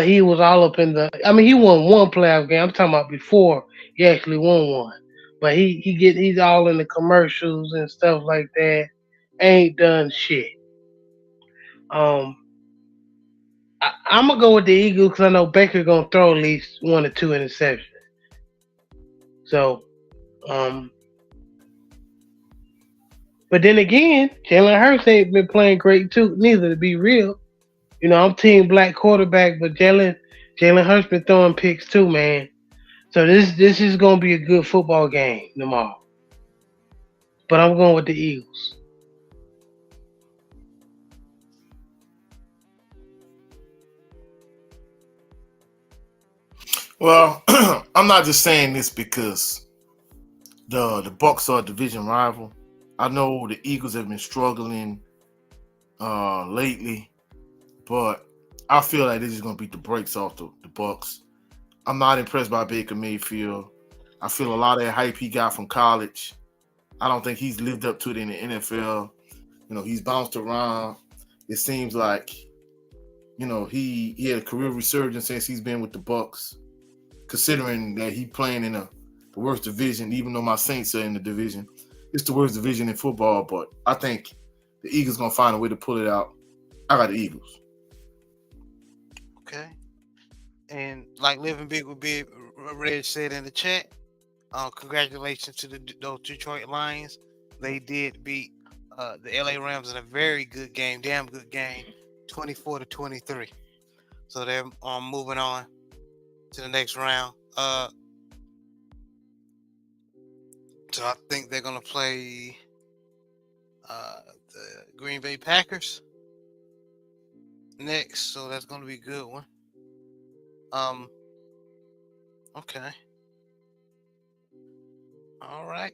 Speaker 3: he was all up in the. I mean, he won one playoff game. I'm talking about before he actually won one. But he's all in the commercials and stuff like that. Ain't done shit. Um, I'm gonna go with the Eagles because I know Baker gonna throw at least 1 or 2 interceptions. So, um, but then again, Jalen Hurts ain't been playing great too, neither to be real. You know, I'm team black quarterback, but Jalen Hurts been throwing picks too, man. So this is gonna be a good football game tomorrow. But I'm going with the Eagles.
Speaker 2: Well, I'm not just saying this because the Bucks are a division rival. I know the Eagles have been struggling lately, but I feel like this is going to beat the brakes off the Bucks. I'm not impressed by Baker Mayfield. I feel a lot of that hype he got from college. I don't think he's lived up to it in the NFL. You know, he's bounced around. It seems like, you know, he had a career resurgence since he's been with the Bucks. Considering that he playing in the worst division, even though my Saints are in the division, it's the worst division in football. But I think the Eagles gonna find a way to pull it out. I got the Eagles.
Speaker 1: Okay. And like Living Big would be Red said in the chat, congratulations to those Detroit Lions. They did beat the LA Rams in a very good game, damn good game, 24-23. So they're moving on to the next round. So I think they're gonna play the Green Bay Packers next. So that's gonna be a good one. Okay. All right.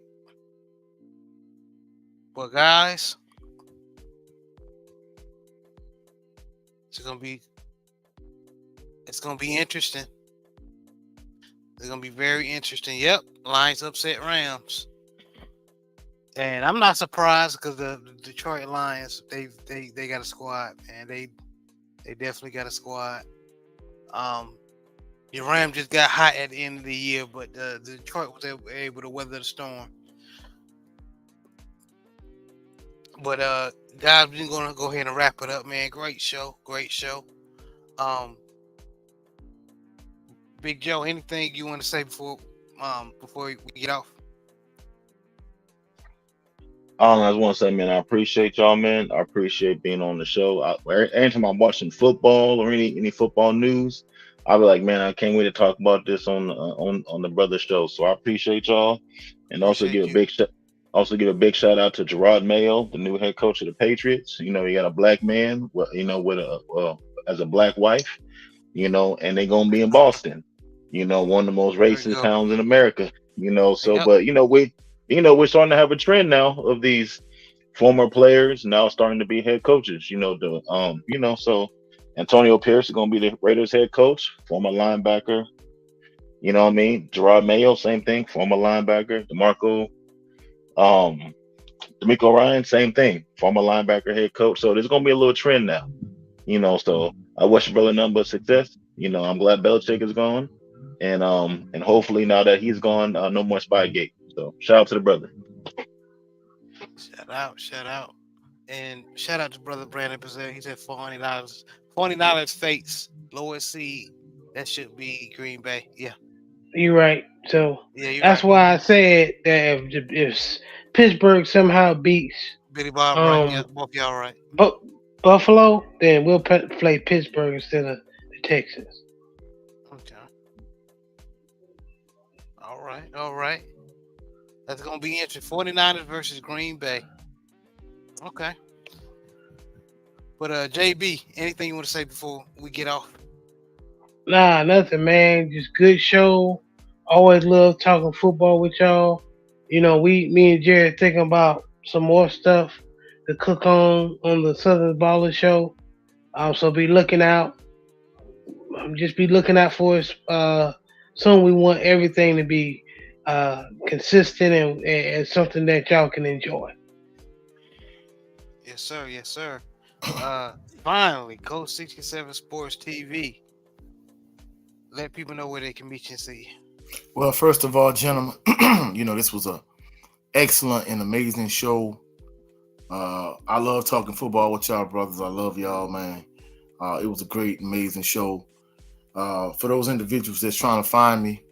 Speaker 1: Well, guys, it's gonna be interesting. It's gonna be very interesting. Yep, Lions upset Rams, and I'm not surprised because the Detroit Lions they got a squad, and they definitely got a squad. The Rams just got hot at the end of the year, but the Detroit was able to weather the storm. But guys, we're gonna go ahead and wrap it up, man. Great show. Big Joe, anything you want to say before we get off?
Speaker 4: I just want to say, man, I appreciate y'all, man. I appreciate being on the show. Anytime I'm watching football or any football news, I'll be like, man, I can't wait to talk about this on the brother show. So I appreciate y'all, and also give a big shout out to Gerard Mayo, the new head coach of the Patriots. You know, you got a black man, you know, with as a black wife, you know, and they're gonna be in Boston. You know, one of the most racist towns in America. You know, so
Speaker 1: Yep.
Speaker 4: but we're starting to have a trend now of these former players now starting to be head coaches. You know, so Antonio Pierce is going to be the Raiders head coach, former linebacker. You know what I mean? Gerard Mayo, same thing, former linebacker. D'Amico Ryan, same thing, former linebacker head coach. So there's going to be a little trend now. You know, so I wish your brother nothing but success. You know, I'm glad Belichick is gone, and hopefully now that he's gone, no more Spygate. So shout out to the brother.
Speaker 1: Shout out. And shout out to brother Brandon Pazell. He said $40. $40 Fates, lowest seed. That should be Green Bay. Yeah.
Speaker 3: You're right. So
Speaker 1: yeah,
Speaker 3: that's
Speaker 1: right.
Speaker 3: why I said that if Pittsburgh somehow beats
Speaker 1: Billy Bob, right? Yeah, both y'all right.
Speaker 3: Buffalo, then we'll play Pittsburgh instead of the Texans.
Speaker 1: Okay. All right. That's gonna be interesting. 49ers versus Green Bay. Okay. But JB, anything you want to say before we get off?
Speaker 3: Nah, nothing, man. Just good show. Always love talking football with y'all. Me and Jared thinking about some more stuff to cook on the Southern Baller Show. So be looking out. Just be looking out for us. Soon we want everything to be consistent and something that y'all can enjoy.
Speaker 1: Yes, sir. Yes, sir. Uh, Finally, Coach 67 Sports TV. Let people know where they can meet you and see you.
Speaker 2: Well, first of all, gentlemen, this was a excellent and amazing show. I love talking football with y'all, brothers. I love y'all, man. It was a great, amazing show. For those individuals that's trying to find me,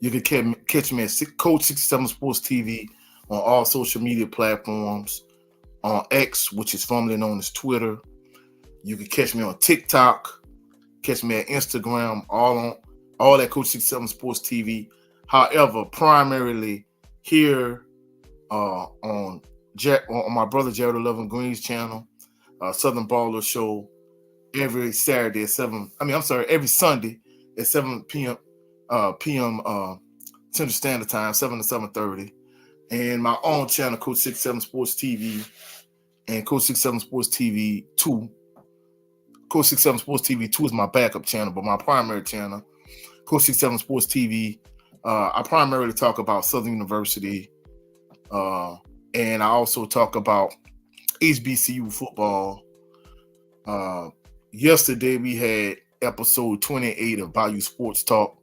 Speaker 2: you can catch me at Coach 67 Sports TV on all social media platforms, on X, which is formerly known as Twitter. You can catch me on TikTok, catch me at Instagram, all at Coach 67 Sports TV. However, primarily here on my brother Jared 11 Green's channel, Southern Baller Show, every Saturday at every Sunday at 7 p.m. Central Standard Time, 7 to 7:30. And my own channel, Coach 67 Sports TV, and Coach 67 Sports TV 2. Coach 67 Sports TV 2 is my backup channel, but my primary channel, Coach 67 Sports TV, I primarily talk about Southern University, and I also talk about HBCU football. Yesterday we had episode 28 of Bayou Sports Talk.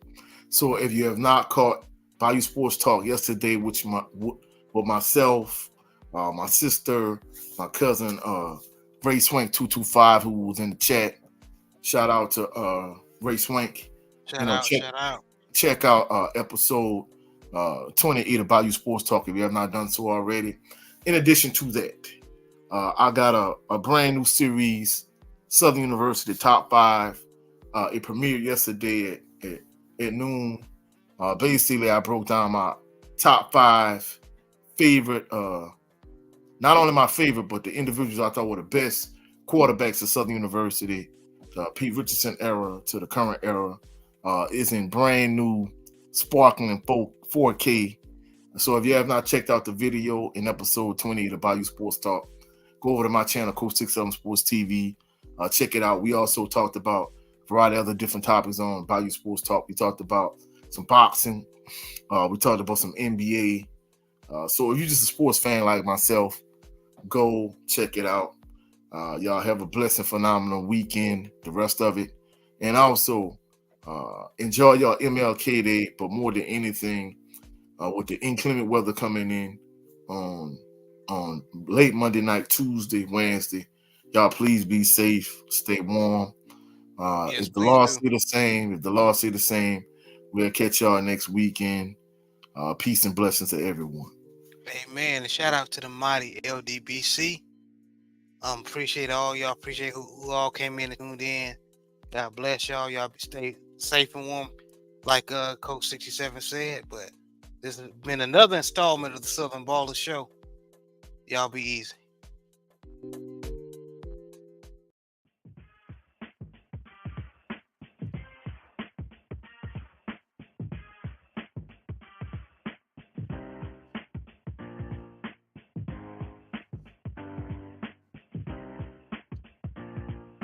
Speaker 2: So if you have not caught Bayou Sports Talk yesterday, with myself, my sister, my cousin Ray Swank 225, who was in the chat. Shout out to Ray Swank.
Speaker 1: Shout out.
Speaker 2: Check out episode 28 of Bayou Sports Talk if you have not done so already. In addition to that, I got a brand new series, Southern University Top 5. It premiered yesterday at noon. Basically, I broke down my top 5 favorite, not only my favorite, but the individuals I thought were the best quarterbacks at Southern University. The Pete Richardson era to the current era is in brand new, sparkling 4K. So if you have not checked out the video in episode 20 of Bayou Sports Talk, go over to my channel, Coach 67 Sports TV. Check it out. We also talked about a variety of other different topics on Bayou Sports Talk. We talked about some boxing. We talked about some NBA. So if you're just a sports fan like myself, go check it out. Y'all have a blessed, phenomenal weekend, the rest of it. And also, enjoy your MLK Day, but more than anything, with the inclement weather coming in on late Monday night, Tuesday, Wednesday, y'all please be safe, stay warm.
Speaker 1: Yes,
Speaker 2: If the law
Speaker 1: please
Speaker 2: say the same, we'll catch y'all next weekend. Peace and blessings to everyone.
Speaker 1: Amen. And shout out to the mighty LDBC. Appreciate all y'all. Appreciate who all came in and tuned in. God bless y'all. Y'all stay safe and warm, like Coach 67 said. But this has been another installment of the Southern Baller Show. Y'all be easy.